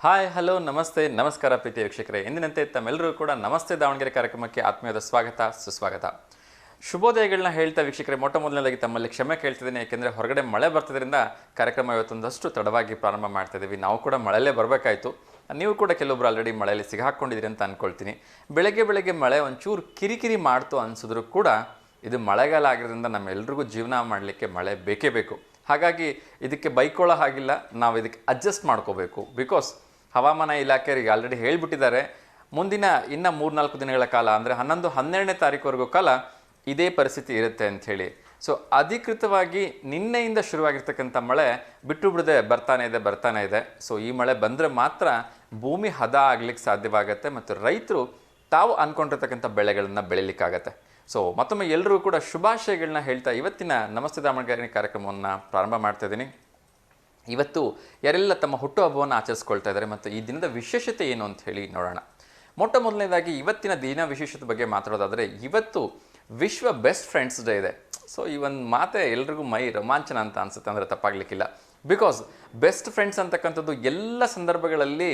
Hi hello ನಮಸ್ತೆ ನಮಸ್ಕಾರ ಪ್ರೀತಿ ವೀಕ್ಷಕರೇ, ಎಂದಿನಂತೆ ತಮ್ಮೆಲ್ಲರೂ ಕೂಡ ನಮಸ್ತೆ ದಾವಣಗೆರೆ ಕಾರ್ಯಕ್ರಮಕ್ಕೆ ಆತ್ಮೀಯದ ಸ್ವಾಗತ ಸುಸ್ವಾಗತ. ಶುಭೋದಯಗಳನ್ನ ಹೇಳ್ತಾ ವೀಕ್ಷಕರೇ, ಮೊಟ್ಟ ಮೊದಲನೇದಾಗಿ ತಮ್ಮಲ್ಲಿ ಕ್ಷಮೆ ಕೇಳ್ತಿದ್ದೀನಿ. ಯಾಕೆಂದರೆ ಹೊರಗಡೆ ಮಳೆ ಬರ್ತಿದ್ರಿಂದ ಕಾರ್ಯಕ್ರಮ ಇವತ್ತೊಂದಷ್ಟು ತಡವಾಗಿ ಪ್ರಾರಂಭ ಮಾಡ್ತಾ ಇದ್ದೀವಿ. ನಾವು ಕೂಡ ಮಳೆಯಲ್ಲೇ ಬರಬೇಕಾಯಿತು. ನೀವು ಕೂಡ ಕೆಲವೊಬ್ರು ಆಲ್ರೆಡಿ ಮಳೆಯಲ್ಲಿ ಸಿಗಾಕೊಂಡಿದ್ದೀರಿ ಅಂತ ಅಂದ್ಕೊಳ್ತೀನಿ. ಬೆಳಗ್ಗೆ ಮಳೆ ಒಂಚೂರು ಕಿರಿಕಿರಿ ಮಾಡ್ತು ಅನಿಸಿದ್ರು ಕೂಡ ಇದು ಮಳೆಗಾಲ ಆಗಿರೋದ್ರಿಂದ ನಮ್ಮೆಲ್ರಿಗೂ ಜೀವನ ಮಾಡಲಿಕ್ಕೆ ಮಳೆ ಬೇಕೇ ಬೇಕು. ಹಾಗಾಗಿ ಇದಕ್ಕೆ ಬೈಕೊಳ್ಳೋ ಹಾಗಿಲ್ಲ, ನಾವು ಇದಕ್ಕೆ ಅಡ್ಜಸ್ಟ್ ಮಾಡ್ಕೋಬೇಕು. ಬಿಕಾಸ್ ಹವಾಮಾನ ಇಲಾಖೆಯವರಿಗೆ ಆಲ್ರೆಡಿ ಹೇಳಿಬಿಟ್ಟಿದ್ದಾರೆ, ಮುಂದಿನ ಇನ್ನು 3-4 ದಿನಗಳ ಕಾಲ ಅಂದರೆ 11-12ನೇ ತಾರೀಕುವರೆಗೂ ಕಾಲ ಇದೇ ಪರಿಸ್ಥಿತಿ ಇರುತ್ತೆ ಅಂಥೇಳಿ. ಸೊ ಅಧಿಕೃತವಾಗಿ ನಿನ್ನೆಯಿಂದ ಶುರುವಾಗಿರ್ತಕ್ಕಂಥ ಮಳೆ ಬಿಟ್ಟು ಬಿಡದೆ ಬರ್ತಾನೆ ಇದೆ. ಸೊ ಈ ಮಳೆ ಬಂದರೆ ಮಾತ್ರ ಭೂಮಿ ಹದ ಆಗ್ಲಿಕ್ಕೆ ಸಾಧ್ಯವಾಗುತ್ತೆ ಮತ್ತು ರೈತರು ತಾವು ಅಂದ್ಕೊಂಡಿರ್ತಕ್ಕಂಥ ಬೆಳೆಗಳನ್ನು ಬೆಳೀಲಿಕ್ಕಾಗತ್ತೆ. ಸೊ ಮತ್ತೊಮ್ಮೆ ಎಲ್ಲರಿಗೂ ಕೂಡ ಶುಭಾಶಯಗಳನ್ನ ಹೇಳ್ತಾ ಇವತ್ತಿನ ನಮಸ್ತೆ ದಾವಣಗೆರೆ ಕಾರ್ಯಕ್ರಮವನ್ನು ಪ್ರಾರಂಭ ಮಾಡ್ತಾ ಇದ್ದೀನಿ. ಇವತ್ತು ಯಾರೆಲ್ಲ ತಮ್ಮ ಹುಟ್ಟುಹಬ್ಬವನ್ನು ಆಚರಿಸ್ಕೊಳ್ತಾ ಇದ್ದಾರೆ ಮತ್ತು ಈ ದಿನದ ವಿಶೇಷತೆ ಏನು ಅಂತ ಹೇಳಿ ನೋಡೋಣ. ಮೊಟ್ಟ ಮೊದಲನೇದಾಗಿ ಇವತ್ತಿನ ದಿನ ವಿಶೇಷತೆ ಬಗ್ಗೆ ಮಾತಾಡೋದಾದರೆ, ಇವತ್ತು ವಿಶ್ವ ಬೆಸ್ಟ್ ಫ್ರೆಂಡ್ಸ್ ಡೇ ಇದೆ. ಸೊ ಈ ಒಂದು ಮಾತೆ ಎಲ್ರಿಗೂ ಮೈ ರೋಮಾಂಚನ ಅಂತ ಅನಿಸುತ್ತೆ ಅಂದರೆ ತಪ್ಪಾಗಲಿಕ್ಕಿಲ್ಲ. ಬಿಕಾಸ್ ಬೆಸ್ಟ್ ಫ್ರೆಂಡ್ಸ್ ಅಂತಕ್ಕಂಥದ್ದು ಎಲ್ಲ ಸಂದರ್ಭಗಳಲ್ಲಿ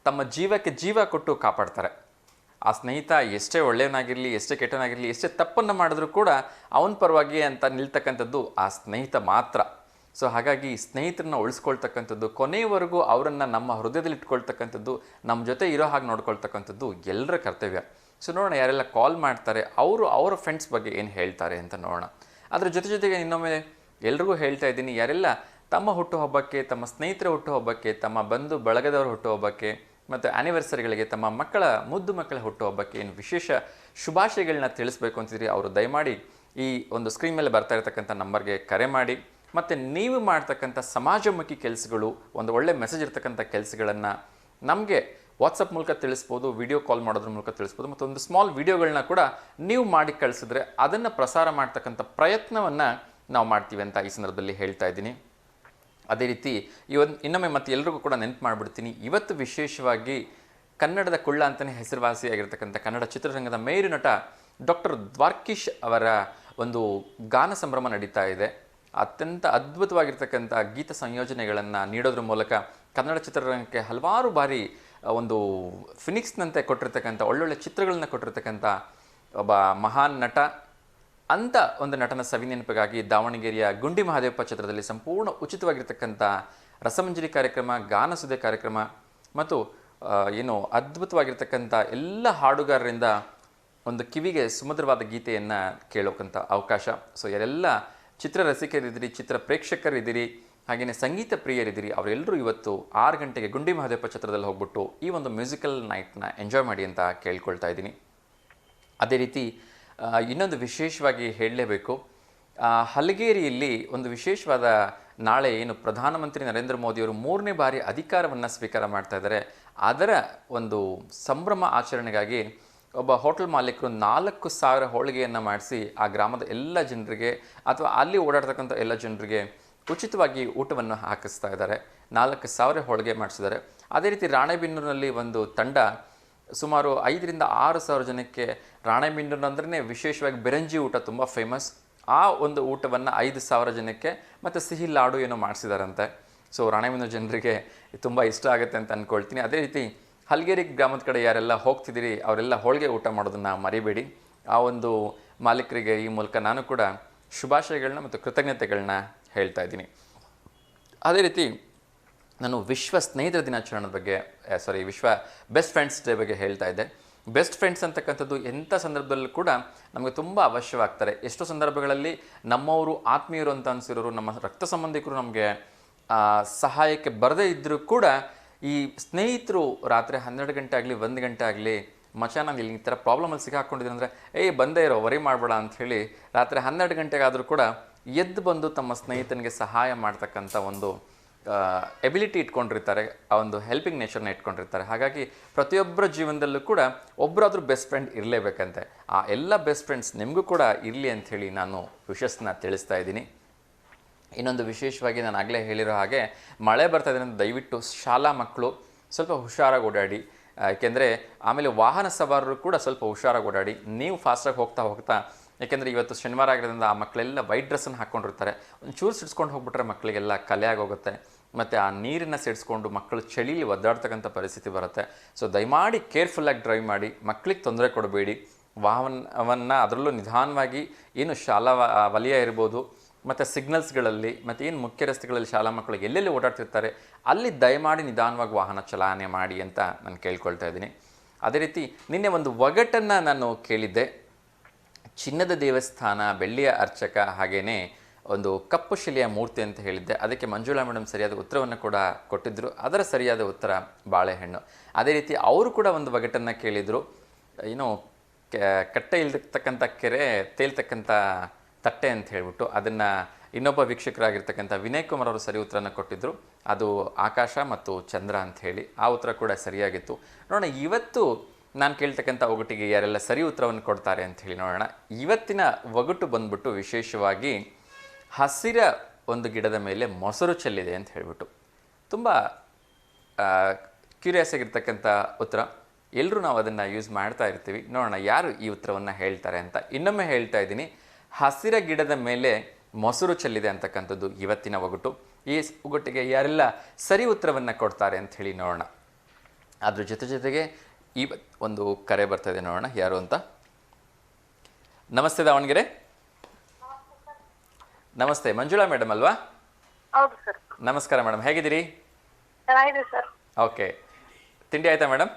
ತಮ್ಮ ಜೀವಕ್ಕೆ ಜೀವ ಕೊಟ್ಟು ಕಾಪಾಡ್ತಾರೆ. ಆ ಸ್ನೇಹಿತ ಎಷ್ಟೇ ಒಳ್ಳೆಯವನಾಗಿರಲಿ, ಎಷ್ಟೇ ಕೆಟ್ಟವನಾಗಿರಲಿ, ಎಷ್ಟೇ ತಪ್ಪನ್ನು ಮಾಡಿದ್ರೂ ಕೂಡ ಅವನ ಪರವಾಗಿ ಅಂತ ನಿಲ್ತಕ್ಕಂಥದ್ದು ಆ ಸ್ನೇಹಿತ ಮಾತ್ರ. ಸೊ ಹಾಗಾಗಿ ಸ್ನೇಹಿತರನ್ನ ಉಳಿಸ್ಕೊಳ್ತಕ್ಕಂಥದ್ದು, ಕೊನೆಯವರೆಗೂ ಅವರನ್ನು ನಮ್ಮ ಹೃದಯದಲ್ಲಿ ಇಟ್ಕೊಳ್ತಕ್ಕಂಥದ್ದು, ನಮ್ಮ ಜೊತೆ ಇರೋ ಹಾಗೆ ನೋಡ್ಕೊಳ್ತಕ್ಕಂಥದ್ದು ಎಲ್ಲರ ಕರ್ತವ್ಯ. ಸೊ ನೋಡೋಣ ಯಾರೆಲ್ಲ ಕಾಲ್ ಮಾಡ್ತಾರೆ, ಅವರ ಫ್ರೆಂಡ್ಸ್ ಬಗ್ಗೆ ಏನು ಹೇಳ್ತಾರೆ ಅಂತ ನೋಡೋಣ. ಅದರ ಜೊತೆಗೆ ಇನ್ನೊಮ್ಮೆ ಎಲ್ರಿಗೂ ಹೇಳ್ತಾ ಇದ್ದೀನಿ, ಯಾರೆಲ್ಲ ತಮ್ಮ ಹುಟ್ಟುಹಬ್ಬಕ್ಕೆ, ತಮ್ಮ ಸ್ನೇಹಿತರ ಹುಟ್ಟುಹಬ್ಬಕ್ಕೆ, ತಮ್ಮ ಬಂಧು ಬಳಗದವರ ಹುಟ್ಟುಹಬ್ಬಕ್ಕೆ ಮತ್ತು ಆ್ಯನಿವರ್ಸರಿಗಳಿಗೆ, ತಮ್ಮ ಮುದ್ದು ಮಕ್ಕಳ ಹುಟ್ಟುಹಬ್ಬಕ್ಕೆ ಏನು ವಿಶೇಷ ಶುಭಾಶಯಗಳನ್ನ ತಿಳಿಸ್ಬೇಕು ಅಂತಿದ್ರಿ, ಅವರು ದಯಮಾಡಿ ಈ ಒಂದು ಸ್ಕ್ರೀನ್ ಮೇಲೆ ಬರ್ತಾ ಇರತಕ್ಕಂಥ ನಂಬರ್ಗೆ ಕರೆ ಮಾಡಿ. ಮತ್ತು ನೀವು ಮಾಡ್ತಕ್ಕಂಥ ಸಮಾಜಮುಖಿ ಕೆಲಸಗಳು, ಒಂದು ಒಳ್ಳೆ ಮೆಸೇಜ್ ಇರ್ತಕ್ಕಂಥ ಕೆಲಸಗಳನ್ನು ನಮಗೆ ವಾಟ್ಸಪ್ ಮೂಲಕ ತಿಳಿಸ್ಬೋದು, ವಿಡಿಯೋ ಕಾಲ್ ಮಾಡೋದ್ರ ಮೂಲಕ ತಿಳಿಸ್ಬೋದು, ಮತ್ತು ಒಂದು ಸ್ಮಾಲ್ ವಿಡಿಯೋಗಳನ್ನ ಕೂಡ ನೀವು ಮಾಡಿ ಕಳಿಸಿದ್ರೆ ಅದನ್ನು ಪ್ರಸಾರ ಮಾಡ್ತಕ್ಕಂಥ ಪ್ರಯತ್ನವನ್ನು ನಾವು ಮಾಡ್ತೀವಿ ಅಂತ ಈ ಸಂದರ್ಭದಲ್ಲಿ ಹೇಳ್ತಾ ಇದ್ದೀನಿ. ಅದೇ ರೀತಿ ಇನ್ನೊಮ್ಮೆ ಮತ್ತೆ ಎಲ್ರಿಗೂ ಕೂಡ ನೆನಪು ಮಾಡಿಬಿಡ್ತೀನಿ, ಇವತ್ತು ವಿಶೇಷವಾಗಿ ಕನ್ನಡದ ಕುಳ್ಳ ಅಂತಲೇ ಹೆಸರುವಾಸಿಯಾಗಿರ್ತಕ್ಕಂಥ ಕನ್ನಡ ಚಿತ್ರರಂಗದ ಮೇರು ನಟ ಡಾಕ್ಟರ್ ದ್ವಾರ್ಕೀಶ್ ಅವರ ಒಂದು ಗಾನ ಸಂಭ್ರಮ ನಡೀತಾ ಇದೆ. ಅತ್ಯಂತ ಅದ್ಭುತವಾಗಿರ್ತಕ್ಕಂಥ ಗೀತ ಸಂಯೋಜನೆಗಳನ್ನು ನೀಡೋದ್ರ ಮೂಲಕ ಕನ್ನಡ ಚಿತ್ರರಂಗಕ್ಕೆ ಹಲವಾರು ಬಾರಿ ಒಂದು ಫಿನಿಕ್ಸ್ನಂತೆ ಕೊಟ್ಟಿರ್ತಕ್ಕಂಥ ಒಳ್ಳೊಳ್ಳೆ ಚಿತ್ರಗಳನ್ನ ಕೊಟ್ಟಿರ್ತಕ್ಕಂಥ ಒಬ್ಬ ಮಹಾನ್ ನಟ. ಅಂಥ ಒಂದು ನಟನ ಸವಿನೆನಪಿಗಾಗಿ ದಾವಣಗೆರೆಯ ಗುಂಡಿ ಮಹಾದೇವಪ್ಪ ಚಿತ್ರದಲ್ಲಿ ಸಂಪೂರ್ಣ ಉಚಿತವಾಗಿರ್ತಕ್ಕಂಥ ರಸಮಂಜರಿ ಕಾರ್ಯಕ್ರಮ, ಗಾನಸುದೆ ಕಾರ್ಯಕ್ರಮ ಮತ್ತು ಏನು ಅದ್ಭುತವಾಗಿರ್ತಕ್ಕಂಥ ಎಲ್ಲ ಹಾಡುಗಾರರಿಂದ ಒಂದು ಕಿವಿಗೆ ಸುಮಧುರವಾದ ಗೀತೆಯನ್ನು ಕೇಳೋಕ್ಕಂಥ ಅವಕಾಶ. ಸೊ ಯಾರೆಲ್ಲ ಚಿತ್ರ ರಸಿಕರಿದ್ದೀರಿ, ಚಿತ್ರ ಪ್ರೇಕ್ಷಕರಿದ್ದೀರಿ, ಹಾಗೆಯೇ ಸಂಗೀತ ಪ್ರಿಯರಿದ್ದೀರಿ, ಅವರೆಲ್ಲರೂ ಇವತ್ತು 6 ಗಂಟೆಗೆ ಗುಂಡಿ ಮಹದೇವಪ್ಪ ಚಿತ್ರದಲ್ಲಿ ಹೋಗ್ಬಿಟ್ಟು ಈ ಒಂದು ಮ್ಯೂಸಿಕಲ್ ನೈಟ್ನ ಎಂಜಾಯ್ ಮಾಡಿ ಅಂತ ಕೇಳ್ಕೊಳ್ತಾ ಇದ್ದೀನಿ. ಅದೇ ರೀತಿ ಇನ್ನೊಂದು ವಿಶೇಷವಾಗಿ ಹೇಳಲೇಬೇಕು, ಹಲಗೇರಿಯಲ್ಲಿ ಒಂದು ವಿಶೇಷವಾದ ನಾಳೆ ಏನು ಪ್ರಧಾನಮಂತ್ರಿ ನರೇಂದ್ರ ಮೋದಿಯವರು 3ನೇ ಬಾರಿ ಅಧಿಕಾರವನ್ನು ಸ್ವೀಕಾರ ಮಾಡ್ತಾ ಇದ್ದಾರೆ, ಅದರ ಒಂದು ಸಂಭ್ರಮ ಆಚರಣೆಗಾಗಿ ಒಬ್ಬ ಹೋಟೆಲ್ ಮಾಲೀಕರು 4,000 ಹೋಳಿಗೆಯನ್ನು ಮಾಡಿಸಿ ಆ ಗ್ರಾಮದ ಎಲ್ಲ ಜನರಿಗೆ ಅಥವಾ ಅಲ್ಲಿ ಓಡಾಡ್ತಕ್ಕಂಥ ಎಲ್ಲ ಜನರಿಗೆ ಉಚಿತವಾಗಿ ಊಟವನ್ನು ಹಾಕಿಸ್ತಾ ಇದ್ದಾರೆ. 4,000 ಹೋಳಿಗೆ ಮಾಡಿಸಿದ್ದಾರೆ. ಅದೇ ರೀತಿ ರಾಣೆಬೆನ್ನೂರಿನಲ್ಲಿ ಒಂದು ತಂಡ ಸುಮಾರು 5,000-6,000 ಜನಕ್ಕೆ, ರಾಣೆಬೆನ್ನೂರು ಅಂದ್ರೆ ವಿಶೇಷವಾಗಿ ಬೆರಂಜಿ ಊಟ ತುಂಬ ಫೇಮಸ್, ಆ ಒಂದು ಊಟವನ್ನು 5,000 ಜನಕ್ಕೆ ಮತ್ತು ಸಿಹಿ ಲಾಡು ಏನೋ ಮಾಡಿಸಿದಾರಂತೆ. ಸೊ ರಾಣೆಬೆನ್ನೂರು ಜನರಿಗೆ ತುಂಬ ಇಷ್ಟ ಆಗುತ್ತೆ ಅಂತ ಅಂದ್ಕೊಳ್ತೀನಿ. ಅದೇ ರೀತಿ ಹಲಗೇರಿ ಗ್ರಾಮದ ಕಡೆ ಯಾರೆಲ್ಲ ಹೋಗ್ತಿದ್ದೀರಿ ಅವರೆಲ್ಲ ಹೋಳಿಗೆ ಊಟ ಮಾಡೋದನ್ನು ಮರಿಬೇಡಿ. ಆ ಒಂದು ಮಾಲೀಕರಿಗೆ ಈ ಮೂಲಕ ನಾನು ಕೂಡ ಶುಭಾಶಯಗಳನ್ನ ಮತ್ತು ಕೃತಜ್ಞತೆಗಳನ್ನ ಹೇಳ್ತಾ ಇದ್ದೀನಿ. ಅದೇ ರೀತಿ ನಾನು ವಿಶ್ವ ಸ್ನೇಹಿತರ ದಿನಾಚರಣೆ ಬಗ್ಗೆ ವಿಶ್ವ ಬೆಸ್ಟ್ ಫ್ರೆಂಡ್ಸ್ ಡೇ ಬಗ್ಗೆ ಹೇಳ್ತಾ ಇದ್ದೆ. ಬೆಸ್ಟ್ ಫ್ರೆಂಡ್ಸ್ ಅಂತಕ್ಕಂಥದ್ದು ಎಂಥ ಸಂದರ್ಭದಲ್ಲೂ ಕೂಡ ನಮಗೆ ತುಂಬ ಅವಶ್ಯವಾಗ್ತಾರೆ. ಎಷ್ಟೋ ಸಂದರ್ಭಗಳಲ್ಲಿ ನಮ್ಮವರು, ಆತ್ಮೀಯರು ಅಂತ ಅನಿಸಿರೋರು, ನಮ್ಮ ರಕ್ತ ಸಂಬಂಧಿಕರು ನಮಗೆ ಸಹಾಯಕ್ಕೆ ಬರದೇ ಇದ್ದರೂ ಕೂಡ ಈ ಸ್ನೇಹಿತರು ರಾತ್ರಿ 12 ಗಂಟೆ ಆಗಲಿ 1 ಗಂಟೆ ಆಗಲಿ, ಮಚ ನಾನು ಇಲ್ಲಿ ಈ ಥರ ಪ್ರಾಬ್ಲಮಲ್ಲಿ ಸಿಗಾಕೊಂಡಿದ್ದೀನಿ ಅಂದರೆ ಬಂದೇ ಇರೋ, ವರಿ ಮಾಡಬೇಡ ಅಂಥೇಳಿ ರಾತ್ರಿ 12 ಗಂಟೆಗಾದರೂ ಕೂಡ ಎದ್ದು ಬಂದು ತಮ್ಮ ಸ್ನೇಹಿತನಿಗೆ ಸಹಾಯ ಮಾಡ್ತಕ್ಕಂಥ ಒಂದು ಎಬಿಲಿಟಿ ಇಟ್ಕೊಂಡಿರ್ತಾರೆ, ಆ ಒಂದು ಹೆಲ್ಪಿಂಗ್ ನೇಚರ್ನ ಇಟ್ಕೊಂಡಿರ್ತಾರೆ. ಹಾಗಾಗಿ ಪ್ರತಿಯೊಬ್ಬರ ಜೀವನದಲ್ಲೂ ಕೂಡ ಒಬ್ಬರಾದರೂ ಬೆಸ್ಟ್ ಫ್ರೆಂಡ್ ಇರಲೇಬೇಕಂತೆ. ಆ ಎಲ್ಲ ಬೆಸ್ಟ್ ಫ್ರೆಂಡ್ಸ್ ನಿಮಗೂ ಕೂಡ ಇರಲಿ ಅಂಥೇಳಿ ನಾನು ವಿಶಸ್ಸನ್ನ ತಿಳಿಸ್ತಾ ಇದ್ದೀನಿ. ಇನ್ನೊಂದು ವಿಶೇಷವಾಗಿ ನಾನು ಆಗಲೇ ಹೇಳಿರೋ ಹಾಗೆ ಮಳೆ ಬರ್ತಾ ಇದೆ ಅಂತ ದಯವಿಟ್ಟು ಶಾಲಾ ಮಕ್ಕಳು ಸ್ವಲ್ಪ ಹುಷಾರಾಗಿ ಓಡಾಡಿ. ಯಾಕೆಂದರೆ ಆಮೇಲೆ ವಾಹನ ಸವಾರರು ಕೂಡ ಸ್ವಲ್ಪ ಹುಷಾರಾಗಿ ಓಡಾಡಿ. ನೀವು ಫಾಸ್ಟಾಗಿ ಹೋಗ್ತಾ ಯಾಕೆಂದರೆ ಇವತ್ತು ಶನಿವಾರ ಆಗಿರೋದ್ರಿಂದ ಆ ಮಕ್ಕಳೆಲ್ಲ ವೈಟ್ ಡ್ರೆಸ್ಸನ್ನು ಹಾಕ್ಕೊಂಡಿರ್ತಾರೆ. ಒಂಚೂರು ಸಿಡ್ಸ್ಕೊಂಡು ಹೋಗ್ಬಿಟ್ರೆ ಮಕ್ಕಳಿಗೆಲ್ಲ ಕಲೆ ಆಗೋಗುತ್ತೆ. ಮತ್ತು ಆ ನೀರನ್ನು ಸಿಡಿಸ್ಕೊಂಡು ಮಕ್ಕಳು ಚಳಿಲಿ ಒದ್ದಾಡ್ತಕ್ಕಂಥ ಪರಿಸ್ಥಿತಿ ಬರುತ್ತೆ. ಸೊ ದಯಮಾಡಿ ಕೇರ್ಫುಲ್ಲಾಗಿ ಡ್ರೈವ್ ಮಾಡಿ, ಮಕ್ಕಳಿಗೆ ತೊಂದರೆ ಕೊಡಬೇಡಿ. ವಾಹನವನ್ನು ಅದರಲ್ಲೂ ನಿಧಾನವಾಗಿ, ಏನು ಶಾಲಾ ವಲಯ ಇರ್ಬೋದು ಮತ್ತು ಸಿಗ್ನಲ್ಸ್ಗಳಲ್ಲಿ ಮತ್ತು ಏನು ಮುಖ್ಯ ರಸ್ತೆಗಳಲ್ಲಿ ಶಾಲಾ ಮಕ್ಕಳು ಎಲ್ಲೆಲ್ಲಿ ಓಡಾಡ್ತಿರ್ತಾರೆ ಅಲ್ಲಿ ದಯಮಾಡಿ ನಿಧಾನವಾಗಿ ವಾಹನ ಚಲಾವಣೆ ಮಾಡಿ ಅಂತ ನಾನು ಕೇಳ್ಕೊಳ್ತಾ ಇದ್ದೀನಿ. ಅದೇ ರೀತಿ ನಿನ್ನೆ ಒಂದು ಒಗಟನ್ನು ನಾನು ಕೇಳಿದ್ದೆ. ಚಿನ್ನದ ದೇವಸ್ಥಾನ, ಬೆಳ್ಳಿಯ ಅರ್ಚಕ, ಹಾಗೆಯೇ ಒಂದು ಕಪ್ಪು ಶಿಲೆಯ ಮೂರ್ತಿ ಅಂತ ಹೇಳಿದ್ದೆ. ಅದಕ್ಕೆ ಮಂಜುಳಾ ಮೇಡಮ್ ಸರಿಯಾದ ಉತ್ತರವನ್ನು ಕೂಡ ಕೊಟ್ಟಿದ್ದರು. ಅದರ ಸರಿಯಾದ ಉತ್ತರ ಬಾಳೆಹಣ್ಣು. ಅದೇ ರೀತಿ ಅವರು ಕೂಡ ಒಂದು ಒಗಟನ್ನು ಕೇಳಿದರು. ಏನು ಕಟ್ಟೆ ಇಲ್ದಿರ್ತಕ್ಕಂಥ ಕೆರೆ ತೇಲ್ತಕ್ಕಂಥ ತಟ್ಟೆ ಅಂತ ಹೇಳ್ಬಿಟ್ಟು, ಅದನ್ನು ಇನ್ನೊಬ್ಬ ವೀಕ್ಷಕರಾಗಿರ್ತಕ್ಕಂಥ ವಿನಯ್ ಕುಮಾರ್ ಅವರು ಸರಿ ಉತ್ತರನ ಕೊಟ್ಟಿದ್ದರು. ಅದು ಆಕಾಶ ಮತ್ತು ಚಂದ್ರ ಅಂತ ಹೇಳಿ. ಆ ಉತ್ತರ ಕೂಡ ಸರಿಯಾಗಿತ್ತು. ನೋಡೋಣ ಇವತ್ತು ನಾನು ಕೇಳ್ತಕ್ಕಂಥ ಒಗಟಿಗೆ ಯಾರೆಲ್ಲ ಸರಿ ಉತ್ತರವನ್ನು ಕೊಡ್ತಾರೆ ಅಂತ ಹೇಳಿ ನೋಡೋಣ. ಇವತ್ತಿನ ಒಗಟು ಬಂದ್ಬಿಟ್ಟು ವಿಶೇಷವಾಗಿ ಹಸಿರ ಒಂದು ಗಿಡದ ಮೇಲೆ ಮೊಸರು ಚೆಲ್ಲಿದೆ ಅಂತ ಹೇಳ್ಬಿಟ್ಟು, ತುಂಬ ಕ್ಯೂರಿಯಸ್ ಆಗಿರ್ತಕ್ಕಂಥ ಉತ್ತರ. ಎಲ್ಲರೂ ನಾವು ಅದನ್ನು ಯೂಸ್ ಮಾಡ್ತಾ ಇರ್ತೀವಿ. ನೋಡೋಣ ಯಾರು ಈ ಉತ್ತರವನ್ನು ಹೇಳ್ತಾರೆ ಅಂತ. ಇನ್ನೊಮ್ಮೆ ಹೇಳ್ತಾ ಇದ್ದೀನಿ, ಹಸಿರ ಗಿಡದ ಮೇಲೆ ಮೊಸರು ಚೆಲ್ಲಿದೆ ಅಂತಕ್ಕಂಥದ್ದು ಇವತ್ತಿನ ಒಗಟು. ಈ ಒಗಟಿಗೆ ಯಾರೆಲ್ಲ ಸರಿ ಉತ್ತರವನ್ನು ಕೊಡ್ತಾರೆ ಅಂತ ಹೇಳಿ ನೋಡೋಣ. ಅದ್ರ ಜೊತೆಗೆ ಒಂದು ಕರೆ ಬರ್ತದೆ, ನೋಡೋಣ ಯಾರು ಅಂತ. ನಮಸ್ತೆ ದಾವಣಗೆರೆ. ನಮಸ್ತೆ, ಮಂಜುಳಾ ಮೇಡಮ್ ಅಲ್ವಾ? ಹೌದು ಸರ್. ನಮಸ್ಕಾರ ಮೇಡಮ್, ಹೇಗಿದ್ದೀರಿ? ಚೆನ್ನಾಗಿದೆ ಸರ್. ಓಕೆ, ತಿಂಡಿ ಆಯ್ತಾ ಮೇಡಮ್?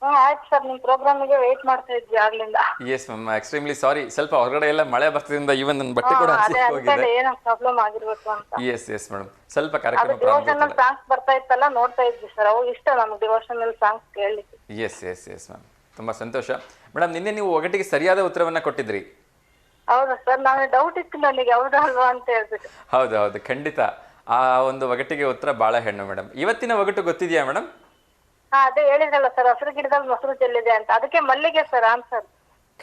ಆಯ್ತು ಸರ್, ನಿಮ್ಮ ಪ್ರೋಗ್ರಾಮಿಗೆ ವೇಟ್ ಮಾಡ್ತಾ ಇದ್ವಿ ಆಗ್ಲಿಂದ. Yes ma'am, extremely sorry. ಸ್ವಲ್ಪ ಹೊರಗಡೆ ಎಲ್ಲ ಮಳೆ ಬರ್ತಿದ್ರಿಂದ ಈವನ್ ನನ್ನ ಬಟ್ಟೆ ಕೂಡ ಹೋಗಿದೆ. ಏನೋ ಪ್ರಾಬ್ಲಮ್ ಆಗಿರ್ಬೇಕು ಅಂತ. ಎಸ್ ಮೇಡಮ್, ಸ್ವಲ್ಪ ಕಾರ್ಯಕ್ರಮ ಡಿವೋಷನಲ್ ಸಾಂಗ್ಸ್ ಬರ್ತಾ ಇತ್ತಲ್ಲ, ನೋಡ್ತಾ ಇದ್ವಿ ಸರ್. ಅವು ಇಷ್ಟ ನಮ್ಗೆ ಡಿವೋಷನಲ್ ಸಾಂಗ್ಸ್ ಕೇಳಲಿಕ್ಕೆ. ಎಸ್ ಮ್ಯಾಮ್, ತುಂಬಾ ಸಂತೋಷ. ಮೇಡಮ್, ನಿನ್ನೆ ನೀವು ಒಗಟಿಗೆ ಸರಿಯಾದ ಉತ್ತರವನ್ನ ಕೊಟ್ಟಿದ್ರಿ. ಹೌದಾ ಸರ್? ನಾನು ಡೌಟ್ ಇತ್ತು ನನಗೆ, ಹೌದಾ ಅಲ್ವಾ ಅಂತ ಹೇಳ್ಬಿಟ್ಟು. ಹೌದು, ಖಂಡಿತ. ಆ ಒಂದು ಒಗಟಿಗೆ ಉತ್ತರ ಬಾಳೆಹಣ್ಣು ಮೇಡಮ್. ಇವತ್ತಿನ ಒಗಟು ಗೊತ್ತಿದೆಯಾ ಮೇಡಮ್? ಅದೇ ಹೇಳಿದ್ರಲ್ಲ ಸರ್, ಹಸಿರು ಗಿಡದಲ್ಲಿ ಮೊಸರು ಚೆಲ್ಲಿದೆ ಅಂತ, ಅದಕ್ಕೆ ಮಲ್ಲಿಗೆ ಸರ್ ಆನ್ಸರ್.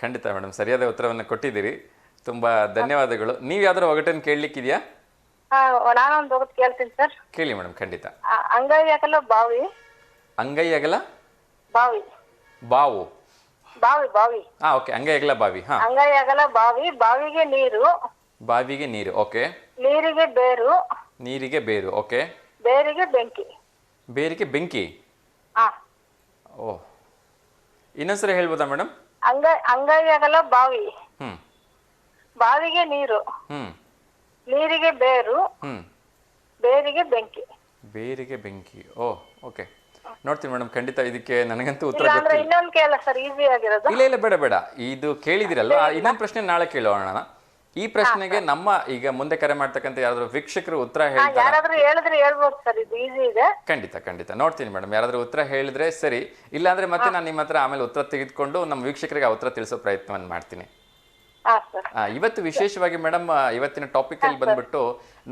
ಖಂಡಿತ ಮೇಡಮ್, ಸರಿಯಾದ ಉತ್ತರವನ್ನು ಕೊಟ್ಟಿದ್ದೀರಿ. ತುಂಬಾ ಧನ್ಯವಾದಗಳು. ನೀವು ಯಾವ್ದಾರ ಒಗಟನ್ನು ಕೇಳಲಿಕ್ಕಿದೆಯಾ? ನಾನೊಂದು ಒಗಟು ಕೇಳ್ತೀನಿ ಸರ್. ಕೇಳಿ ಮೇಡಮ್, ಖಂಡಿತ. ಅಂಗೈ ಅಗಲ ಬಾವಿ. ಅಂಗೈ ಅಗಲ ಬಾವಿ. ಬಾವು. ಬಾವಿ. ಓಕೆ, ಅಂಗೈ ಅಗಲ ಬಾವಿ. ಅಂಗೈ ಅಗಲ ಬಾವಿ, ಬಾವಿಗೆ ನೀರು. ಬಾವಿಗೆ ನೀರು, ಓಕೆ. ನೀರಿಗೆ ಬೇರು. ನೀರಿಗೆ ಬೇರು, ಓಕೆ. ಬೇರಿಗೆ ಬೆಂಕಿ. ಬೇರಿಗೆ ಬೆಂಕಿ. ಓ, ಇನ್ನೊಂದ್ಸರಿ ಹೇಳ್ಬೋದಾ ಮೇಡಮ್? ಅಂಗೈ ಅಗಲ ಬಾವಿ, ಬಾವಿಗೆ ನೀರು, ನೀರಿಗೆ ಬೇರು, ಬೇರಿಗೆ ಬೆಂಕಿ. ಬೇರಿಗೆ ಬೆಂಕಿ. ಓಕೆ, ನೋಡ್ತೀನಿ ಮೇಡಮ್, ಖಂಡಿತ. ಇದಕ್ಕೆ ನನಗಂತೂ ಉತ್ತರ ಗೊತ್ತಿಲ್ಲ. ಇನ್ನೊಂದು ಕೇಳ ಸರ್, ಈಸಿ ಆಗಿರೋದು. ಇಲ್ಲ, ಬೇಡ. ಇದು ಕೇಳಿದಿರಲ್ವಾ, ಇನ್ನೊಂದು ಪ್ರಶ್ನೆ ನಾಳೆ ಕೇಳೋಣ. ಈ ಪ್ರಶ್ನೆಗೆ ನಮ್ಮ ಈಗ ಮುಂದೆ ಕರೆ ಮಾಡ್ತಕ್ಕಂಥ ಯಾರಾದ್ರೂ ವೀಕ್ಷಕರು ಉತ್ತರ ಹೇಳಿದ್ರೆ ಹೇಳ್ಬೋದು ಸರ್, ಇದು ಈಸಿ ಇದೆ. ಖಂಡಿತ ನೋಡ್ತೀನಿ ಮೇಡಮ್. ಯಾರಾದ್ರೂ ಉತ್ತರ ಹೇಳಿದ್ರೆ ಸರಿ, ಇಲ್ಲಾಂದ್ರೆ ಮತ್ತೆ ನಾನು ನಿಮ್ಮ ಹತ್ರ ಆಮೇಲೆ ಉತ್ತರ ತೆಗೆದುಕೊಂಡು ನಮ್ಮ ವೀಕ್ಷಕರಿಗೆ ಆ ಉತ್ತರ ತಿಳಿಸೋ ಪ್ರಯತ್ನವನ್ನು ಮಾಡ್ತೀನಿ. ಇವತ್ತು ವಿಶೇಷವಾಗಿ ಮೇಡಮ್, ಇವತ್ತಿನ ಟಾಪಿಕ್ ಅಲ್ಲಿ ಬಂದ್ಬಿಟ್ಟು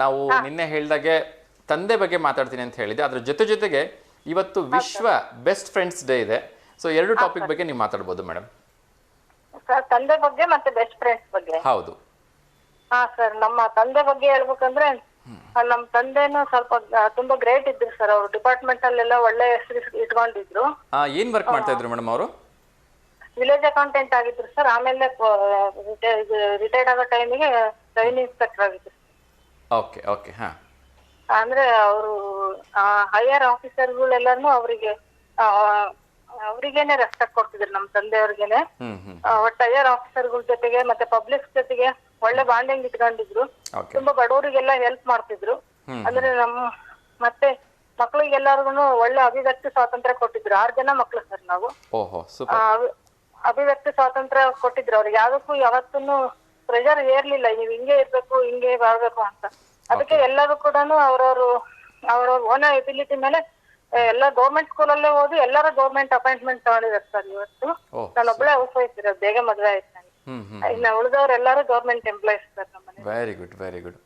ನಾವು ನಿನ್ನೆ ಹೇಳ್ದಾಗೆ ತಂದೆ ಬಗ್ಗೆ ಮಾತಾಡ್ತೀನಿ ಅಂತ ಹೇಳಿದೆ. ಅದ್ರ ಜೊತೆಗೆ ಇವತ್ತು ವಿಶ್ವ ಬೆಸ್ಟ್ ಫ್ರೆಂಡ್ಸ್ ಡೇ ಇದೆ. ಸೊ ಎರಡು ಟಾಪಿಕ್ ಬಗ್ಗೆ ನೀವು ಮಾತಾಡ್ಬೋದು ಮೇಡಮ್. ತಂದೆ ಬಗ್ಗೆ ಮತ್ತೆ ಬೆಸ್ಟ್ ಫ್ರೆಂಡ್ಸ್ ಬಗ್ಗೆ. ಹೌದು ಸರ್, ನಮ್ಮ ತಂದೆ ಬಗ್ಗೆ ಹೇಳ್ಬೇಕಂದ್ರೆ, ನಮ್ ತಂದೆನು ಸ್ವಲ್ಪ ತುಂಬಾ ಗ್ರೇಟ್ ಇದ್ರು ಸರ್. ಅವರು ಡಿಪಾರ್ಟ್ಮೆಂಟ್ ಅಲ್ಲೆಲ್ಲ ಒಳ್ಳೆ ಹೆಸರು ಇಟ್ಕೊಂಡಿದ್ರು. ಏನ್ ವರ್ಕ್ ಮಾಡ್ತಾ ಇದ್ರು ಮೇಡಮ್ ಅವರು? ವಿಲೇಜ್ ಅಕೌಂಟೆಂಟ್ ಆಗಿದ್ರು ಸರ್. ಆಮೇಲೆ ರಿಟೈರ್ಡ್ ಆಗೋ ಟೈಮಿಗೆ ರೆವಿನ್ಯೂ ಇನ್ಸ್ಪೆಕ್ಟರ್ ಆಗಿದ್ರು. ಓಕೆ. ಅಂದ್ರೆ ಅವರು ಹೈಯರ್ ಆಫೀಸರ್ಗಳೆಲ್ಲಾನು ಅವ್ರಿಗೇನೆ ರೆಸ್ಪೆಕ್ಟ್ ಕೊಡ್ತಿದ್ರು, ನಮ್ ತಂದೆಯವ್ರಿಗೇನೆ. ಒಟ್ಟು ಹೈಯರ್ ಆಫೀಸರ್ಗಳ ಜೊತೆಗೆ ಮತ್ತೆ ಪಬ್ಲಿಕ್ ಜೊತೆಗೆ ಒಳ್ಳೆ ಬಾಂಡಿಂಗ್ ಇಟ್ಕೊಂಡಿದ್ರು. ತುಂಬಾ ಬಡವರಿಗೆಲ್ಲ ಹೆಲ್ಪ್ ಮಾಡ್ತಿದ್ರು. ಅಂದ್ರೆ ಮತ್ತೆ ಮಕ್ಳಿಗೆಲ್ಲರಿಗೂ ಒಳ್ಳೆ ಅಭಿವ್ಯಕ್ತಿ ಸ್ವಾತಂತ್ರ್ಯ ಕೊಟ್ಟಿದ್ರು. 6 ಜನ ಮಕ್ಳು ಸರ್ ನಾವು. ಅಭಿವ್ಯಕ್ತಿ ಸ್ವಾತಂತ್ರ್ಯ ಕೊಟ್ಟಿದ್ರು. ಅವ್ರಿಗೆ ಯಾವ್ದಕ್ಕೂ ಯಾವತ್ತೂ ಪ್ರೆಷರ್ ಏರ್ಲಿಲ್ಲ, ನೀವ್ ಹಿಂಗೆ ಇರ್ಬೇಕು, ಹಿಂಗೆ ಬಾಳ್ಬೇಕು ಅಂತ. ಅದಕ್ಕೆ ಎಲ್ಲರೂ ಕೂಡ ಅವ್ರವ್ರ ಓನ್ ಎಬಿಲಿಟಿ ಮೇಲೆ ಎಲ್ಲ ಗೌರ್ಮೆಂಟ್ ಸ್ಕೂಲಲ್ಲೇ ಓದಿ ಎಲ್ಲರೂ ಗೌರ್ಮೆಂಟ್ ಅಪಾಯಿಂಟ್ಮೆಂಟ್ ತಗೊಂಡಿದ್ದಾರೆ ಸರ್. ಇವತ್ತು ನಾನೊಬ್ಬಳೇ ಹೌಸ್ ವೈಫ್ ಇರೋದು, ಬೇಗ ಮದ್ವೆ ಆಯ್ತು ನನಗೆ. ಇನ್ನು ಉಳಿದವರೆಲ್ಲರೂ ಗೌರ್ಮೆಂಟ್ ಎಂಪ್ಲಾಯೀಸ್ ಸರ್ ನಮ್ಮನೆ. Very good.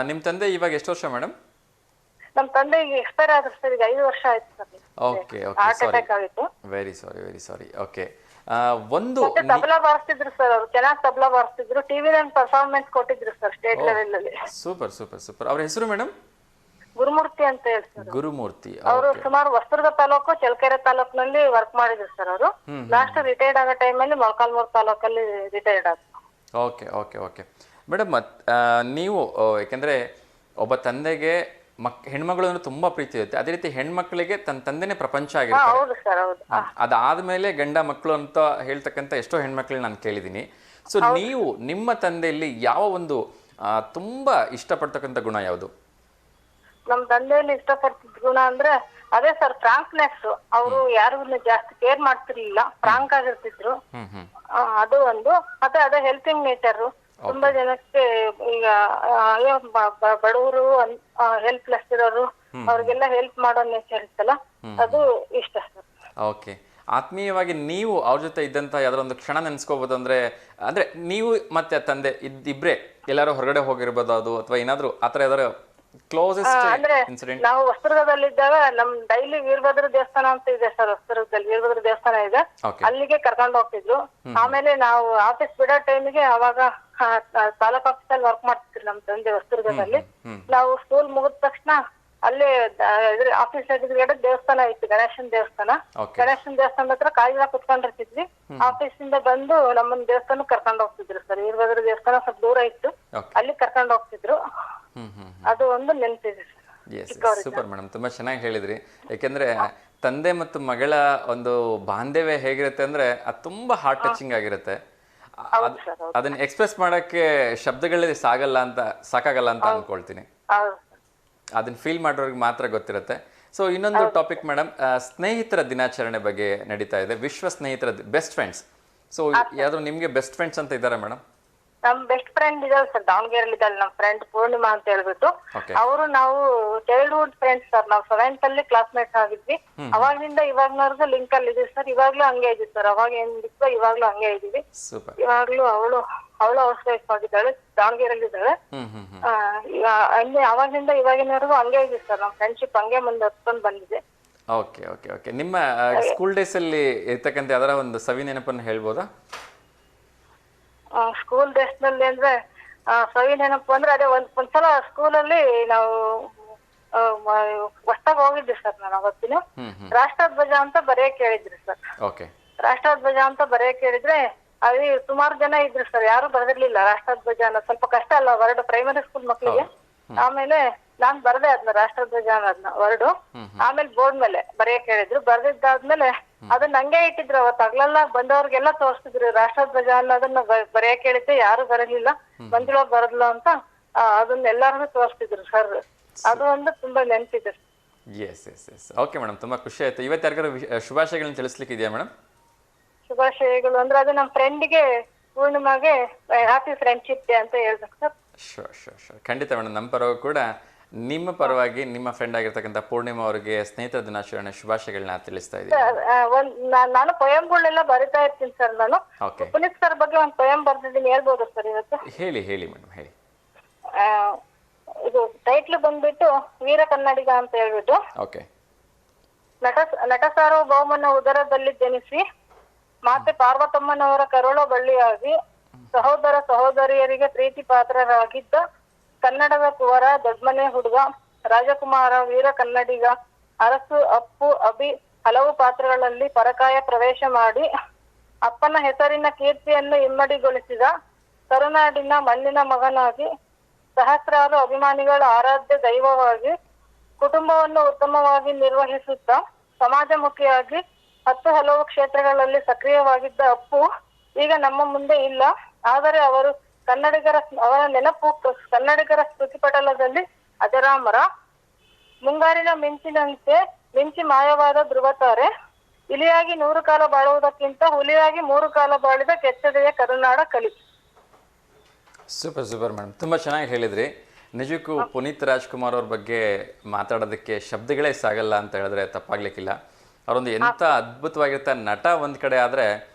ನಿಮ್ ತಂದೆ ಇವಾಗ ಎಷ್ಟು ವರ್ಷ ಮೇಡಮ್? ನಮ್ ತಂದೆ ಈಗ ಎಕ್ಸ್ಪೈರ್ ಆದ್ರು ಸರ್, ಈಗ 5 ವರ್ಷ ಆಯ್ತು ಸರ್. ಓಕೆ, ಹಾರ್ಟ್ ಅಟ್ಯಾಕ್ ಆಗಿತ್ತು. Very sorry. ಓಕೆ, ಒಂದು ತಬಲಾ ಬಾರಿಸ್ತಿದ್ರು ಸರ್ ಅವರು, ಚೆನ್ನಾಗಿ ತಬಲಾ ಬಾರಿಸ್ತಿದ್ರು. ಟಿವಿನಲ್ಲಿ ಪರ್ಫಾರ್ಮೆನ್ಸ್ ಕೊಟ್ಟಿದ್ರು ಸರ್ ಸ್ಟೇಟ್ ಲೆವೆಲ್ ಅಲ್ಲಿ. ಸೂಪರ್. ಅವ್ರ ಹೆಸರು ಮೇಡಮ್? ಗುರುಮೂರ್ತಿ ಅಂತ ಹೇಳಿ ಸರ್. ಗುರುಮೂರ್ತಿ. ಅವರು ಸುಮಾರು ಹೊಸದುರ್ಗ ತಾಲೂಕು, ಚಳ್ಳಕೆರೆ ತಾಲೂಕಿನಲ್ಲಿ ವರ್ಕ್ ಮಾಡಿದ್ರು ಸರ್ ಅವರು. ಲಾಸ್ಟ್ ರಿಟೈರ್ಡ್ ಆಗೋ ಟೈಮಲ್ಲಿ ಮೊಳಕಾಲ್ಮೂರು ತಾಲೂಕಲ್ಲಿ ರಿಟೈರ್ಡ್ ಆದ್ರು. ಓಕೆ ಮೇಡಮ್, ನೀವು ಯಾಕೆಂದ್ರೆ ಒಬ್ಬ ತಂದೆಗೆ ಹೆಣ್ಮಗಳು ಅಂದ್ರೆ ತುಂಬಾ ಪ್ರೀತಿ ಇರುತ್ತೆ, ಅದೇ ರೀತಿ ಹೆಣ್ಮಕ್ಳಿಗೆ ತನ್ನ ತಂದೆನೇ ಪ್ರಪಂಚ ಆಗಿರ್ತಾರೆ. ಹೌದು ಸರ್, ಹೌದು. ಅದಾದ್ಮೇಲೆ ಗಂಡ ಮಕ್ಕಳು ಅಂತ ಹೇಳ್ತಕ್ಕಂಥ ಎಷ್ಟೋ ಹೆಣ್ಮಕ್ಳನ್ನ ನಾನು ಕೇಳಿದ್ದೀನಿ. ಸೊ ನೀವು ನಿಮ್ಮ ತಂದೆಯಲ್ಲಿ ಯಾವ ಒಂದು ತುಂಬಾ ಇಷ್ಟಪಡ್ತಕ್ಕಂಥ ಗುಣ ಯಾವುದು? ನಮ್ ತಂದೆಯಲ್ಲಿ ಇಷ್ಟಪಡ್ತಿದ್ ಗುಣ ಅಂದ್ರೆ ಅದೇ ಸರ್, ಫ್ರಾಂಕ್ನೆಸ್. ಅವರು ಯಾರಿಗೂ ಜಾಸ್ತಿ ಕೇರ್ ಮಾಡ್ತಿರ್ಲಿಲ್ಲ, ಫ್ರಾಂಕ್ ಆಗಿರ್ತಿದ್ರು. ಅದು ಒಂದು. ಮತ್ತೆ ಅದೇ ಹೆಲ್ಪಿಂಗ್ ನೇಚರ್. ತುಂಬಾ ಜನಕ್ಕೆ ಈಗ ಬಡವರು, ಹೆಲ್ಪ್ಲೆಸ್ ಇರೋರು, ಅವ್ರಿಗೆಲ್ಲ ಹೆಲ್ಪ್ ಮಾಡೋ ನೇಚರ್ ಇತ್ತಲ್ಲ, ಅದು ಇಷ್ಟ ಸರ್. ಓಕೆ. ಆತ್ಮೀಯವಾಗಿ ನೀವು ಅವ್ರ ಜೊತೆ ಇದ್ದಂಥ ಯಾವ್ದಾರ ಒಂದು ಕ್ಷಣ ನೆನೆಸ್ಕೋಬೋದು ಅಂದ್ರೆ ನೀವು ಮತ್ತೆ ತಂದೆ ಇಬ್ಬರೇ ಎಲ್ಲಾರು ಹೊರಗಡೆ ಹೋಗಿರ್ಬೋದು ಅದು, ಅಥವಾ ಏನಾದ್ರು ಆತರ ಯಾವ್ದಾರು ಕ್ಲೋಸೆಸ್ಟ್ ಇನ್ಸಿಡೆಂಟ್? ನಾವು ಹೊಸದುರ್ಗದಲ್ಲಿದ್ದಾಗ ನಮ್ ಡೈಲಿ ವೀರಭದ್ರ ದೇವಸ್ಥಾನ ಅಂತ ಇದೆ ಸರ್, ಹೊಸದುರ್ಗದಲ್ಲಿ ವೀರಭದ್ರ ದೇವಸ್ಥಾನ ಇದೆ, ಅಲ್ಲಿಗೆ ಕರ್ಕೊಂಡು ಹೋಗ್ತಿದ್ರು. ಆಮೇಲೆ ನಾವು ಆಫೀಸ್ ಬಿಡೋ ಟೈಮಿಗೆ ಅವಾಗ ತಾಲೂಕ್ ಆಫೀಸಲ್ಲಿ ವರ್ಕ್ ಮಾಡ್ತಿದ್ರು ನಮ್ ತಂದೆ ಹೊಸದುರ್ಗದಲ್ಲಿ. ನಾವು ಸ್ಕೂಲ್ ಮುಗಿದ ತಕ್ಷಣ ಅಲ್ಲೇ ಆಫೀಸ್ ಎದುರುಗಡೆ ದೇವಸ್ಥಾನ ಇತ್ತು, ಗಣೇಶನ್ ದೇವಸ್ಥಾನ. ಗಣೇಶನ್ ದೇವಸ್ಥಾನದ ಹತ್ರ ಕಾಯಿಲೆ ಕುತ್ಕೊಂಡಿರ್ತಿದ್ವಿ. ಆಫೀಸ್ ಇಂದ ಬಂದು ನಮ್ಮನ್ನ ದೇವಸ್ಥಾನಕ್ಕೆ ಕರ್ಕೊಂಡು ಹೋಗ್ತಿದ್ರು ಸರ್. ವೀರಭದ್ರ ದೇವಸ್ಥಾನ ಸ್ವಲ್ಪ ದೂರ ಇತ್ತು, ಅಲ್ಲಿ ಕರ್ಕೊಂಡು ಹೋಗ್ತಿದ್ರು. ಅದು ಒಂದು ನೆನಪಿದೆ ಸರ್. ಸೂಪರ್ ಮೇಡಮ್, ತುಂಬಾ ಚೆನ್ನಾಗಿ ಹೇಳಿದ್ರಿ. ಯಾಕೆಂದ್ರೆ ತಂದೆ ಮತ್ತು ಮಗಳ ಒಂದು ಬಾಂಧವ್ಯ ಹೇಗಿರುತ್ತೆ ಅಂದ್ರೆ ಅದು ತುಂಬಾ ಹಾರ್ಟ್ ಟಚಿಂಗ್ ಆಗಿರುತ್ತೆ. ಅದನ್ನ ಎಕ್ಸ್ಪ್ರೆಸ್ ಮಾಡಕ್ಕೆ ಶಬ್ದಗಳಲ್ಲಿ ಸಾಕಾಗಲ್ಲ ಅಂತ ಅನ್ಕೊಳ್ತೀನಿ. ಅದನ್ನ ಫೀಲ್ ಮಾಡೋರಿಗೆ ಮಾತ್ರ ಗೊತ್ತಿರುತ್ತೆ. ಸೊ ಇನ್ನೊಂದು ಟಾಪಿಕ್ ಮೇಡಮ್, ಸ್ನೇಹಿತರ ದಿನಾಚರಣೆ ಬಗ್ಗೆ ನಡೀತಾ ಇದೆ, ವಿಶ್ವ ಸ್ನೇಹಿತರ ಬೆಸ್ಟ್ ಫ್ರೆಂಡ್ಸ್. ಸೊ ಯಾವ್ದು ನಿಮ್ಗೆ ಬೆಸ್ಟ್ ಫ್ರೆಂಡ್ಸ್ ಅಂತ ಇದ್ದಾರೆ ಮೇಡಮ್? ನಮ್ ಬೆಸ್ಟ್ ಫ್ರೆಂಡ್ ಇದಾವೆ ಸರ್, ದಾವಣಗೆರೆಯಲ್ಲಿ ಇದ್ದಾಳೆ ನಮ್ ಫ್ರೆಂಡ್ ಪೂರ್ಣಿಮಾ ಅಂತ ಹೇಳ್ಬಿಟ್ಟು. ಅವರು ನಾವು ಚೈಲ್ಡ್ಹುಡ್ ಫ್ರೆಂಡ್ಸ್ ಸರ್. ನಾವು 7th ಅಲ್ಲಿ ಕ್ಲಾಸ್ಮೇಟ್ಸ್ ಆಗಿದ್ವಿ. ಅವಾಗಿಂದ ಇವಾಗ್ನವರೆಗೂ ಲಿಂಕ್ ಅಲ್ಲಿ ಇದೀವಿ ಸರ್. ಇವಾಗ್ಲೂ ಹಂಗೆ ಇದೀವಿ ಸರ್. ಅವಾಗ ಏನಿತ್ತು ಇವಾಗ್ಲೂ ಹಂಗೆ ಇದೀವಿ. ಇವಾಗ್ಲೂ ಅವಳು ಹೌಸ್ ವೈಫ್ ಆಗಿದ್ದಾಳೆ, ದಾವಣಗೆರೆಯಲ್ಲಿ ಇದ್ದಾಳೆ. ಅವಾಗಿಂದ ಇವಾಗಿನವರೆಗೂ ಹಂಗೆ ಇದೀವಿ ಸರ್. ನಮ್ ಫ್ರೆಂಡ್ಶಿಪ್ ಹಂಗೆ ಮುಂದೆ ಹತ್ಕೊಂಡ್ ಬಂದಿದೆ. Okay okay okay. ನಿಮ್ಮ ಸ್ಕೂಲ್ ಡೇಸ್ ಅಲ್ಲಿ ಇರ್ತಕ್ಕಂಥ ಯಾವ್ದಾರ ಒಂದು ಸವಿ ನೆನಪನ್ನು ಹೇಳ್ಬೋದಾ? ಸ್ಕೂಲ್ ಡೇಸ್ ನಲ್ಲಿ ಅಂದ್ರೆ ಸವಿ ನೆನಪು ಅಂದ್ರೆ ಅದೇ ಒಂದ್ಸಲ ಸ್ಕೂಲಲ್ಲಿ ನಾವು ಹೊಸ್ತಾಗ ಹೋಗಿದ್ವಿ ಸರ್. ನಾನು ಅವತ್ತಿನ ರಾಷ್ಟ್ರಧ್ವಜ ಅಂತ ಬರೆಯಕ್ ಹೇಳಿದ್ರಿ ಸರ್. ರಾಷ್ಟ್ರಧ್ವಜ ಅಂತ ಬರೆಯಕ್ ಹೇಳಿದ್ರೆ ಅಲ್ಲಿ ಸುಮಾರು ಜನ ಇದ್ರು ಸರ್, ಯಾರು ಬರೆದಿರ್ಲಿಲ್ಲ ರಾಷ್ಟ್ರಧ್ವಜ ಅನ್ನೋದು. ಸ್ವಲ್ಪ ಕಷ್ಟ ಅಲ್ಲ ವರ್ಡ್, ಪ್ರೈಮರಿ ಸ್ಕೂಲ್ ಮಕ್ಳಿಗೆ. ಆಮೇಲೆ ನಾನ್ ಬರ್ದೆ ಅದನ್ನ ರಾಷ್ಟ್ರಧ್ವಜ ಅನ್ನೋದನ್ನ ವರ್ಡು. ಆಮೇಲೆ ಬೋರ್ಡ್ ಮೇಲೆ ಬರೆಯಕ್ ಹೇಳಿದ್ರು. ಬರ್ದಿದ್ದಾದ್ಮೇಲೆ ಅದನ್ನ ಹಂಗೆ ಇಟ್ಟಿದ್ರು. ಅವತ್ತು ಹಗ್ಲೆಲ್ಲ ಬಂದವ್ರಿಗೆಲ್ಲ ತೋರಿಸ್ತಿದ್ರು ರಾಷ್ಟ್ರಧ್ವಜ ಅನ್ನೋದನ್ನ ಬರೆಯಕ್ ಹೇಳಿದ್ದೆ, ಯಾರು ಬರಲಿಲ್ಲ, ಬಂದಿರೋ ಬರದ್ಲು ಅಂತ ಅದನ್ನ ಎಲ್ಲಾರು ತೋರಿಸ್ತಿದ್ರು ಸರ್. ಅದು ಒಂದು ತುಂಬಾ ನೆನಪಿದೆ. ಓಕೆ ಮೇಡಮ್, ತುಂಬಾ ಖುಷಿ ಆಯ್ತು. ಇವತ್ತು ಯಾರಿಗಾರು ಶುಭಾಶಯಗಳನ್ನ ತಿಳಿಸ್ಲಿಕ್ಕೆ ಇದೆಯಾ ಮೇಡಮ್? ಶುಭಾಶಯಗಳು ಅಂದ್ರೆ ಅದು ನಮ್ಮ ಫ್ರೆಂಡ್ಗೆ ಪೂರ್ಣಿಮಾಗೆ ಹ್ಯಾಪಿ ಫ್ರೆಂಡ್ಶಿಪ್ ಡೇ ಅಂತ ಹೇಳ್ಬೇಕು ಸರ್. ಶೋರ್ ಖಂಡಿತ ಮೇಡಮ್. ನಮ್ಮ ಪರವಾಗಿ ಕೂಡ ನಿಮ್ಮ ಪರವಾಗಿ ನಿಮ್ಮ ಫ್ರೆಂಡ್ ಆಗಿರ್ತಕ್ಕಂಥ ಪೂರ್ಣಿಮಾ ಅವರಿಗೆ ಸ್ನೇಹಿತರ ದಿನಾಚರಣೆ ಶುಭಾಶಯಗಳನ್ನ ತಿಳಿಸ್ತಾ ಇದ್ದೀನಿ. ನಾನು ಪೊಯಂಗಳೆಲ್ಲ ಬರಿತಾ ಇರ್ತೀನಿ ಸರ್. ನಾನು ಪುನೀತ್ ಸರ್ ಬಗ್ಗೆ ಒಂದು ಪೊಯಂ ಬರ್ದಿದ್ದೀನಿ, ಹೇಳ್ಬೋದು ಸರ್ ಇವತ್ತು? ಹೇಳಿ ಮೇಡಮ್ ಹೇಳಿ. ಇದು ಟೈಟ್ಲ್ ಬಂದ್ಬಿಟ್ಟು ವೀರ ಕನ್ನಡಿಗ ಅಂತ ಹೇಳ್ಬಿಟ್ಟು. ನಟ ಸಾರ್ವಭೌಮನ ಉದರದಲ್ಲಿ ಜನಿಸಿ ಮಾತೆ ಪಾರ್ವತಮ್ಮನವರ ಕರುಳ ಬಳ್ಳಿಯಾಗಿ ಸಹೋದರ ಸಹೋದರಿಯರಿಗೆ ಪ್ರೀತಿ ಪಾತ್ರರಾಗಿದ್ದ ಕನ್ನಡದ ಕುವರ, ದೊಡ್ಮನೆ ಹುಡುಗ, ರಾಜಕುಮಾರ, ವೀರ ಕನ್ನಡಿಗ, ಅರಸು, ಅಪ್ಪು, ಅಭಿ ಹಲವು ಪಾತ್ರಗಳಲ್ಲಿ ಪರಕಾಯ ಪ್ರವೇಶ ಮಾಡಿ ಅಪ್ಪನ ಹೆಸರಿನ ಕೀರ್ತಿಯನ್ನು ಇಮ್ಮಡಿಗೊಳಿಸಿದ ಕರುನಾಡಿನ ಮಣ್ಣಿನ ಮಗನಾಗಿ ಸಹಸ್ರಾರು ಅಭಿಮಾನಿಗಳ ಆರಾಧ್ಯ ದೈವವಾಗಿ ಕುಟುಂಬವನ್ನು ಉತ್ತಮವಾಗಿ ನಿರ್ವಹಿಸುತ್ತಾ ಸಮಾಜಮುಖಿಯಾಗಿ ಹಲವು ಕ್ಷೇತ್ರಗಳಲ್ಲಿ ಸಕ್ರಿಯವಾಗಿದ್ದ ಅಪ್ಪು ಈಗ ನಮ್ಮ ಮುಂದೆ ಇಲ್ಲ. ಆದರೆ ಅವರ ನೆನಪು ಕನ್ನಡಿಗರ ಸ್ಮೃತಿಪಟಲದಲ್ಲಿ ಅಜರಾಮರ. ಮುಂಗಾರಿನ ಮಿಂಚಿ ಮಾಯವಾದ ಧ್ರುವತಾರೆ, ಇಲಿಯಾಗಿ 100 ಕಾಲ ಬಾಳುವುದಕ್ಕಿಂತ ಹುಲಿಯಾಗಿ 3 ಕಾಲ ಬಾಳಿದ ಕೆಚ್ಚದೆಯ ಕರುನಾಡ ಕಲಿ. ಸೂಪರ್ ಮೇಡಮ್, ತುಂಬಾ ಚೆನ್ನಾಗಿ ಹೇಳಿದ್ರಿ. ನಿಜಕ್ಕೂ ಪುನೀತ್ ರಾಜ್ಕುಮಾರ್ ಅವ್ರ ಬಗ್ಗೆ ಮಾತಾಡೋದಕ್ಕೆ ಶಬ್ದಗಳೇ ಸಾಗಲ್ಲ ಅಂತ ಹೇಳಿದ್ರೆ ತಪ್ಪಾಗ್ಲಿಕ್ಕಿಲ್ಲ. ಅವರೊಂದು ಎಂತ ಅದ್ಭುತವಾಗಿರ್ತ ನಟ ಒಂದ್ ಕಡೆ ಆದ್ರೆ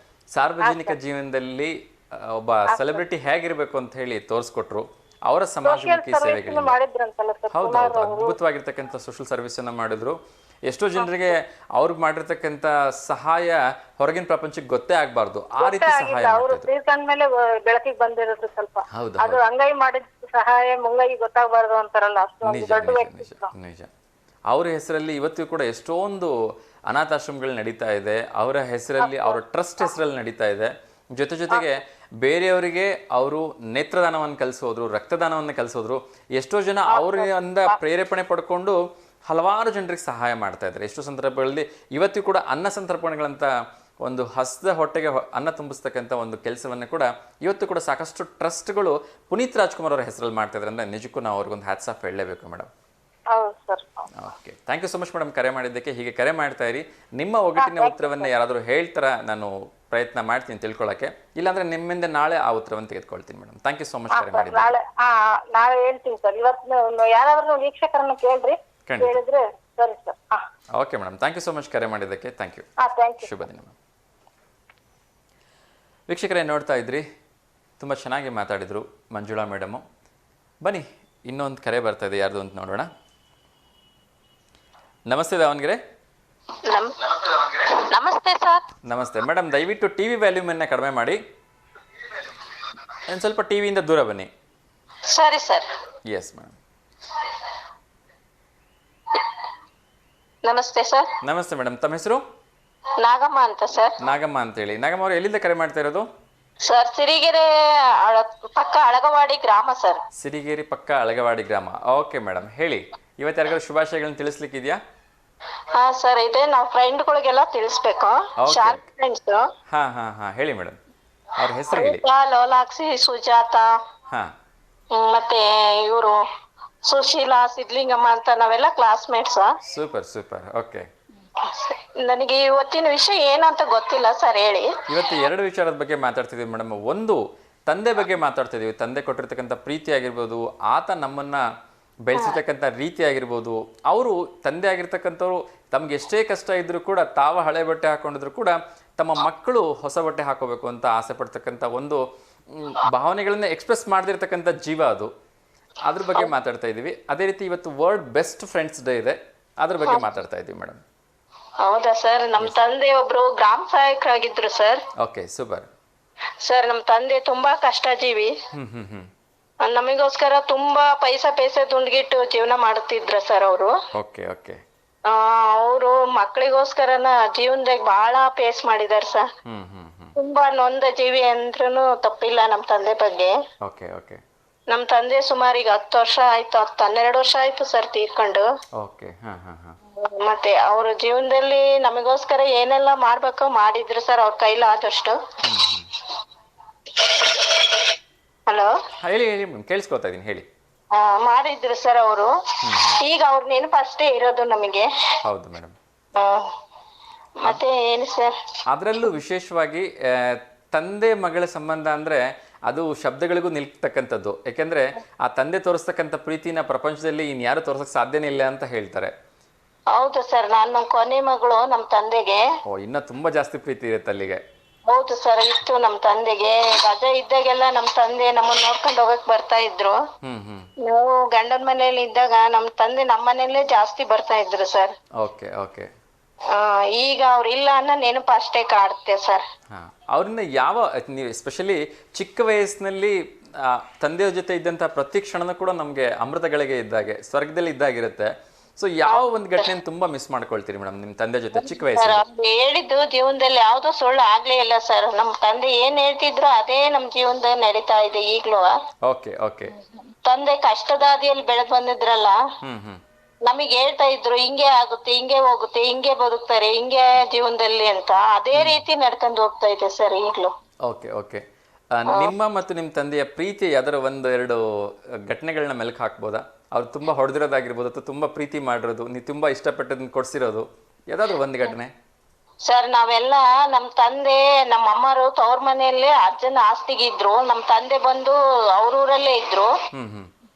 ಸಾರ್ವಜನಿಕ ಜೀವನದಲ್ಲಿ ಒಬ್ಬ ಸೆಲೆಬ್ರಿಟಿ ಹೇಗಿರ್ಬೇಕು ಅಂತ ಹೇಳಿ ತೋರಿಸ್ಕೊಟ್ರು. ಅವರ ಸಮಾಜಮುಖಿ ಸೇವೆಗಳು ಹೌದು ಅದ್ಭುತವಾಗಿರ್ತಕ್ಕಂಥ ಸೋಷಿಯಲ್ ಸರ್ವಿಸ್ ಅನ್ನ ಮಾಡಿದ್ರು. ಎಷ್ಟೋ ಜನರಿಗೆ ಅವ್ರಿಗೆ ಮಾಡಿರ್ತಕ್ಕಂಥ ಸಹಾಯ ಹೊರಗಿನ ಪ್ರಪಂಚಕ್ಕೆ ಗೊತ್ತೇ ಆಗ್ಬಾರ್ದು, ಆ ರೀತಿ ಸಹಾಯ ಬೆಳಕಿಗೆ ಬಂದಿರೋದು ಸ್ವಲ್ಪ. ಅದು ಅಂಗೈ ಮಾಡಿದ ಸಹಾಯ ಮುಂಗೈ ಗೊತ್ತಾಗಬಾರ್ದು ಅಂತಾರಲ್ಲ, ನಿಜ. ಅವ್ರ ಹೆಸರಲ್ಲಿ ಇವತ್ತಿಗೂ ಕೂಡ ಎಷ್ಟೊಂದು ಅನಾಥಾಶ್ರಮಗಳು ನಡೀತಾ ಇದೆ. ಅವರ ಹೆಸರಲ್ಲಿ, ಅವರ ಟ್ರಸ್ಟ್ ಹೆಸರಲ್ಲಿ ನಡೀತಾ ಇದೆ. ಜೊತೆಗೆ ಬೇರೆಯವರಿಗೆ ಅವರು ನೇತ್ರದಾನವನ್ನು ಕಲಿಸೋದ್ರು, ರಕ್ತದಾನವನ್ನು ಕಲಿಸೋದ್ರು. ಎಷ್ಟೋ ಜನ ಅವರಿಂದ ಪ್ರೇರೇಪಣೆ ಪಡ್ಕೊಂಡು ಹಲವಾರು ಜನರಿಗೆ ಸಹಾಯ ಮಾಡ್ತಾ ಇದ್ದಾರೆ. ಎಷ್ಟೋ ಸಂದರ್ಭಗಳಲ್ಲಿ ಇವತ್ತಿಗೂ ಕೂಡ ಅನ್ನ ಸಂತರ್ಪಣೆಗಳಂತ ಒಂದು ಹಸ್ದ ಹೊಟ್ಟೆಗೆ ಅನ್ನ ತುಂಬಿಸ್ತಕ್ಕಂಥ ಒಂದು ಕೆಲಸವನ್ನು ಕೂಡ ಇವತ್ತು ಕೂಡ ಸಾಕಷ್ಟು ಟ್ರಸ್ಟ್ಗಳು ಪುನೀತ್ ರಾಜ್ಕುಮಾರ್ ಅವರ ಹೆಸರಲ್ಲಿ ಮಾಡ್ತಾ ಇದ್ದಾರೆ. ಅಂದರೆ ನಿಜಕ್ಕೂ ನಾವು ಅವ್ರಿಗೊಂದು ಹ್ಯಾಟ್ಸ್ ಆಫ್ ಹೇಳಲೇಬೇಕು ಮೇಡಮ್. ಹೌದು sir. Okay, thank you so much madam ಕರೆ ಮಾಡಿದ್ದಕ್ಕೆ. ಹೀಗೆ ಕರೆ ಮಾಡ್ತಾ ಇರಿ. ನಿಮ್ಮ ಒಗಟಿನ ಉತ್ತರವನ್ನು ಯಾರಾದರೂ ಹೇಳ್ತಾರ ನಾನು ಪ್ರಯತ್ನ ಮಾಡ್ತೀನಿ ತಿಳ್ಕೊಳ್ಳೋಕ್ಕೆ. ಇಲ್ಲಾಂದ್ರೆ ನಿಮ್ಮಿಂದ ನಾಳೆ ಆ ಉತ್ತರವನ್ನು ತೆಗೆದುಕೊಳ್ತೀನಿ madam. Thank you so much ಕರೆ ಮಾಡಿದ್ದಕ್ಕೆ. ನಾಳೆ ಹೇಳ್ತೀನಿ ಸರ್. ಇವತ್ತು ಯಾರಾದ್ರೂ ವೀಕ್ಷಕರನ್ನು ಕೇಳ್ರಿ, ಹೇಳಿದ್ರೆ ಸರಿ sir. Okay madam, thank you so much ಕರೆ ಮಾಡಿದ್ದಕ್ಕೆ. Thank you. ಶುಭ ದಿನ ಮ್ಯಾಮ್. ವೀಕ್ಷಕರೇ, ನೋಡ್ತಾ ಇದ್ರಿ, ತುಂಬ ಚೆನ್ನಾಗಿ ಮಾತಾಡಿದರು ಮಂಜುಳಾ ಮೇಡಮು. ಬನ್ನಿ, ಇನ್ನೊಂದು ಕರೆ ಬರ್ತಾ ಇದೆ, ಯಾರ್ದು ಅಂತ ನೋಡೋಣ. ನಮಸ್ತೆ ದಾವಣಗೆರೆ. ನಮಸ್ತೆ ಸರ್. ನಮಸ್ತೆ ಮೇಡಮ್, ದಯವಿಟ್ಟು ಟಿ ವಿ ವ್ಯಾಲ್ಯೂಮನ್ನು ಕಡಿಮೆ ಮಾಡಿ, ಒಂದು ಸ್ವಲ್ಪ ಟಿ ವಿಯಿಂದ ದೂರ ಬನ್ನಿ. ಸರಿ ಸರ್. Yes madam. ನಮಸ್ತೆ ಸರ್. ನಮಸ್ತೆ ಮೇಡಮ್, ತಮ್ಮ ಹೆಸರು? ನಾಗಮ್ಮ ಅಂತ ಸರ್. ನಾಗಮ್ಮ ಅಂತೇಳಿ. ನಾಗಮ್ಮ ಅವರು ಎಲ್ಲಿಂದ ಕರೆ ಮಾಡ್ತಾ ಇರೋದು? ಸರ್, ಸಿರಿಗೆರೆ ಪಕ್ಕ ಅಳಗವಾಡಿ ಗ್ರಾಮ ಸರ್. ಸಿರಿಗೇರಿ ಪಕ್ಕ ಅಳಗವಾಡಿ ಗ್ರಾಮ. ಓಕೆ ಮೇಡಮ್, ಹೇಳಿ. ಇವತ್ತು ಯಾರಿಗಾದ್ರು ಶುಭಾಶಯಗಳನ್ನ ತಿಳಿಸ್ಲಿಕ್ಕಿದೆಯಾ? ಹಾ ಸರ್, ಇದೆ ನಾವು ಫ್ರೆಂಡ್ಗಳಿಗೆಲ್ಲ ತಿಳಿಸ್ಬೇಕು. Short friends. ಹಾ, ಹೇಳಿ ಮೇಡಮ್, ಅವ್ರ ಹೆಸರು ಹೇಳಿ. ಲೋಲಾಕ್ಷಿ, ಸುಜಾತ, ಹಾ, ಮತ್ತೆ ಇವರು ಸುಶೀಲಾ, ಸಿದ್ಲಿಂಗಮ್ಮ ಅಂತ ನಾವೆಲ್ಲ ಕ್ಲಾಸ್ಮೇಟ್ಸ್. Super super. ಓಕೆ, ನನಗೆ ಇವತ್ತಿನ ವಿಷಯ ಏನಂತ ಗೊತ್ತಿಲ್ಲ ಸರ್, ಹೇಳಿ. ಇವತ್ತು ಎರಡು ವಿಚಾರದ ಬಗ್ಗೆ ಮಾತಾಡ್ತಿದ್ದೀವಿ ಮೇಡಮ್. ಒಂದು, ತಂದೆ ಬಗ್ಗೆ ಮಾತಾಡ್ತಿದ್ದೀವಿ. ತಂದೆ ಕೊಟ್ಟಿರ್ತಕ್ಕಂಥ ಪ್ರೀತಿ ಆಗಿರ್ಬೋದು, ಆತ ನಮ್ಮನ್ನ ಬೆಳೆಸಿರ್ತಕ್ಕಂಥ ರೀತಿ ಆಗಿರ್ಬೋದು. ಅವರು ತಂದೆ ಆಗಿರ್ತಕ್ಕಂಥವ್ರು ತಮ್ಗೆ ಎಷ್ಟೇ ಕಷ್ಟ ಇದ್ರೂ ಕೂಡ, ತಾವು ಹಳೆ ಬಟ್ಟೆ ಹಾಕೊಂಡಿದ್ರು ಕೂಡ ತಮ್ಮ ಮಕ್ಕಳು ಹೊಸ ಬಟ್ಟೆ ಹಾಕೋಬೇಕು ಅಂತ ಆಸೆ ಪಡ್ತಕ್ಕಂಥ ಒಂದು ಭಾವನೆಗಳನ್ನ ಎಕ್ಸ್ಪ್ರೆಸ್ ಮಾಡದಿರ್ತಕ್ಕಂಥ ಜೀವ ಅದು. ಅದ್ರ ಬಗ್ಗೆ ಮಾತಾಡ್ತಾ ಇದ್ದೀವಿ. ಅದೇ ರೀತಿ ಇವತ್ತು ವರ್ಲ್ಡ್ ಬೆಸ್ಟ್ ಫ್ರೆಂಡ್ಸ್ ಡೇ ಇದೆ, ಅದ್ರ ಬಗ್ಗೆ ಮಾತಾಡ್ತಾ ಇದ್ದೀವಿ ಮೇಡಮ್. ಹೌದಾ ಸರ್? ನಮ್ ತಂದೆ ಒಬ್ರು ಗ್ರಾಮ ಸಹಾಯಕರಾಗಿದ್ರು ಸರ್. ಓಕೆ, ಸೂಪರ್ ಸರ್, ನಮ್ ತಂದೆ ತುಂಬಾ ಕಷ್ಟ ಜೀವಿ. ನಮಗೋಸ್ಕರ ತುಂಬಾ ಪೈಸೆ ದುಂಡ್ಗಿಟ್ಟು ಜೀವನ ಮಾಡುತ್ತಿದ್ರ ಸರ್ ಅವರು. Okay okay. ಅವರು ಮಕ್ಕಳಿಗೋಸ್ಕರನ ಜೀವನದಾಗ ಬಹಳ ಫೇಸ್ ಮಾಡಿದಾರ ಸರ್. ತುಂಬಾ ನೊಂದ ಜೀವಿ ಅಂದ್ರೂ ತಪ್ಪಿಲ್ಲ ನಮ್ ತಂದೆ ಬಗ್ಗೆ. Okay okay. ನಮ್ ತಂದೆ ಸುಮಾರು ಈಗ 10 ವರ್ಷ ಆಯ್ತು, 12 ವರ್ಷ ಆಯ್ತು ಸರ್ ತೀರ್ಕೊಂಡು. ಓಕೆ. ಮತ್ತೆ ಅವ್ರ ಜೀವನದಲ್ಲಿ ನಮಗೋಸ್ಕರ ಏನೆಲ್ಲ ಮಾಡ್ಬೇಕೋ ಮಾಡಿದ್ರು ಸರ್, ಅವ್ರ ಕೈಲಾದಷ್ಟು. ಹಲೋ, ಹೇಳಿ ಹೇಳಿ, ಕೇಳಿಸ್ಕೊತಾ ಇದೀನಿ, ಹೇಳಿ. ಮಾಡಿದ್ರು ಸರ್ ಅವರು. ಈಗ ಅವ್ರ ನೆನಪು ಅಷ್ಟೇ ಇರೋದು ನಮಗೆ. ಹೌದು ಮೇಡಮ್. ಮತ್ತೆ ಏನು ಸರ್, ಅದರಲ್ಲೂ ವಿಶೇಷವಾಗಿ ತಂದೆ ಮಗಳ ಸಂಬಂಧ ಅಂದ್ರೆ ಅದು ಶಬ್ದಗಳಿಗೂ ನಿಲ್ತಕ್ಕಂಥದ್ದು. ಯಾಕೆಂದ್ರೆ ಆ ತಂದೆ ತೋರಿಸ್ತಕ್ಕಂಥ ಪ್ರೀತಿನ ಪ್ರಪಂಚದಲ್ಲಿ ಇನ್ಯಾರು ತೋರ್ಸಕ್ ಸಾಧ್ಯನೇ ಇಲ್ಲ ಅಂತ ಹೇಳ್ತಾರೆ. ಹೌದು ಸರ್, ನಾನು ಕೊನೆ ಮಗಳು ನಮ್ ತಂದೆಗೆ. ಇನ್ನ ತುಂಬಾ ಜಾಸ್ತಿ ಪ್ರೀತಿ ಇರುತ್ತೆ ಅಲ್ಲಿಗೆ. ಹೌದು ಸರ್, ಇತ್ತು ನಮ್ ತಂದೆಗೆ. ರಜೆ ಇದ್ದಾಗೆಲ್ಲ ನಮ್ ತಂದೆ ನಮ್ಮನ್ನ ನೋಡ್ಕೊಂಡು ಹೋಗಕ್ ಬರ್ತಾ ಇದ್ರು. ನಾವು ಗಂಡನ ಮನೇಲಿ ಇದ್ದಾಗ ನಮ್ ತಂದೆ ನಮ್ಮ ಮನೇಲೇ ಜಾಸ್ತಿ ಬರ್ತಾ ಇದ್ರು ಸರ್. Okay okay. ಈಗ ಅವ್ರ ಇಲ್ಲ ಅನ್ನೋ ನೆನಪು ಅಷ್ಟೇ ಕಾಡುತ್ತೆ ಸರ್. ಅವ್ರನ್ನ ಯಾವ, ನೀವು ಎಸ್ಪೆಷಲಿ ಚಿಕ್ಕ ವಯಸ್ಸಿನಲ್ಲಿ ತಂದೆಯ ಜೊತೆ ಇದ್ದಂತ ಪ್ರತಿ ಕ್ಷಣನೂ ಕೂಡ ನಮ್ಗೆ ಅಮೃತಗಳಿಗೆ ಇದ್ದಾಗೆ, ಸ್ವರ್ಗದಲ್ಲಿ ಇದ್ದಾಗಿರುತ್ತೆ. ಸೊ ಯಾವ ಒಂದು ಘಟನೆ ತುಂಬಾ ಮಿಸ್ ಮಾಡ್ಕೊಳ್ತೀರಿ ಮೇಡಮ್ ನಿಮ್ ತಂದೆ ಜೊತೆ ಚಿಕ್ಕ ವಯಸ್ಸಲ್ಲಿ? ಹೇಳಿದ್ದು ಜೀವನದಲ್ಲಿ ಯಾವ್ದೋ ಸುಳ್ಳು ಆಗ್ಲೇ ಇಲ್ಲ ಸರ್. ನಮ್ ತಂದೆ ಏನ್ ಹೇಳ್ತಿದ್ರು ಅದೇ ನಮ್ ಜೀವನದಲ್ಲಿ ನಡೀತಾ ಇದೆ ಈಗ್ಲೂ. Okay okay. ತಂದೆ ಕಷ್ಟದ ಹಾದಿಯಲ್ಲಿ ಬೆಳೆದ್ ಬಂದಿದ್ರಲ್ಲ, ನಮಗ್ ಹೇಳ್ತಾ ಇದ್ರು ಹಿಂಗೆ ಆಗುತ್ತೆ, ಹಿಂಗೆ ಹೋಗುತ್ತೆ, ಹಿಂಗೆ ಬದುಕ್ತಾರೆ, ಹಿಂಗೆ ಜೀವನದಲ್ಲಿ ಅಂತ. ಅದೇ ರೀತಿ ನಡ್ಕೊಂಡು ಹೋಗ್ತಾ ಇದೆ ಸರ್ ಈಗ್ಲೂ. Okay okay. ನಿಮ್ಮ ಮತ್ತು ನಿಮ್ಮ ತಂದೆಯ ಪ್ರೀತಿ ಯಾವ್ದಾರ ಒಂದು ಎರಡು ಘಟನೆಗಳನ್ನ ಮೆಲುಕು ಹಾಕ್ಬೋದಾ? ಅವ್ರು ತುಂಬಾ ಹೊಡೆದಿರೋದಾಗಿರ್ಬೋದು, ಅಥವಾ ತುಂಬಾ ಪ್ರೀತಿ ಮಾಡಿರೋದು, ನೀವು ತುಂಬಾ ಇಷ್ಟಪಟ್ಟದನ್ನ ಕೊಡ್ಸಿರೋದು ಯಾವ್ದಾದ್ರು ಒಂದು ಘಟನೆ? ಸರ್, ನಾವೆಲ್ಲ ನಮ್ ತಂದೆ ನಮ್ಮ ಅಮ್ಮರು ತವ್ರ ಮನೆಯಲ್ಲೇ ಅಜ್ಜನ ಆಸ್ತಿಗಿದ್ರು. ನಮ್ ತಂದೆ ಬಂದು ಅವ್ರೂರಲ್ಲೇ ಇದ್ರು.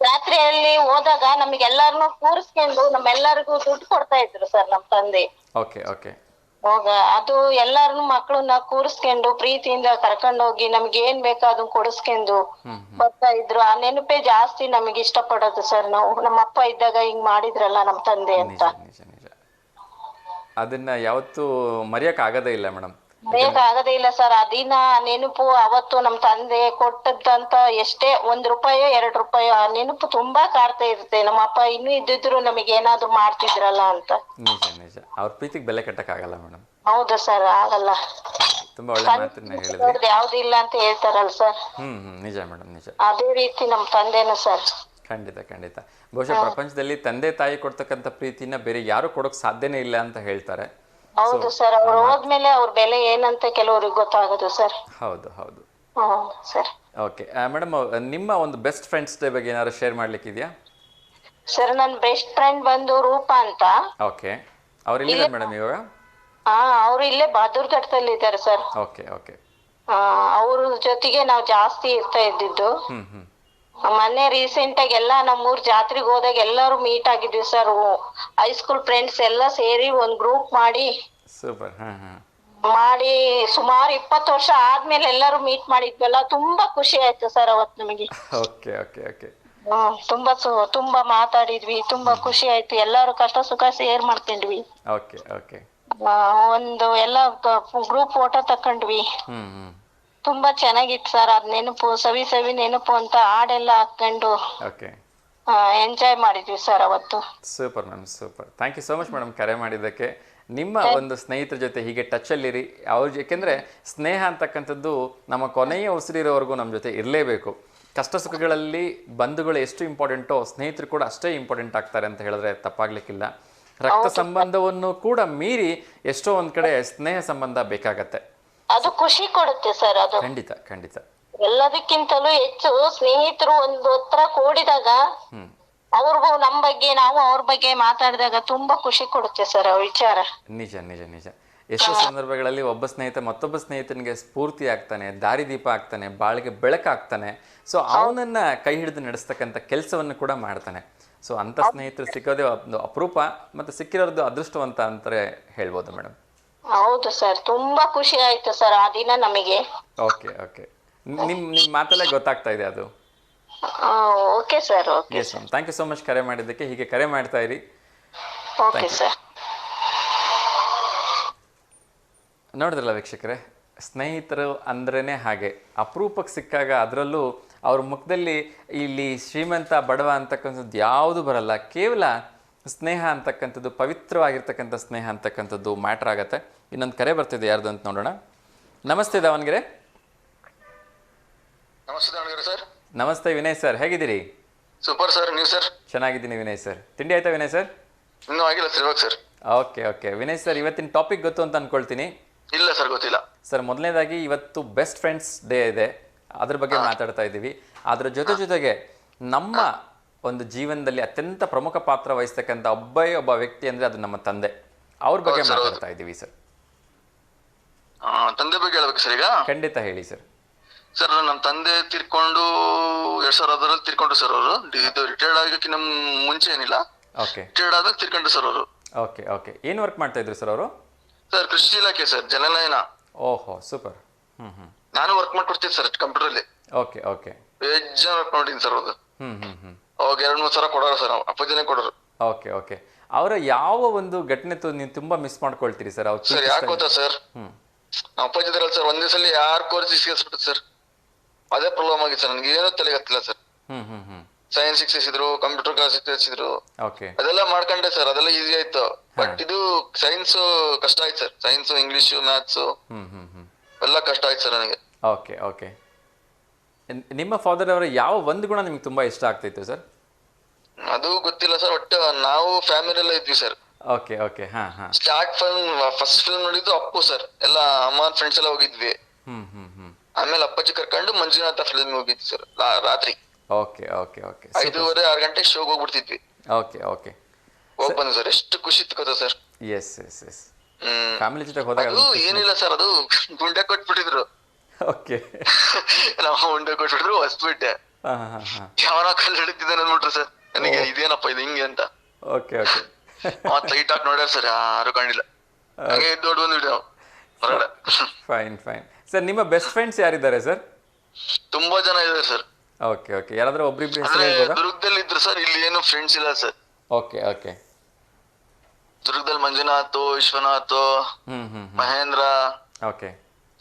ಜಾತ್ರೆಯಲ್ಲಿ ಹೋದಾಗ ನಮಗೆಲ್ಲಾರನು ಕೂರಿಸ್ಕೊಂಡು ನಮ್ಮೆಲ್ಲರಿಗೂ ದುಡ್ಡು ಕೊಡ್ತಾ ಇದ್ರು ಸರ್ ನಮ್ ತಂದೆ. Okay okay. ಅದು ಎಲ್ಲಾರನು ಮಕ್ಕಳನ್ನ ಕೂರಿಸ್ಕೊಂಡು ಪ್ರೀತಿಯಿಂದ ಕರ್ಕೊಂಡು ಹೋಗಿ ನಮ್ಗೆ ಏನ್ ಬೇಕೋ ಅದನ್ನ ಕೊಡಿಸ್ಕೊಂಡು ಬರ್ತಾ ಇದ್ರು. ಆ ನೆನಪೇ ಜಾಸ್ತಿ ನಮಗೆ ಇಷ್ಟ ಪಡೋದು ಸರ್. ನಾವು ನಮ್ಮ ಅಪ್ಪ ಇದ್ದಾಗ ಹಿಂಗ್ ಮಾಡಿದ್ರಲ್ಲ ನಮ್ ತಂದೆ ಅಂತ. ಅದನ್ನ ಯಾವತ್ತೂ ಮರೆಯಕ್ ಆಗದೇ ಇಲ್ಲ ಮೇಡಮ್. ಆಗದೇ ಇಲ್ಲ ಸರ್. ಅದಿನ ನೆನಪು ಅವತ್ತು ನಮ್ ತಂದೆ ಕೊಟ್ಟದಂತ ಎಷ್ಟೇ ₹1 2 ಆ ನೆನಪು ತುಂಬಾ ಕಾಡ್ತಾ ಇರುತ್ತೆ. ನಮ್ಮ ಅಪ್ಪ ಇನ್ನೂ ಇದ್ದಿದ್ರು ನಮಗೆ ಏನಾದ್ರು ಮಾಡ್ತಿದ್ರಲ್ಲ ಅಂತ. ನಿಜ ನಿಜ. ಅವ್ರ ಪ್ರೀತಿಗೆ ಬೆಲೆ ಕಟ್ಟಕ್ ಆಗಲ್ಲ ಮೇಡಮ್. ಹೌದು ಸರ್, ಆಗಲ್ಲ. ತುಂಬಾ ಒಳ್ಳೆ ಮಾತನ್ನ ಹೇಳಿದ್ರಿ. ಯಾವ್ದಿಲ್ಲ ಅಂತ ಹೇಳ್ತಾರಲ್ಲ ಸರ್, ನಿಜ ಮೇಡಮ್, ನಿಜ. ಅದೇ ರೀತಿ ನಮ್ ತಂದೆನು ಸರ್. ಖಂಡಿತ ಖಂಡಿತ. ಬಹುಶಃ ಪ್ರಪಂಚದಲ್ಲಿ ತಂದೆ ತಾಯಿ ಕೊಡ್ತಕ್ಕಂಥ ಪ್ರೀತಿನ ಬೇರೆ ಯಾರು ಕೊಡೋಕ್ ಸಾಧ್ಯನೇ ಇಲ್ಲ ಅಂತ ಹೇಳ್ತಾರೆ. ಹೌದು ಸರ್, ಅವ್ರು ಹೋದ್ಮೇಲೆ ಅವ್ರ ಬೆಲೆ ಏನಂತ ಕೆಲವ್ರಿಗೆ ಗೊತ್ತಾಗೋದು ಸರ್. ಹೌದು ಹೌದು. ಸರ್. ಓಕೆ ಮೇಡಮ್, ನಿಮ್ಮ ಒಂದು ಬೆಸ್ಟ್ ಫ್ರೆಂಡ್ಸ್ ಡೇ ಬಗ್ಗೆ ಏನಾದ್ರು ಶೇರ್ ಮಾಡ್ಲಿಕ್ಕಿದೆಯಾ? ಸರ್, ನನ್ನ ಬೆಸ್ಟ್ ಫ್ರೆಂಡ್ ಬಂದು ರೂಪಾ ಅಂತ. ಓಕೆ, ಅವ್ರು ಎಲ್ಲಿದ್ದಾರೆ ಮೇಡಮ್ ಇವಾಗ? ಅವ್ರು ಇಲ್ಲೇ ಬಹದ್ದೂರ್ಘಟ್ಟದಲ್ಲಿ ಇದ್ದಾರೆ ಸರ್. Okay okay. ಅವ್ರ ಜೊತೆಗೆ ನಾವು ಜಾಸ್ತಿ ಇರ್ತಾ ಇದ್ದಿದ್ದು. ಮೊನ್ನೆ ರೀಸೆಂಟ್ ಆಗಿ ಎಲ್ಲ ನಮ್ಮೂರ್ ಜಾತ್ರೆಗೆ ಹೋದಾಗ ಎಲ್ಲಾರು ಮೀಟ್ ಆಗಿದ್ವಿ ಸರ್. ಹೈಸ್ಕೂಲ್ ಫ್ರೆಂಡ್ಸ್ ಎಲ್ಲ ಸೇರಿ ಒಂದ್ ಗ್ರೂಪ್ ಮಾಡಿ ಸೂಪರ್. ಮಾಡಿ ಸುಮಾರು 20 ವರ್ಷ ಆದ್ಮೇಲೆ ಎಲ್ಲರೂ ಮೀಟ್ ಮಾಡಿದ್ವಲ್ಲ, ತುಂಬಾ ಖುಷಿ ಆಯ್ತು ಸರ್ ಅವತ್ ನಮಗೆ. Okay okay okay. ತುಂಬಾ ಮಾತಾಡಿದ್ವಿ, ತುಂಬಾ ಖುಷಿ ಆಯ್ತು. ಎಲ್ಲಾರು ಕಷ್ಟ ಸುಖ ಶೇರ್ ಮಾಡ್ಕೊಂಡ್ವಿ. Okay okay. ಒಂದು ಎಲ್ಲ ಗ್ರೂಪ್ ಫೋಟೋ ತಕೊಂಡ್ವಿ. ತುಂಬಾ ಚೆನ್ನಾಗಿತ್ತು ಸರ್. ಅದ್ ನೆನಪು, ಸವಿ ಸವಿ ನೆನಪು ಅಂತ ಹಾಡೆಲ್ಲ ಹಾಕೊಂಡು ಎಂಜಾಯ್ ಮಾಡಿದ್ವಿ ಸರ್ ಅವತ್ತು. Super ma'am, super. Thank you so much madam ಕರೆ ಮಾಡಿದ್ದಕ್ಕೆ. ನಿಮ್ಮ ಒಂದು ಸ್ನೇಹಿತರ ಜೊತೆ ಹೀಗೆ ಟಚ್ಚಲ್ಲಿರಿ. ಯಾಕೆಂದರೆ ಸ್ನೇಹ ಅಂತಕ್ಕಂಥದ್ದು ನಮ್ಮ ಕೊನೆಯ ಉಸಿರಿರೋವರೆಗೂ ನಮ್ಮ ಜೊತೆ ಇರಲೇಬೇಕು. ಕಷ್ಟ ಸುಖಗಳಲ್ಲಿ ಬಂಧುಗಳು ಎಷ್ಟು ಇಂಪಾರ್ಟೆಂಟೋ ಸ್ನೇಹಿತರು ಕೂಡ ಅಷ್ಟೇ ಇಂಪಾರ್ಟೆಂಟ್ ಆಗ್ತಾರೆ ಅಂತ ಹೇಳಿದ್ರೆ ತಪ್ಪಾಗ್ಲಿಕ್ಕಿಲ್ಲ. ರಕ್ತ ಸಂಬಂಧವನ್ನು ಕೂಡ ಮೀರಿ ಎಷ್ಟೋ ಒಂದ್ ಕಡೆ ಸ್ನೇಹ ಸಂಬಂಧ ಬೇಕಾಗತ್ತೆ. ಅದು ಖುಷಿ ಕೊಡುತ್ತೆ ಸರ್. ಅದು ಖಂಡಿತ ಖಂಡಿತ. ಎಲ್ಲದಕ್ಕಿಂತಲೂ ಹೆಚ್ಚು ಸ್ನೇಹಿತರು ಒಂದು ಹತ್ರ ಕೂಡಿದಾಗ ಅವ್ರಿಗೂ ನಮ್ ಬಗ್ಗೆ, ನಾವು ಅವ್ರ ಬಗ್ಗೆ ಮಾತಾಡಿದಾಗ ತುಂಬಾ ಖುಷಿ ಕೊಡುತ್ತೆ ಸರ್ ಆ ವಿಚಾರ. ನಿಜ ನಿಜ ನಿಜ. ಎಷ್ಟೋ ಸಂದರ್ಭಗಳಲ್ಲಿ ಒಬ್ಬ ಸ್ನೇಹಿತ ಮತ್ತೊಬ್ಬ ಸ್ನೇಹಿತನಿಗೆ ಸ್ಫೂರ್ತಿ ಆಗ್ತಾನೆ, ದಾರಿದೀಪ ಆಗ್ತಾನೆ, ಬಾಳಿಗೆ ಬೆಳಕಾಗ್ತಾನೆ. ಸೊ ಅವನನ್ನ ಕೈ ಹಿಡಿದು ನಡೆಸ್ತಕ್ಕಂಥ ಕೆಲಸವನ್ನು ಕೂಡ ಮಾಡ್ತಾನೆ. ಸೊ ಅಂಥ ಸ್ನೇಹಿತರು ಸಿಕ್ಕೋದೇ ಒಂದು ಅಪರೂಪ, ಮತ್ತು ಸಿಕ್ಕಿರೋದು ಅದೃಷ್ಟವಂತ ಅಂತಾರೆ ಹೇಳ್ಬೋದು ಮೇಡಮ್. ಹೌದು ಸರ್, ತುಂಬಾ ಖುಷಿ ಆಯ್ತು ಸರ್ ಆ ದಿನ ನಮಗೆ. Okay okay. ನಿಮ್ ಮಾತಲ್ಲೇ ಗೊತ್ತಾಗ್ತಾ ಇದೆ ಅದು. Okay sir. Okay. Yes ma'am, thank you so much ಕರೆ ಮಾಡಿದ್ದಕ್ಕೆ. ಹೀಗೆ ಕರೆ ಮಾಡ್ತಾ ಇರಿ. Okay sir. ನೋಡಿದ್ರಲ್ಲ ವೀಕ್ಷಕರೇ, ಸ್ನೇಹಿತರು ಅಂದ್ರೇ ಹಾಗೆ. ಅಪರೂಪಕ್ಕೆ ಸಿಕ್ಕಾಗ, ಅದರಲ್ಲೂ ಅವ್ರ ಮುಖದಲ್ಲಿ ಇಲ್ಲಿ ಶ್ರೀಮಂತ ಬಡವ ಅಂತಕ್ಕಂಥದ್ದು ಯಾವುದು ಬರಲ್ಲ. ಕೇವಲ ಸ್ನೇಹ ಅಂತಕ್ಕಂಥದ್ದು, ಪವಿತ್ರವಾಗಿರ್ತಕ್ಕಂಥ ಸ್ನೇಹ ಅಂತಕ್ಕಂಥದ್ದು ಮ್ಯಾಟ್ರ್ ಆಗತ್ತೆ. ಇನ್ನೊಂದು ಕರೆ ಬರ್ತಿದೆ, ಯಾರ್ದು ಅಂತ ನೋಡೋಣ. ನಮಸ್ತೆ ದಾವಣಗೆರೆ. ನಮಸ್ತೆ ದಾವಣಗೆರೆ ಸರ್. ನಮಸ್ತೆ ವಿನಯ್ ಸರ್, ಹೇಗಿದ್ದೀರಿ? ಸೂಪರ್ ಸರ್, ನೀವು ಸರ್? ಚೆನ್ನಾಗಿದ್ದೀನಿ ವಿನಯ್ ಸರ್. ತಿಂಡಿ ಆಯ್ತಾ ವಿನಯ್ ಸರ್? ಇನ್ನೂ ಆಗಿಲ್ಲ ಸರ್, ಇವಾಗ sir. Okay okay. Vinay sir, ಇವತ್ತಿನ ಟಾಪಿಕ್ ಗೊತ್ತು ಅಂತ ಅನ್ಕೊಳ್ತೀನಿ. ಇಲ್ಲ ಸರ್, ಗೊತ್ತಿಲ್ಲ ಸರ್. ಮೊದಲನೇದಾಗಿ ಇವತ್ತು ಬೆಸ್ಟ್ ಫ್ರೆಂಡ್ಸ್ ಡೇ ಇದೆ, ಅದ್ರ ಬಗ್ಗೆ ಮಾತಾಡ್ತಾ ಇದ್ದೀವಿ. ಅದ್ರ ಜೊತೆಗೆ ನಮ್ಮ ಒಂದು ಜೀವನದಲ್ಲಿ ಅತ್ಯಂತ ಪ್ರಮುಖ ಪಾತ್ರ ವಹಿಸ್ತಕ್ಕಂಥ ಒಬ್ಬ ವ್ಯಕ್ತಿ ಅಂದ್ರೆ ಅದು ನಮ್ಮ ತಂದೆ. ಅವ್ರ ಬಗ್ಗೆ ಮಾತಾಡ್ತಾ ಇದ್ದೀವಿ ಸರ್. ತಂದೆ ಬಗ್ಗೆ ಹೇಳ್ಬೇಕು ಸರ್ ಈಗ? ಖಂಡಿತ ಹೇಳಿ ಸರ್. ಸರ್, ನಮ್ಮ ತಂದೆ ತೀರ್ಕೊಂಡು 2010 ತೀರ್ಕೊಂಡ್ರು ಸರ್. ಅವರು ಇದು ರಿಟೈರ್ಡ್ ಆಗಕ್ಕೆ ನಮ್ ಮುಂಚೆ ಏನಿಲ್ಲ, ಓಕೆ. ರಿಟೈರ್ಡ್ ಆದಾಗ ತೀರ್ಕೊಂಡ್ರು ಸರ್ ಅವರು. Okay okay. ಏನು ವರ್ಕ್ ಮಾಡ್ತಾ ಇದ್ರು ಸರ್ ಅವರು? ಸರ್, ಕೃಷಿ ಇಲಾಖೆ ಸರ್, ಜಲನಯನ. ಓಹೋ, ಸೂಪರ್. ನಾನು ವರ್ಕ್ ಮಾಡ್ಕೊಡ್ತೀನಿ ಸರ್ ಕಂಪ್ಯೂಟರ್ ಅಲ್ಲಿ. Okay okay. ಬೇಜಾನ್ ವರ್ಕ್ ಮಾಡಿದ್ದೀನಿ ಸರ್ ಅವ್ರದ್ದು. ಅವಾಗ 2-3 ಸಾವಿರ ಕೊಡೋರು ಸರ್, ಅಪ್ಪಾಜಿನೇ ಕೊಡೋರು. Okay okay. ಅವರ ಯಾವ ಒಂದು ಘಟನೆ ನೀವು ತುಂಬಾ ಮಿಸ್ ಮಾಡ್ಕೊಳ್ತೀರಿ ಸರ್? ಅವ್ರು ಸರ್ ಯಾಕೆ ಗೊತ್ತಾ ಸರ್, ನಮ್ಮ ಅಪ್ಪಾಜಿ ಇದ್ರಲ್ಲ ಸರ್, ಒಂದೇ ಸಲ ಯಾರು ಕೋರ್ಸ್ ಸಿಗಿಸ್ಬಿಟ್ಟು ಸರ್, ಅದೇ ಪ್ರಾಬ್ಲಮ್ ಆಗಿತ್ತು ಸರ್. ನನಗೆ ಏನೂ ತಲೆಗತ್ತಿಲ್ಲ ಸರ್. ಸೈನ್ಸ್ ಸಿಕ್ಸಿದ್ರು, ಕಂಪ್ಯೂಟರ್ ಕ್ಲಾಸ್ ಸಿಕ್ಸಿದ್ರು, ಅದೆಲ್ಲ ಮಾಡ್ಕೊಂಡೆ ಸರ್. ಅದೆಲ್ಲ ಈಸಿ ಆಯ್ತು. ಬಟ್ ಇದು ಸೈನ್ಸ್ ಕಷ್ಟ ಆಯ್ತು ಸರ್. ಸೈನ್ಸ್, ಇಂಗ್ಲಿಷ್, ಮ್ಯಾಥ್ಸ್ ಎಲ್ಲ ಕಷ್ಟ ಆಯ್ತು ಸರ್ ನನಗೆ. Okay okay. ನಿಮ್ಮ ಫಾದರ್ ಅವರ ಯಾವ ಒಂದು ಗುಣ ನಿಮ್ಗೆ ತುಂಬಾ ಇಷ್ಟ ಆಗ್ತಿತ್ತು ಸರ್? ಅದು ಗೊತ್ತಿಲ್ಲ ಸರ್, ಒಟ್ಟು ನಾವು ಫ್ಯಾಮಿಲಿ ಎಲ್ಲ ಇದ್ವಿ sir. Okay okay. First film ನೋಡಿದ್ದು ಅಪ್ಪು ಸರ್. ಎಲ್ಲ ಅಮ್ಮ ಫ್ರೆಂಡ್ಸ್ ಎಲ್ಲ ಹೋಗಿದ್ವಿ. ಆಮೇಲೆ ಅಪ್ಪಾಜಿ ಕರ್ಕೊಂಡು ಮಂಜುನಾಥ ಫಿಲ್ಮ್ ಹೋಗಿದ್ವಿ ಸರ್ ರಾತ್ರಿ. Okay okay okay. 5:30-6 ಗಂಟೆ ಶೋಗೆ ಹೋಗ್ಬಿಡ್ತಿದ್ವಿ. Okay okay. ಹೋಗ್ ಬಂದು ಸರ್, ಎಷ್ಟು ಖುಷಿ ಇತ್ತು sir. Yes yes yes. Family ಜೊತೆ ಹೋದಾಗ ಅದು ಏನಿಲ್ಲ ಸರ್, ಅದು ಗುಂಡೆ ಕೊಟ್ಬಿಟ್ಟಿದ್ರು. ಓಕೆ. ನಾವು ಉಂಡೆ ಕೊಟ್ಬಿಟ್ರು, ಹೊಸ್ಬಿಟ್ಟೆ. ಯಾವನ ಕಲ್ಲು ಹಿಡಿತಿದ್ದಾನೆ ಅಂದ್ಬಿಟ್ರು ಸರ್. ನನಗೆ ಇದೇನಪ್ಪ ಇದು ಹಿಂಗೆ ಅಂತ. Okay okay. ಮತ್ ಲೈಟ್ ಹಾಕಿ ನೋಡ್ಯಾರ ಸರ್, ಯಾರು ಕಾಣಿಲ್ಲ. ಹಂಗೆ ದೊಡ್ಡ ಬಂದ್ಬಿಟ್ಟು ನಾವು ಹೊರಗಡೆ. Fine fine. ಸರ್, ನಿಮ್ಮ ಬೆಸ್ಟ್ ಫ್ರೆಂಡ್ಸ್ ಯಾರಿದ್ದಾರೆ ಸರ್? ತುಂಬಾ ಜನ ಇದ್ದಾರೆ ಸರ್. Okay okay. ಯಾರಾದ್ರೂ ಒಬ್ರಿಬ್ರು ಹೆಸರು ಹೇಳ್ಬೋದಾ? ದುರ್ಗದಲ್ಲಿ ಇದ್ರು ಸರ್, ಇಲ್ಲಿ ಏನು ಫ್ರೆಂಡ್ಸ್ ಇಲ್ಲ ಸರ್. Okay okay. ದುರ್ಗದಲ್ಲಿ ಮಂಜುನಾಥ್, ವಿಶ್ವನಾಥ್, ಮಹೇಂದ್ರ, ಓಕೆ,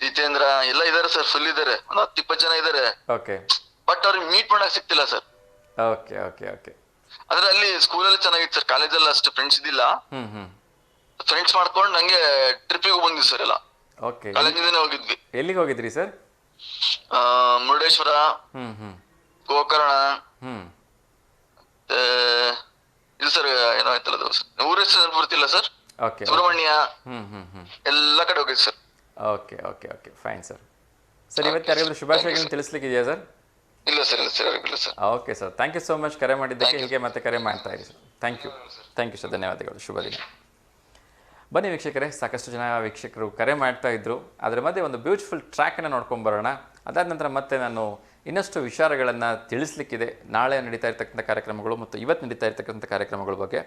ಜಿತೇಂದ್ರ ಎಲ್ಲ ಇದಾರೆ ಸರ್. ಫುಲ್ ಇದಾರೆ, ಒಂದು 10-20 ಜನ ಇದಾರೆ. ಓಕೆ. ಬಟ್ ಅವ್ರಿಗೆ ಮೀಟ್ ಮಾಡಕ್ ಸಿಗ್ತಿಲ್ಲ ಸರ್. Okay okay okay. ಅಂದ್ರೆ ಅಲ್ಲಿ ಸ್ಕೂಲಲ್ಲಿ ಚೆನ್ನಾಗಿತ್ತು ಸರ್, ಕಾಲೇಜಲ್ಲಿ ಅಷ್ಟು ಫ್ರೆಂಡ್ಸ್ ಇದ್ದಿಲ್ಲ. ಫ್ರೆಂಡ್ಸ್ ಮಾಡ್ಕೊಂಡು ನಂಗೆ ಟ್ರಿಪ್ಪಿಗೆ ಬಂದಿವಿ ಸರ್ ಎಲ್ಲ. ಓಕೆ. ಕಾಲೇಜಿಂದನೇ ಹೋಗಿದ್ವಿ. ಎಲ್ಲಿಗೆ ಹೋಗಿದ್ರಿ ಸರ್? ಮುರುಡೇಶ್ವರ, ಗೋಕರ್ಣ, ಮತ್ತೆ ಇದು ಸರ್ ಏನೋ ಆಯ್ತಲ್ಲ ಅದು ಊರ ಹೆಸರು ಬರ್ತಿಲ್ಲ ಸರ್, ಓಕೆ. ಸುಬ್ರಹ್ಮಣ್ಯ, ಎಲ್ಲ ಕಡೆ ಹೋಗಿದ್ವಿ sir. Okay okay okay fine sir. Sir ಇವತ್ತು ಯಾರಿಗಾದ್ರೂ ಶುಭಾಶಯಗಳನ್ನು ತಿಳಿಸ್ಲಿಕ್ಕಿದೆಯಾ ಸರ್? ಇಲ್ಲ ಸರ್, ಇಲ್ಲ ಸರ್, ಇಲ್ಲ sir. Okay sir, thank you so much ಕರೆ ಮಾಡಿದ್ದಕ್ಕೆ. ಹೀಗೆ ಮತ್ತೆ ಕರೆ ಮಾಡ್ತಾ ಇರಿ ಸರ್. ಥ್ಯಾಂಕ್ ಯು ಸರ್, ಧನ್ಯವಾದಗಳು, ಶುಭ ದಿನ. ಬನ್ನಿ ವೀಕ್ಷಕರೇ, ಸಾಕಷ್ಟು ಜನ ವೀಕ್ಷಕರು ಕರೆ ಮಾಡ್ತಾ ಇದ್ರು. ಅದರ ಮಧ್ಯೆ ಒಂದು ಬ್ಯೂಟಿಫುಲ್ ಟ್ರ್ಯಾಕನ್ನು ನೋಡ್ಕೊಂಬರೋಣ. ಅದಾದ ನಂತರ ಮತ್ತೆ ನಾನು ಇನ್ನಷ್ಟು ವಿಚಾರಗಳನ್ನು ತಿಳಿಸ್ಲಿಕ್ಕಿದೆ, ನಾಳೆ ನಡೀತಾ ಇರ್ತಕ್ಕಂಥ ಕಾರ್ಯಕ್ರಮಗಳು ಮತ್ತು ಇವತ್ತು ನಡೀತಾ ಇರ್ತಕ್ಕಂಥ ಕಾರ್ಯಕ್ರಮಗಳ ಬಗ್ಗೆ.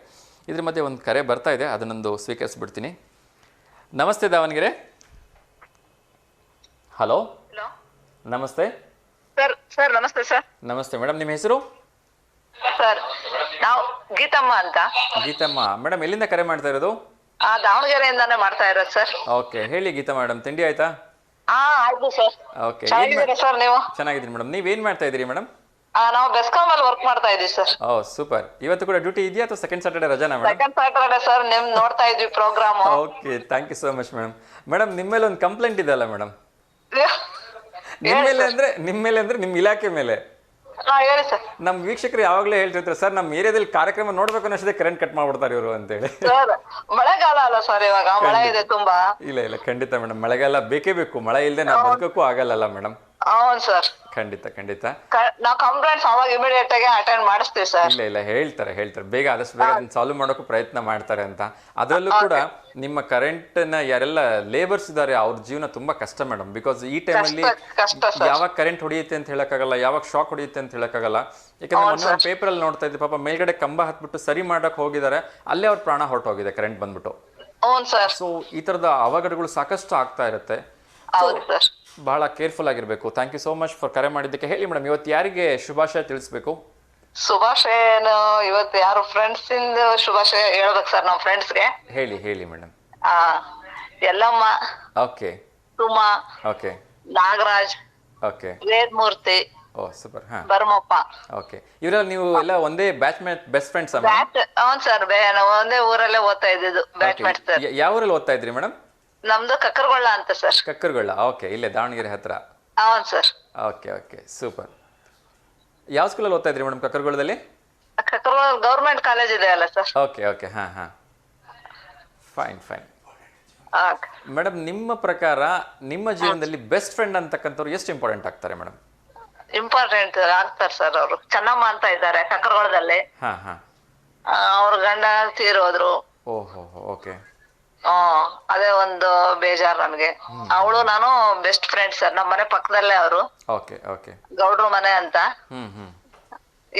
ಇದ್ರ ಮಧ್ಯೆ ಒಂದು ಕರೆ ಬರ್ತಾ ಇದೆ, ಅದನ್ನೊಂದು ಸ್ವೀಕರಿಸ್ಬಿಡ್ತೀನಿ. ನಮಸ್ತೆ ದಾವಣಗೆರೆ. ಹಲೋ, ನಮಸ್ತೆ ಸರ್ ನಮಸ್ತೆ ಸರ್. ನಮಸ್ತೆ ಮೇಡಮ್, ನಿಮ್ಮ ಹೆಸರು? ಸರ್ ನಾವು ಗೀತಮ್ಮ ಅಂತ. ಗೀತಮ್ಮ ಮೇಡಮ್, ಎಲ್ಲಿಂದ ಕರೆ ಮಾಡ್ತಾ ಇರೋದು? ದಾವಣಗೆರೆಯಿಂದಾನೇ ಮಾಡ್ತಾ ಇರೋದು ಸರ್. ಓಕೆ, ಹೇಳಿ ಗೀತಾ ಮೇಡಮ್, ತಿಂಡಿ ಆಯ್ತಾ? ಆಯ್ತು ಸರ್. ಓಕೆ, ಚೆನ್ನಾಗಿದ್ದೀರಾ ಸರ್ ನೀವು? ಚೆನ್ನಾಗಿದ್ದೀನಿ ಮೇಡಮ್. ನೀವೇನ್ ಮಾಡ್ತಾ ಇದ್ದೀರಿ ಮೇಡಮ್? ನಾವು ಬೆಸ್ಕಾಂ ಅಲ್ಲಿ ವರ್ಕ್ ಮಾಡ್ತಾ ಇದೀವಿ ಸರ್. ಓ ಸೂಪರ್. ಇವತ್ತು ಕೂಡ ಡ್ಯೂಟಿ ಇದೆಯಾ ಅಥವಾ ಸೆಕೆಂಡ್ ಸ್ಯಾಟರ್ಡೆ ರಜಾನಾ ಮೇಡಮ್? ಸೆಕೆಂಡ್ ಸ್ಯಾಟರ್ಡೆ ಸರ್, ನಿಮ್ ನೋಡ್ತಾ ಇದ್ವಿ programme. Okay, thank you so much madam. Madam, ನಿಮ್ಮ ಮೇಲೆ ಒಂದು ಕಂಪ್ಲೇಂಟ್ ಇದೆ ಅಲ್ಲ ಮೇಡಮ್? ನಿಮ್ಮ ಮೇಲೆ ಅಂದ್ರೆ ನಿಮ್ಮ ಇಲಾಖೆ ಮೇಲೆ. ಹೇಳಿ ಸರ್. ನಮ್ಮ ವೀಕ್ಷಕರು ಯಾವಾಗಲೂ ಹೇಳ್ತಿರ್ತಾರೆ, ಸರ್ ನಮ್ಮ ಏರಿಯಾದಲ್ಲಿ ಕಾರ್ಯಕ್ರಮ ನೋಡ್ಬೇಕು ಅನ್ನೋಷ್ಟೇ ಕರೆಂಟ್ ಕಟ್ ಮಾಡ್ಬಿಡ್ತಾರೆ ಇವರು ಅಂತೇಳಿ. ಸರ್ ಮಳೆಗಾಲ ಅಲ್ಲ ಸರ್, ಇವಾಗ ಮಳೆ ಇದೆ ತುಂಬಾ. ಇಲ್ಲ ಖಂಡಿತ ಮೇಡಮ್, ಮಳೆಗಾಲ ಬೇಕೇ ಬೇಕು. ಮಳೆ ಇಲ್ಲದೆ ನಾವು ಬದುಕಕ್ಕೂ ಆಗಲ್ಲ ಮೇಡಮ್. ಹೌದು ಸರ್, ಖಂಡಿತ. ನಾವು ಕಂಪ್ಲೇಂಟ್ಸ್ ಅವಾಗ ಇಮಿಡಿಯೇಟ್ ಆಗಿ ಅಟೆಂಡ್ ಮಾಡಿಸ್ತೀವಿ ಸರ್. ಇಲ್ಲ ಹೇಳ್ತಾರೆ ಬೇಗ, ಆದಷ್ಟು ಬೇಗ ಅದನ್ನ ಸಾಲ್ವ್ ಮಾಡೋಕ್ಕೂ ಪ್ರಯತ್ನ ಮಾಡ್ತಾರೆ ಅಂತ. ಅದರಲ್ಲೂ ಕೂಡ ನಿಮ್ಮ ಕರೆಂಟ್ ನ ಯಾರೆಲ್ಲ ಲೇಬರ್ಸ್ ಇದ್ದಾರೆ ಅವ್ರ ಜೀವನ ತುಂಬಾ ಕಷ್ಟ ಮೇಡಮ್. ಬಿಕಾಸ್ ಈ ಟೈಮಲ್ಲಿ ಯಾವಾಗ ಕರೆಂಟ್ ಹೊಡೆಯುತ್ತೆ ಅಂತ ಹೇಳಕ್ಕಾಗಲ್ಲ, ಯಾವಾಗ ಶಾಕ್ ಹೊಡೆಯುತ್ತೆ ಅಂತ ಹೇಳಕ್ಕಾಗಲ್ಲ. ಯಾಕಂದ್ರೆ ಮೊನ್ನೆ ಪೇಪರ್ ಅಲ್ಲಿ ನೋಡ್ತಾ ಇದ್ದೆ, ಪಾಪ ಮೇಲ್ಗಡೆ ಕಂಬ ಹತ್ಬಿಟ್ಟು ಸರಿ ಮಾಡಕ್ ಹೋಗಿದ್ದಾರೆ, ಅಲ್ಲೇ ಅವ್ರ ಪ್ರಾಣ ಹೊರಟೋಗಿದೆ ಕರೆಂಟ್ ಬಂದ್ಬಿಟ್ಟು. ಸೊ ಈ ತರದ ಅವಘಡಗಳು ಸಾಕಷ್ಟು ಆಗ್ತಾ ಇರುತ್ತೆ. ಬಹಳ ಕೇರ್ಫುಲ್ ಆಗಿರ್ಬೇಕು. Thank you so much for ಕರೆ ಮಾಡಿದ್ದಕ್ಕೆ. ಹೇಳಿ ಮೇಡಮ್, ಇವತ್ತು ಯಾರಿಗೆ ಶುಭಾಶಯ ತಿಳಿಸ್ಬೇಕು? ಶುಭಾಶಯ ಇವತ್ತು ಯಾರು ಫ್ರೆಂಡ್ಸ್ ಇಂದ ಶುಭಾಶಯ ಹೇಳ್ಬೇಕು ಸರ್. ನಮ್ಮ ಫ್ರೆಂಡ್ಸ್ಗೆ ಹೇಳಿ madam. Yellamma, okay, Suma, okay, Nagaraj, okay, Vedamurthy, ಓ ಸೂಪರ್. ಭರಮಪ್ಪ. ಓಕೆ, ಇವರೆಲ್ಲ ನೀವು ಎಲ್ಲ ಒಂದೇ ಬ್ಯಾಚ್ಮೇಟ್, ಬೆಸ್ಟ್ ಫ್ರೆಂಡ್ಸ್? ಹೌದು ಸರ್, ನಾವು ಒಂದೇ ಊರಲ್ಲೇ ಓದ್ತಾ ಇದ್ದಿದ್ದು. Batchmate sir. ಯಾವ ಊರಲ್ಲಿ ಓದ್ತಾ ಇದ್ರಿ ಮೇಡಮ್? ನಮ್ದು ಕಕ್ಕರಗೊಳ್ಳ ಅಂತ ಸರ್. ಕಕ್ಕರಗೊಳ್ಳ, ಓಕೆ, ಇಲ್ಲೇ ದಾವಣಗೆರೆ ಹತ್ರ. ಹೌದು ಸರ್. Okay super. ಯಾವ ಸ್ಕೂಲಲ್ಲಿ ಓದ್ತಾ ಇದ್ರಿ ಮೇಡಮ್ ಕಕ್ಕರಗೊಳ್ಳದಲ್ಲಿ? ಕಕ್ಕರಗೊಳ್ಳ ಗೌರ್ಮೆಂಟ್ ಕಾಲೇಜ್ ಇದೆ ಅಲ್ಲ ಸರ್. ಓಕೆ, ಹಾ ಫೈನ್. ಮೇಡಮ್, ನಿಮ್ಮ ಪ್ರಕಾರ ನಿಮ್ಮ ಜೀವನದಲ್ಲಿ ಬೆಸ್ಟ್ ಫ್ರೆಂಡ್ ಅಂತಕ್ಕಂಥವ್ರು ಎಷ್ಟು ಇಂಪಾರ್ಟೆಂಟ್ ಆಗ್ತಾರೆ ಮೇಡಮ್? ಇಂಪಾರ್ಟೆಂಟ್ ಆಗ್ತಾರೆ ಸರ್. ಅವರು ಚೆನ್ನಮ್ಮ ಅಂತ ಇದ್ದಾರೆ ಕಕ್ಕರಗೊಳ್ಳದಲ್ಲಿ. ಹಾ ಅವ್ರ ಗಂಡ ತೀರೋದ್ರು. ಓಹೋ, ಓಕೆ. ಅದೇ ಒಂದು ಬೇಜಾರ್ ನನ್ಗೆ. ಅವಳು ನಾನು ಬೆಸ್ಟ್ ಫ್ರೆಂಡ್ ಸರ್. ನಮ್ಮ ಮನೆ ಪಕ್ಕದಲ್ಲೇ ಅವರು. ಓಕೆ. ಗೌಡ್ರು ಮನೆ ಅಂತ.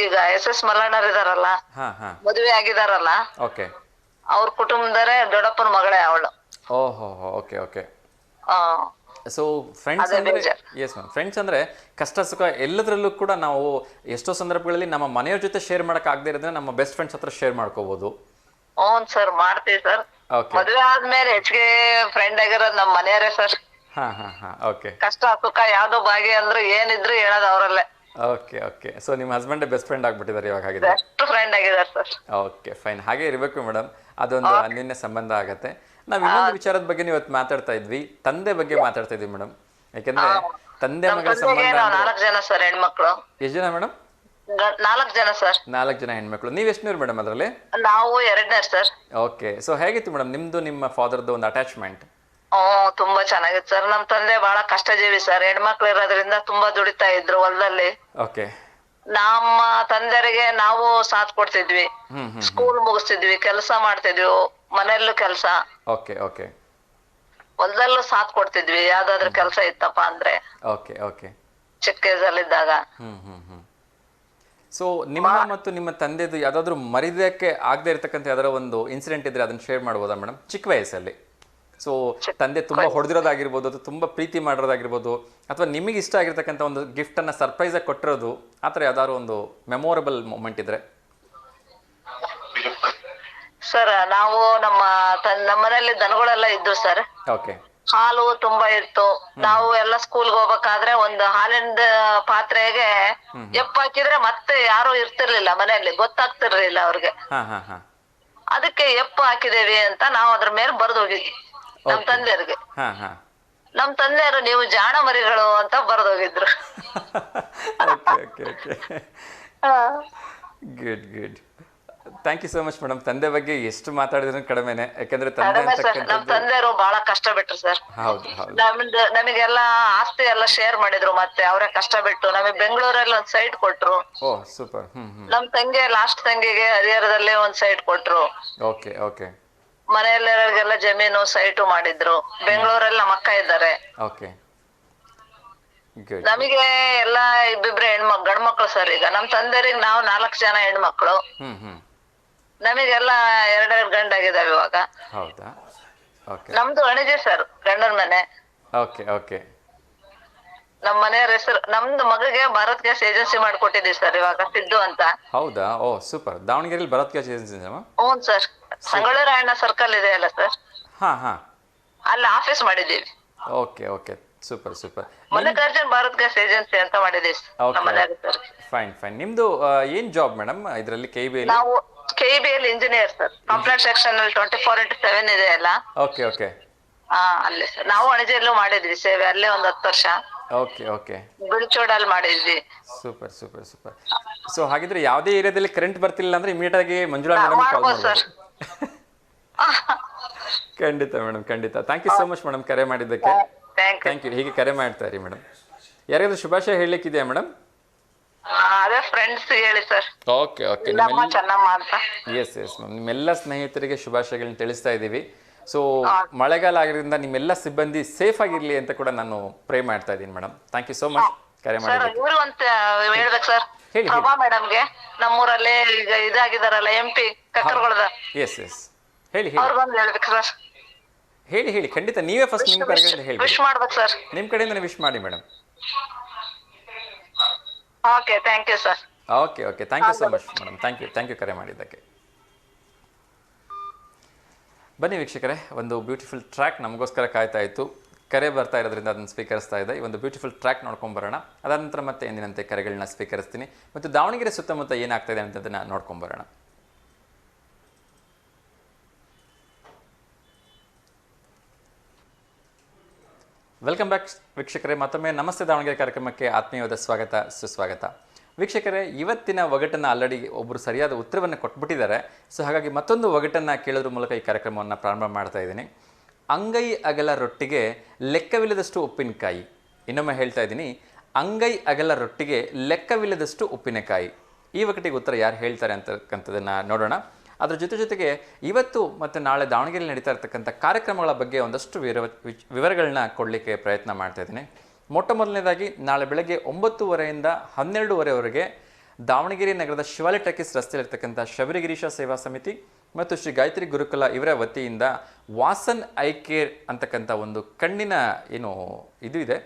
ಈಗ SS ಮಲ್ಲಣ್ಣರ್ ಇದಾರಲ್ಲ, ಮದುವೆ ಆಗಿದಾರಲ್ಲ, ಓಕೆ, ಅವ್ರ ಕುಟುಂಬದರೆ ದೊಡ್ಡಪ್ಪನ ಮಗಳೇ ಅವಳು. ಓಹೋ, ಓಕೆ. ಸೊ ಫ್ರೆಂಡ್ಸ್ ಅಂದ್ರೆ, ಎಸ್ ಮ್ಯಾಮ್, ಫ್ರೆಂಡ್ಸ್ ಅಂದ್ರೆ ಕಷ್ಟ ಸುಖ ಎಲ್ಲದರಲ್ಲೂ ಕೂಡ ನಾವು ಎಷ್ಟೋ ಸಂದರ್ಭಗಳಲ್ಲಿ ನಮ್ಮ ಮನೆಯವ್ರ ಜೊತೆ ಶೇರ್ ಮಾಡಕ್ ಆಗದೆ ಇರೋದನ್ನ ನಮ್ಮ ಬೆಸ್ಟ್ ಫ್ರೆಂಡ್ಸ್ ಹತ್ರ ಶೇರ್ ಮಾಡ್ಕೋಬಹುದು. ಹ್ಞೂ ಸರ್, ಮಾಡ್ತೀವಿ ಸರ್. ಮದುವೆ ಆದ್ಮೇಲೆ ಹೆಚ್ಚಿಗೆ ಫ್ರೆಂಡ್ ಆಗಿರೋದು ನಮ್ಮ ಮನೆಯವರೇ ಸರ್. ಓಕೆ. ಕಷ್ಟ ಸುಖ ಯಾವ್ದೋ ಭಾಗಿ ಅಂದ್ರೆ ಏನಿದ್ರು ಹೇಳೋದು ಅವರಲ್ಲೇ. ಓಕೆ. ಸೊ ನಿಮ್ಮ ಹಸ್ಬೆಂಡ್ ಬೆಸ್ಟ್ ಫ್ರೆಂಡ್ ಆಗ್ಬಿಟ್ಟಿದ್ದಾರೆ ಇವಾಗ ಹಾಗಿದೆ? ಬೆಸ್ಟ್ ಫ್ರೆಂಡ್ ಆಗಿದ್ದಾರೆ ಸರ್. ಓಕೆ ಫೈನ್, ಹಾಗೆ ಇರಬೇಕು ಮೇಡಮ್. ಅದೊಂದು ಅನ್ಯೋನ್ಯ ಸಂಬಂಧ ಆಗತ್ತೆ. ನಾವ್ ಇನ್ನೊಂದು ವಿಚಾರದ ಬಗ್ಗೆ ಇವತ್ತು ಮಾತಾಡ್ತಾ ಇದ್ವಿ, ತಂದೆ ಬಗ್ಗೆ ಮಾತಾಡ್ತಾ ಇದ್ವಿ ಮೇಡಮ್. ಯಾಕಂದ್ರೆ ತಂದೆ ಮಗಳ ಸಂಬಂಧ. 4 ಜನ ಸರ್ ಹೆಣ್ಮಕ್ಳು. ಎಷ್ಟು ಜನ ಮೇಡಮ್? 4 ಜನ ಸರ್. 4 ಜನ ಹೆಣ್ಮಕ್ಳು. ನೀವ್ ಎಷ್ಟನೇರು ಮೇಡಮ್ ಅದ್ರಲ್ಲಿ? ನಾವು 2ನೇ ಸರ್. ಓಕೆ. ಸೊ ಹೇಗಿತ್ತು ಮೇಡಮ್ ನಿಮ್ದು ನಿಮ್ಮ ಫಾದರ್ದು ಒಂದು ಅಟ್ಯಾಚ್ಮೆಂಟ್? ತುಂಬಾ ಚೆನ್ನಾಗಿತ್ತು ಸರ್. ನಮ್ ತಂದೆ ಬಹಳ ಕಷ್ಟಜೀವಿ ಸರ್. ಹೆಣ್ಮಕ್ಳು ಇರೋದ್ರಿಂದ ತುಂಬಾ ದುಡಿತಾ ಇದ್ರು ಹೊಲದಲ್ಲಿ. ಓಕೆ. ನಮ್ಮ ತಂದೆಯರಿಗೆ ನಾವು ಸಾಥ್ ಕೊಡ್ತಿದ್ವಿ, ಸ್ಕೂಲ್ ಮುಗಿಸ್ತಿದ್ವಿ, ಕೆಲಸ ಮಾಡ್ತಿದ್ವಿ, ಮನೆಯಲ್ಲೂ ಕೆಲಸ. ಓಕೆ. ಹೊಲದಲ್ಲೂ ಸಾಥ್ ಕೊಡ್ತಿದ್ವಿ ಯಾವ್ದಾದ್ರು ಕೆಲಸ ಇತ್ತಪ್ಪ ಅಂದ್ರೆ. ಓಕೆ. ಚಿಕ್ಕ ಏಜಲ್ಲಿದ್ದಾಗ. ಸೊ ನಿಮ್ಮ ಮತ್ತು ನಿಮ್ಮ ತಂದೆದು ಯಾವ್ದಾದ್ರು ಮರಿದಕ್ಕೆ ಆಗದೆ ಇರತಕ್ಕಂಥ ಯಾವ್ದಾರ ಒಂದು ಇನ್ಸಿಡೆಂಟ್ ಇದ್ರೆ ಅದನ್ನ ಶೇರ್ ಮಾಡ್ಬೋದಾ ಮೇಡಮ್? ಚಿಕ್ಕ ವಯಸ್ಸಲ್ಲಿ. ಸೊ ತಂದೆ ತುಂಬಾ ಹೊಡೆದಿರೋದಾಗಿರ್ಬೋದು, ಅಥವಾ ತುಂಬಾ ಪ್ರೀತಿ ಮಾಡಿರೋದಾಗಿರ್ಬೋದು, ಅಥವಾ ನಿಮಗೆ ಇಷ್ಟ ಆಗಿರ್ತಕ್ಕಂಥ ಒಂದು ಗಿಫ್ಟ್ ಅನ್ನ ಸರ್ಪ್ರೈಸ್ ಆಗಿ ಕೊಟ್ಟಿರೋದು, ಆತರ ಯಾವ್ದಾದ್ರು ಒಂದು ಮೆಮೊರಬಲ್ ಮೂಮೆಂಟ್ ಇದ್ರೆ? ಸರ್ ನಾವು ನಮ್ಮ ಮನೆಯಲ್ಲಿ ದನಗಳೆಲ್ಲ ಇದ್ದು ಸರ್. ಓಕೆ. ಹಾಲು ತುಂಬಾ ಇತ್ತು. ನಾವು ಎಲ್ಲ ಸ್ಕೂಲ್ಗೆ ಹೋಗ್ಬೇಕಾದ್ರೆ ಒಂದು ಹಾಲಿನ ಪಾತ್ರೆಗೆ ಎಪ್ಪ ಹಾಕಿದ್ರೆ ಮತ್ತೆ ಯಾರು ಇರ್ತಿರ್ಲಿಲ್ಲ ಮನೆಯಲ್ಲಿ, ಗೊತ್ತಾಗ್ತಿರ್ಲಿಲ್ಲ ಅವ್ರಿಗೆ. ಅದಕ್ಕೆ ಎಪ್ಪ ಹಾಕಿದೇವಿ ಅಂತ ನಾವು ಅದ್ರ ಮೇಲೆ ಬರ್ದು ಹೋಗಿದ್ವಿ ನಮ್ ತಂದೆಯವ್ರಿಗೆ. ನಮ್ ತಂದೆಯವರು ನೀವು ಜಾಣ ಮರಿಗಳು ಅಂತ ಬರ್ದೋಗಿದ್ರು. Okay okay okay good good. Thank you so much madam. ತಂದೆ ಬಗ್ಗೆ ಎಷ್ಟು ಮಾತಾಡಿದ್ರು ಕಡಿಮೆನೆ, ಯಾಕಂದ್ರೆ ತಂದೆ ಕಡಿಮೆ ಸರ್. ನಮ್ ಅಂತಕ್ಕಂಥದ್ದು ತಂದೆಯವರು ಬಹಳ ಕಷ್ಟ ಬಿಟ್ರು ಸರ್. ಹೌದು ಹೌದು ನಮಗೆಲ್ಲ ಆಸ್ತಿ ಎಲ್ಲ ಶೇರ್ ಮಾಡಿದ್ರು, ಮತ್ತೆ ಅವರೇ ಕಷ್ಟ ಬಿಟ್ಟು ನಮಗೆ ಬೆಂಗಳೂರಲ್ಲಿ ಒಂದ್ ಸೈಟ್ ಕೊಟ್ರು. ಓ ಸೂಪರ್. ನಮ್ ತಂಗಿ ಲಾಸ್ಟ್ ತಂಗಿಗೆ ಹರಿಹರದಲ್ಲೇ ಒಂದ್ ಸೈಟ್ ಕೊಟ್ರು. ಓಕೆ ಓಕೆ ಮನೆಯಲ್ಲಿರೋರಿಗೆಲ್ಲ ಜಮೀನು ಸೈಟು ಮಾಡಿದ್ರು. ಬೆಂಗಳೂರಲ್ಲಿ ನಮ್ಮ ಅಕ್ಕ ಇದ್ದಾರೆ. Okay good. ನಮಗೆ ಎಲ್ಲ ಇಬ್ಬಿಬ್ರೆ ಗಂಡ್ ಮಕ್ಳು ಸರ್. ಈಗ ನಮ್ ತಂದೆಯರಿಗೆ ನಾವು 4 ಜನ ಹೆಣ್ಮಕ್ಳು. ನಮಗೆಲ್ಲ 2 ಗಂಡಾಗಿದಾವೆ ಇವಾಗ. ಹೌದಾ? ಓಕೆ. ನಮ್ದು ಅಣಿಜೆ ಸರ್, ಗಂಡನ ಮನೆ. Okay okay. ನಮ್ ಮನೆಯವ್ರ ಹೆಸರು, ನಮ್ದು ಮಗಳಿಗೆ ಭಾರತ್ ಗ್ಯಾಸ್ ಏಜೆನ್ಸಿ ಮಾಡ್ಕೊಟ್ಟಿದೀವಿ ಸರ್ ಇವಾಗ, ಸಿದ್ದು ಅಂತ. ಹೌದಾ? ಓ ಸೂಪರ್. ದಾವಣಗೆರೆಯಲ್ಲಿ ಭರತ್ ಗ್ಯಾಸ್ ಏಜೆನ್ಸಿ ಇದೆಯಾ? ಹ್ಞೂ ಸರ್. ಸಂಗೊಳ್ಳಿ ರಾಯಣ್ಣ ಸರ್ಕಲ್ ಇದೆ ಅಲ್ಲ ಸರ್, ಹಾ ಹಾ, ಅಲ್ಲಿ ಆಫೀಸ್ ಮಾಡಿದೀವಿ. Okay okay super super. Mallikarjun Bharat gas agency ಅಂತ ಮಾಡಿದೀವಿ ನಮ್ಮ ಮನೆಯವ್ರ ಸರ್. Fine fine. ನಿಮ್ದು ಏನ್ ಜಾಬ್ ಮೇಡಮ್ ಇದರಲ್ಲಿ? KBL? ನಾವು KBL engineer sir. Complex section ಅಲ್ಲಿ 24x7 ಇದೆ ಅಲ್ಲ. Okay okay. ಅಲ್ಲೇ ಸರ್. ನಾವು ಅಣಜಿಯಲ್ಲೂ ಮಾಡಿದ್ವಿ ಸೇವೆ, ಅಲ್ಲೇ ಒಂದ್ 10 ವರ್ಷ. Okay okay. ಬಿಳ್ಚೋಡಲ್ಲಿ ಮಾಡಿದ್ವಿ. Super super super. ಸೊ ಹಾಗಿದ್ರೆ ಯಾವುದೇ ಏರಿಯಾದಲ್ಲಿ ಕರೆಂಟ್ ಬರ್ತಿಲ್ಲ ಅಂದ್ರೆ ಇಮಿಡಿಯೇಟ್ ಆಗಿ ಮಂಜುಳಾ ಮೇಡಮ್ ಕಾಲ್ ಮಾಡ್ಬೋದು ಸರ್. ಮಾಡಿ. ಖಂಡಿತ ಮೇಡಮ್ ಖಂಡಿತ. Thank you so much madam ಕರೆ ಮಾಡಿದ್ದಕ್ಕೆ. Thank you. ಹೀಗೆ ಕರೆ ಮಾಡ್ತಾ ಇರಿ ಮೇಡಮ್. ಯಾರಿಗಾದ್ರೂ ಶುಭಾಶಯ ಹೇಳಲಿಕ್ಕಿದೆಯಾ ಮೇಡಮ್? ಅದೇ ಫ್ರೆಂಡ್ಸ್ ಹೇಳಿ ಸರ್. Okay okay. ಚೆನ್ನಮ್ಮ ಅಂತ. Yes yes ma'am. ನಿಮ್ಮೆಲ್ಲ ಸ್ನೇಹಿತರಿಗೆ ಶುಭಾಶಯಗಳನ್ನ ತಿಳಿಸ್ತಾ ಇದ್ದೀವಿ. ಸೊ ಮಳೆಗಾಲ ಆಗಿರೋದ್ರಿಂದ ನಿಮ್ಮೆಲ್ಲ ಸಿಬ್ಬಂದಿ ಸೇಫ್ ಆಗಿರ್ಲಿ ಅಂತ ಕೂಡ ನಾನು ಪ್ರೇ ಮಾಡ್ತಾ ಇದ್ದೀನಿ madam. Thank you so much ಕರೆ ಸರ್ ಮಾಡಿದ್ದಕ್ಕೆ. ಇವರು ಅಂತ ಹೇಳ್ಬೇಕು ಸರ್, ಹೇಳಿ ಪ್ರಭಾ ಮೇಡಮ್ಗೆ ನಮ್ಮೂರಲ್ಲೇ ಈಗ ಇದಾಗಿದಾರಲ್ಲ MP ಕಕ್ಕರಗೊಳದ, ಎಸ್ ಎಸ್ ಹೇಳಿ ಹೇಳಿ ಅವ್ರಿಗೊಂದು ಹೇಳ್ಬೇಕು ಸರ್. ಹೇಳಿ ಹೇಳಿ. ಖಂಡಿತ ನೀವೇ ಫಸ್ಟ್ ನಿಮ್ಮ ಕಡೆಯಿಂದ ಹೇಳಿ. ವಿಶ್ ಮಾಡ್ಬೇಕು ಸರ್. ನಿಮ್ಮ ಕಡೆಯಿಂದ ವಿಶ್ ಮಾಡಿ madam. Okay thank you sir. Okay okay. Thank you so much madam. Thank you ಕರೆ ಮಾಡಿದ್ದಕ್ಕೆ. ಬನ್ನಿ ವೀಕ್ಷಕರೇ, ಒಂದು ಬ್ಯೂಟಿಫುಲ್ ಟ್ರ್ಯಾಕ್ ನಮಗೋಸ್ಕರ ಕಾಯ್ತಾ ಇತ್ತು. ಕರೆ ಬರ್ತಾ ಇರೋದ್ರಿಂದ ಅದನ್ನು ಸ್ವೀಕರಿಸ್ತಾ ಇದೆ. ಈ ಒಂದು ಬ್ಯೂಟಿಫುಲ್ ಟ್ರ್ಯಾಕ್ ನೋಡ್ಕೊಂಬರೋಣ. ಅದಾದ ನಂತರ ಮತ್ತೆ ಎಂದಿನಂತೆ ಕರೆಗಳನ್ನ ಸ್ವೀಕರಿಸ್ತೀನಿ ಮತ್ತು ದಾವಣಗೆರೆ ಸುತ್ತಮುತ್ತ ಏನಾಗ್ತಾ ಇದೆ ಅಂತದನ್ನು ನೋಡ್ಕೊಂಬರೋಣ. ವೆಲ್ಕಮ್ ಬ್ಯಾಕ್ ವೀಕ್ಷಕರೇ. ಮತ್ತೊಮ್ಮೆ ನಮಸ್ತೆ ದಾವಣಗೆರೆ ಕಾರ್ಯಕ್ರಮಕ್ಕೆ ಆತ್ಮೀಯವಾದ ಸ್ವಾಗತ ಸುಸ್ವಾಗತ. ವೀಕ್ಷಕರೇ, ಇವತ್ತಿನ ಒಗಟನ್ನು ಆಲ್ರೆಡಿ ಒಬ್ಬರು ಸರಿಯಾದ ಉತ್ತರವನ್ನು ಕೊಟ್ಬಿಟ್ಟಿದ್ದಾರೆ. ಸೊ ಹಾಗಾಗಿ ಮತ್ತೊಂದು ಒಗಟನ್ನು ಕೇಳೋದ್ರ ಮೂಲಕ ಈ ಕಾರ್ಯಕ್ರಮವನ್ನು ಪ್ರಾರಂಭ ಮಾಡ್ತಾ ಇದ್ದೀನಿ. ಅಂಗೈ ಅಗಲ ರೊಟ್ಟಿಗೆ ಲೆಕ್ಕವಿಲ್ಲದಷ್ಟು ಉಪ್ಪಿನಕಾಯಿ. ಇನ್ನೊಮ್ಮೆ ಹೇಳ್ತಾ ಇದ್ದೀನಿ, ಅಂಗೈ ಅಗಲ ರೊಟ್ಟಿಗೆ ಲೆಕ್ಕವಿಲ್ಲದಷ್ಟು ಉಪ್ಪಿನಕಾಯಿ. ಈ ಒಗಟಿಗೆ ಉತ್ತರ ಯಾರು ಹೇಳ್ತಾರೆ ಅಂತಕ್ಕಂಥದ್ದನ್ನು ನೋಡೋಣ. ಅದರ ಜೊತೆಗೆ ಇವತ್ತು ಮತ್ತು ನಾಳೆ ದಾವಣಗೆರೆಯಲ್ಲಿ ನಡೀತಾ ಇರ್ತಕ್ಕಂಥ ಕಾರ್ಯಕ್ರಮಗಳ ಬಗ್ಗೆ ಒಂದಷ್ಟು ವಿವರಗಳನ್ನ ಕೊಡಲಿಕ್ಕೆ ಪ್ರಯತ್ನ ಮಾಡ್ತಾ ಇದ್ದೀನಿ. ಮೊಟ್ಟ ಮೊದಲನೇದಾಗಿ ನಾಳೆ ಬೆಳಗ್ಗೆ 9:30ಯಿಂದ 12:30ವರೆಗೆ ದಾವಣಗೆರೆ ನಗರದ ಶಿವಾಲಯ ಟಕೀಸ್ ರಸ್ತೆಯಲ್ಲಿರ್ತಕ್ಕಂಥ ಶಬರಿಗಿರೀಶ ಸೇವಾ ಸಮಿತಿ ಮತ್ತು ಶ್ರೀ ಗಾಯತ್ರಿ ಗುರುಕುಲ ಇವರ ವತಿಯಿಂದ ವಾಸನ್ ಐ ಕೇರ್ ಅಂತಕ್ಕಂಥ ಒಂದು ಕಣ್ಣಿನ ಏನು ಇದು ಇದೆ,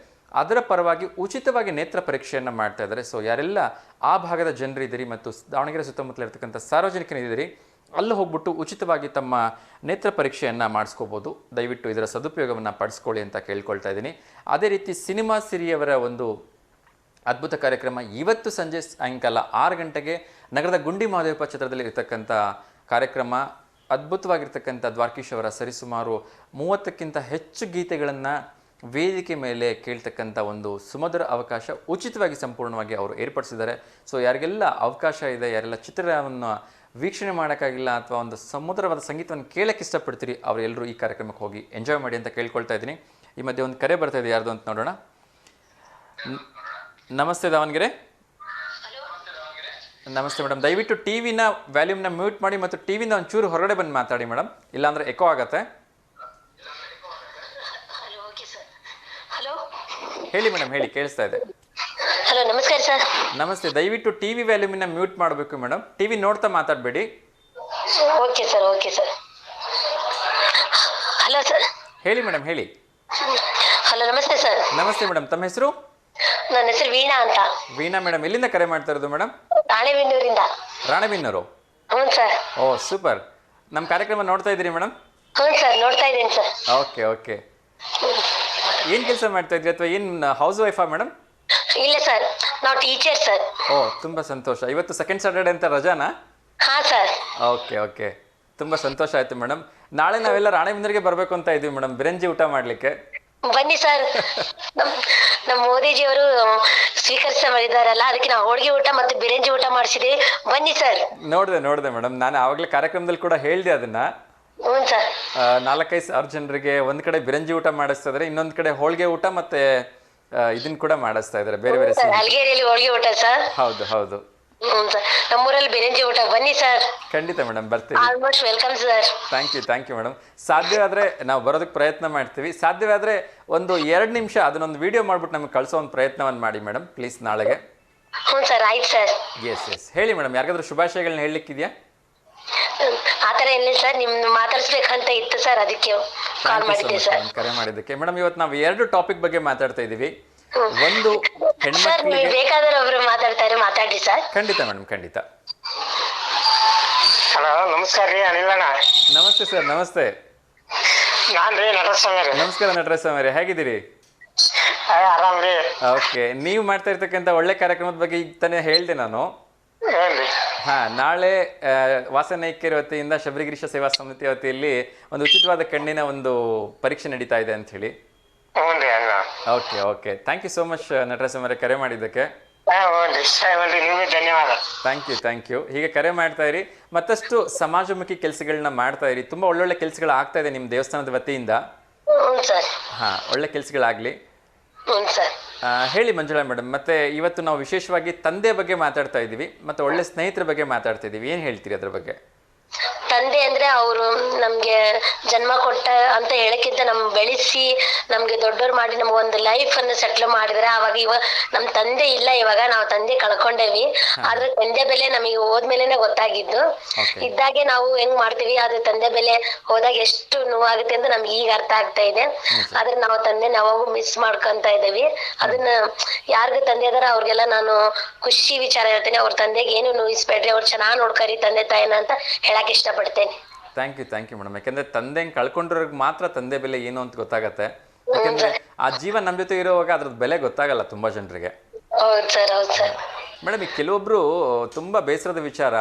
ಅದರ ಪರವಾಗಿ ಉಚಿತವಾಗಿ ನೇತ್ರ ಪರೀಕ್ಷೆಯನ್ನು ಮಾಡ್ತಾ ಇದ್ದಾರೆ. ಸೊ ಯಾರೆಲ್ಲ ಆ ಭಾಗದ ಜನರಿದ್ದೀರಿ ಮತ್ತು ದಾವಣಗೆರೆ ಸುತ್ತಮುತ್ತಲಿರ್ತಕ್ಕಂಥ ಸಾರ್ವಜನಿಕರಿದ್ದೀರಿ, ಅಲ್ಲಿ ಹೋಗ್ಬಿಟ್ಟು ಉಚಿತವಾಗಿ ತಮ್ಮ ನೇತ್ರ ಪರೀಕ್ಷೆಯನ್ನು ಮಾಡಿಸ್ಕೋಬೋದು. ದಯವಿಟ್ಟು ಇದರ ಸದುಪಯೋಗವನ್ನು ಪಡಿಸ್ಕೊಳ್ಳಿ ಅಂತ ಕೇಳ್ಕೊಳ್ತಾ ಇದ್ದೀನಿ. ಅದೇ ರೀತಿ ಸಿನಿಮಾ ಸಿರಿಯವರ ಒಂದು ಅದ್ಭುತ ಕಾರ್ಯಕ್ರಮ ಇವತ್ತು ಸಂಜೆ ಸಾಯಂಕಾಲ 6 ಗಂಟೆಗೆ ನಗರದ ಗುಂಡಿ ಮಹದೇವಪ್ಪ ಛತ್ರದಲ್ಲಿ ಇರತಕ್ಕಂಥ ಕಾರ್ಯಕ್ರಮ. ಅದ್ಭುತವಾಗಿರ್ತಕ್ಕಂಥ ದ್ವಾರಕೀಶ್ ಅವರ ಸರಿಸುಮಾರು 30ಕ್ಕಿಂತ ಹೆಚ್ಚು ಗೀತೆಗಳನ್ನು ವೇದಿಕೆ ಮೇಲೆ ಕೇಳ್ತಕ್ಕಂಥ ಒಂದು ಸುಮಧುರ ಅವಕಾಶ ಉಚಿತವಾಗಿ ಸಂಪೂರ್ಣವಾಗಿ ಅವರು ಏರ್ಪಡಿಸಿದ್ದಾರೆ. ಸೊ ಯಾರಿಗೆಲ್ಲ ಅವಕಾಶ ಇದೆ, ಯಾರೆಲ್ಲ ಚಿತ್ರವನ್ನು ವೀಕ್ಷಣೆ ಮಾಡೋಕ್ಕಾಗಿಲ್ಲ ಅಥವಾ ಒಂದು ಸಮುದ್ರವಾದ ಸಂಗೀತವನ್ನು ಕೇಳಕ್ಕೆ ಇಷ್ಟಪಡ್ತೀರಿ, ಅವರೆಲ್ಲರೂ ಈ ಕಾರ್ಯಕ್ರಮಕ್ಕೆ ಹೋಗಿ ಎಂಜಾಯ್ ಮಾಡಿ ಅಂತ ಕೇಳ್ಕೊಳ್ತಾ ಇದ್ದೀನಿ. ಈ ಮಧ್ಯೆ ಒಂದು ಕರೆ ಬರ್ತಾ ಇದೆ, ಯಾರ್ದು ಅಂತ ನೋಡೋಣ. ನಮಸ್ತೆ ದಾವಣಗೆರೆ. ನಮಸ್ತೆ ಮೇಡಮ್. ದಯವಿಟ್ಟು ಟಿವಿನ ವ್ಯಾಲ್ಯೂಮ್ನ ಮ್ಯೂಟ್ ಮಾಡಿ ಮತ್ತು ಟಿವಿಯಿಂದ ಒಂಚೂರು ಹೊರಗಡೆ ಬಂದು ಮಾತಾಡಿ ಮೇಡಮ್, ಇಲ್ಲಾಂದರೆ ಎಕೋ ಆಗತ್ತೆ. ಹೇಳಿ ಮೇಡಮ್, ಹೇಳಿ, ಕೇಳಿಸ್ತಾ ಇದೆ. ಹಲೋ ನಮಸ್ಕಾರ ಸರ್. ನಮಸ್ತೆ. ದಯವಿಟ್ಟು ಟಿವಿ ವ್ಯಾಲ್ಯೂಮಿನ ಮ್ಯೂಟ್ ಮಾಡಬೇಕು ಮೇಡಮ್. ಟಿವಿ ನೋಡ್ತಾ ಮಾತಾಡಬೇಡಿ. Okay sir, okay sir. Hello sir. ಹೇಳಿ ಮೇಡಮ್, ಹೇಳಿ. ಹಲೋ ನಮಸ್ತೆ ಸರ್. ನಮಸ್ತೆ ಮೇಡಮ್. ತಮ್ಮ ಹೆಸರು? ನನ್ನ ಹೆಸರು ವೀಣಾ ಅಂತ. ವೀಣಾ ಮೇಡಮ್, ಎಲ್ಲಿಂದ ಕರೆ ಮಾಡ್ತಾ ಇರೋದು ಮೇಡಮ್? ರಾಣೆಬೆನ್ನೂರಿಂದ. ರಾಣೆಬೆನ್ನೂರು? ಹ್ಞೂ ಸರ್. ಓ ಸೂಪರ್. ನಮ್ಮ ಕಾರ್ಯಕ್ರಮ ನೋಡ್ತಾ ಇದ್ದೀರಿ ಮೇಡಮ್? ಹ್ಞೂ ಸರ್, ನೋಡ್ತಾ ಇದ್ದೀನಿ ಸರ್. Okay okay. ಏನು ಕೆಲಸ ಮಾಡ್ತಾ ಇದ್ರಿ ಅಥವಾ ಏನು ಹೌಸ್ ವೈಫಾ ಮೇಡಮ್? ಇಲ್ಲ ಸರ್, ನಾವು ಟೀಚರ್ ಸರ್. ಓ ತುಂಬ ಸಂತೋಷ. ಇವತ್ತು ಸೆಕೆಂಡ್ ಸ್ಯಾಟರ್ಡೆ ಅಂತ ರಜಾನಾ? ಹಾಂ ಸರ್. Okay okay. ತುಂಬ ಸಂತೋಷ ಆಯಿತು ಮೇಡಮ್. ನಾಳೆ ನಾವೆಲ್ಲ ರಾಣೆಬೆನ್ನೂರಿಗೆ ಬರಬೇಕು ಅಂತ ಇದ್ದೀವಿ ಮೇಡಮ್, ಬಿರಂಜಿ ಊಟ ಮಾಡಲಿಕ್ಕೆ. ಬನ್ನಿ ಸರ್. ನಮ್ ಮೋದಿಜಿಯವರು ಸ್ವೀಕರಿಸಿದಾರಲ್ಲ, ಅದಕ್ಕೆ ನಾವು ಹೋಳಿಗೆ ಊಟ ಮತ್ತೆ ಬಿರಂಜಿ ಊಟ ಮಾಡಿಸಿದೀವಿ. ಬನ್ನಿ ಸರ್. ನೋಡಿದೆ ಮೇಡಮ್, ನಾನು ಆವಾಗಲೇ ಕಾರ್ಯಕ್ರಮದಲ್ಲಿ ಕೂಡ ಹೇಳಿದೆ ಅದನ್ನ. ಹ್ಞೂ ಸರ್. 4,500 ಜನರಿಗೆ ಒಂದ್ ಕಡೆ ಬಿರಂಜಿ ಊಟ ಮಾಡಿಸ್ತಾ ಇದ್ದಾರೆ, ಇನ್ನೊಂದ್ ಕಡೆ ಹೋಳಿಗೆ ಊಟ ಮತ್ತೆ ಇದನ್ನ ಕೂಡ ಮಾಡಿಸ್ತಾ ಇದ್ದಾರೆ, ಬೇರೆ ಬೇರೆ ಸಿಹಿ. ಅಲ್ಗೇರಿಯಲ್ಲಿ ಹೋಳಿಗೆ ಊಟ ಸರ್. ಹೌದು ಹೌದು. ಹ್ಞೂ ಸರ್, ನಮ್ಮೂರಲ್ಲಿ ಬಿರಂಜಿ ಊಟ. ಬನ್ನಿ ಸರ್. ಖಂಡಿತ ಮೇಡಮ್, ಬರ್ತೀವಿ. Almost welcome sir. Thank you madam. ಸಾಧ್ಯವಾದ್ರೆ ನಾವು ಬರೋದಕ್ಕೆ ಪ್ರಯತ್ನ ಮಾಡ್ತೀವಿ. ಸಾಧ್ಯವಾದ್ರೆ ಒಂದು 2 ನಿಮಿಷ ಅದನ್ನೊಂದು ವಿಡಿಯೋ ಮಾಡ್ಬಿಟ್ಟು ನಮಗೆ ಕಳಿಸೋ ಒಂದು ಪ್ರಯತ್ನವನ್ನು ಮಾಡಿ ಮೇಡಮ್, ಪ್ಲೀಸ್, ನಾಳೆಗೆ. ಹ್ಞೂ ಸರ್, ಆಯ್ತು ಸರ್. ಎಸ್ ಹೇಳಿ ಮೇಡಮ್, ಯಾರಿಗಾದ್ರೂ ಶುಭಾಶಯಗಳನ್ನ ಹೇಳಲಿಕ್ಕಿದೆಯಾ? ಆ ಥರ ಏನಿಲ್ಲ ಸರ್, ನಿಮ್ನ ಮಾತಾಡ್ಸ್ಬೇಕಂತ ಇತ್ತು ಸರ್, ಅದಕ್ಕೆ ಕಾಲ್ ಮಾಡಿದ್ದೆ ಸರ್. ಕರೆ ಮಾಡಿದ್ದಕ್ಕೆ. ಮೇಡಮ್, ಇವತ್ತು ನಾವು 2 ಟಾಪಿಕ್ ಬಗ್ಗೆ ಮಾತಾಡ್ತಾ ಇದ್ದೀವಿ. ಒಂದು, ಸರ್, ಹೆಣ್ಮಕ್ಳಿಗೆ. ನೀವು ಬೇಕಾದ್ರೆ ಒಬ್ರು ಮಾತಾಡ್ತಾರೆ, ಮಾತಾಡಿ ಸರ್. ಖಂಡಿತ ಮೇಡಮ್, ಖಂಡಿತ. ಹಲೋ, ನಮಸ್ಕಾರ ರೀ ಅನಿಲಣ್ಣ. ನಮಸ್ತೆ ಸರ್. ನಮಸ್ತೆ. ನಾನ್ ರೀ ನಟಸ್ವಾಮಿ. ನಮಸ್ಕಾರ ನಟರಾಜಸ್ವಾಮಿ, ಹೇಗಿದ್ದೀರಿ? ಆರಾಮ್ ರೀ. ಓಕೆ, ನೀವು ಮಾಡ್ತಾ ಇರ್ತಕ್ಕಂಥ ಒಳ್ಳೆ ಕಾರ್ಯಕ್ರಮದ ಬಗ್ಗೆ ಈಗ ತಾನೇ ಹೇಳ್ದೆ ನಾನು. ಏನ್ರಿ? ನಾಳೆ ವಾಸನೈಕ್ಯರ ವತಿಯಿಂದ ಶಬರಿಗಿರೀಶ ಸೇವಾ ಸಮಿತಿ ವತಿಯಲ್ಲಿ ಒಂದು ಉಚಿತವಾದ ಕಣ್ಣಿನ ಒಂದು ಪರೀಕ್ಷೆ ನಡೀತಾ ಇದೆ ಅಂತ ಹೇಳಿ. ಹ್ಞೂನ್ರಿ ಅಣ್ಣ. Okay, thank you so much Natarajaswamy, ಕರೆ ಮಾಡಿದ್ದಕ್ಕೆ. ಹ್ಞೂನ್ರಿ, ನಿಮಗೆ ಧನ್ಯವಾದ. Thank you. ಹೀಗೆ ಕರೆ ಮಾಡ್ತಾ ಇರಿ, ಮತ್ತಷ್ಟು ಸಮಾಜಮುಖಿ ಕೆಲಸಗಳನ್ನ ಮಾಡ್ತಾ ಇರಿ. ತುಂಬಾ ಒಳ್ಳೊಳ್ಳೆ ಕೆಲಸಗಳು ಆಗ್ತಾ ಇದೆ ನಿಮ್ಮ ದೇವಸ್ಥಾನದ ವತಿಯಿಂದ. ಹ್ಞೂ ಸರ್. ಒಳ್ಳೆ ಕೆಲಸಗಳಾಗ್ಲಿ. ಹ್ಞೂ ಸರ್. ಹೇಳಿ ಮಂಜುಳಾ ಮೇಡಮ್, ಮತ್ತೆ ಇವತ್ತು ನಾವು ವಿಶೇಷವಾಗಿ ತಂದೆ ಬಗ್ಗೆ ಮಾತಾಡ್ತಾ ಇದ್ದೀವಿ, ಮತ್ತೆ ಒಳ್ಳೆ ಸ್ನೇಹಿತರ ಬಗ್ಗೆ ಮಾತಾಡ್ತಾ ಇದ್ದೀವಿ. ಏನ್ ಹೇಳ್ತೀರಿ ಅದ್ರ ಬಗ್ಗೆ? ತಂದೆ ಅಂದ್ರೆ ಅವರು ನಮ್ಗೆ ಜನ್ಮ ಕೊಟ್ಟ ಅಂತ ಹೇಳಕ್ಕಿಂತ ನಮ್ ಬೆಳೆಸಿ ನಮ್ಗೆ ದೊಡ್ಡವ್ರು ಮಾಡಿ ನಮ್ಗೆ ಒಂದು ಲೈಫ್ ಅನ್ನು ಸೆಟ್ಲ್ ಮಾಡಿದ್ರೆ, ಅವಾಗ ಇವಾಗ ನಮ್ ತಂದೆ ಇಲ್ಲ, ಇವಾಗ ನಾವು ತಂದೆ ಕಳ್ಕೊಂಡೇವಿ. ಆದ್ರೆ ತಂದೆ ಬೆಲೆ ನಮಗೆ ಹೋದ್ಮೇಲೆನೆ ಗೊತ್ತಾಗಿದ್ದು. ಇದ್ದಾಗೆ ನಾವು ಹೆಂಗ್ ಮಾಡ್ತೀವಿ, ಅದು ತಂದೆ ಬೆಲೆ ಹೋದಾಗ ಎಷ್ಟು ನೋವಾಗುತ್ತೆ ಅಂತ ನಮ್ಗೆ ಈಗ ಅರ್ಥ ಆಗ್ತಾ ಇದೆ. ಆದ್ರೆ ನಾವು ತಂದೆ ನಾವಾಗೂ ಮಿಸ್ ಮಾಡ್ಕೊಂತ ಇದ್ದೇವಿ. ಅದನ್ನ ಯಾರಿಗ ತಂದೆ ಅದಾರ ಅವ್ರಿಗೆಲ್ಲ ನಾನು ಖುಷಿ ವಿಚಾರ ಹೇಳ್ತೇನೆ, ಅವ್ರ ತಂದೆಗೆ ಏನು ನೋಯಿಸ್ಬೇಡ್ರಿ, ಅವ್ರು ಚೆನ್ನಾಗ್ ನೋಡ್ಕರಿ ತಂದೆ ತಾಯಿನ ಅಂತ ಹೇಳಕ್ ಇಷ್ಟಪಡ್ತೇನೆ. Thank you madam. ಯಾಕಂದ್ರೆ ತಂದೆ ಕಳ್ಕೊಂಡ್ರಿಗೆ ಮಾತ್ರ ತಂದೆ ಬೆಲೆ ಏನು ಅಂತ ಗೊತ್ತಾಗತ್ತೆ. ಯಾಕಂದ್ರೆ ಆ ಜೀವ ನಮ್ ಜೊತೆ ಇರುವಾಗ ಅದ್ರದ್ದು ಬೆಲೆ ಗೊತ್ತಾಗಲ್ಲ ತುಂಬಾ ಜನರಿಗೆ. ಹೌದು ಸರ್. ಮೇಡಮ್, ಈ ಕೆಲವೊಬ್ರು ತುಂಬಾ ಬೇಸರದ ವಿಚಾರ,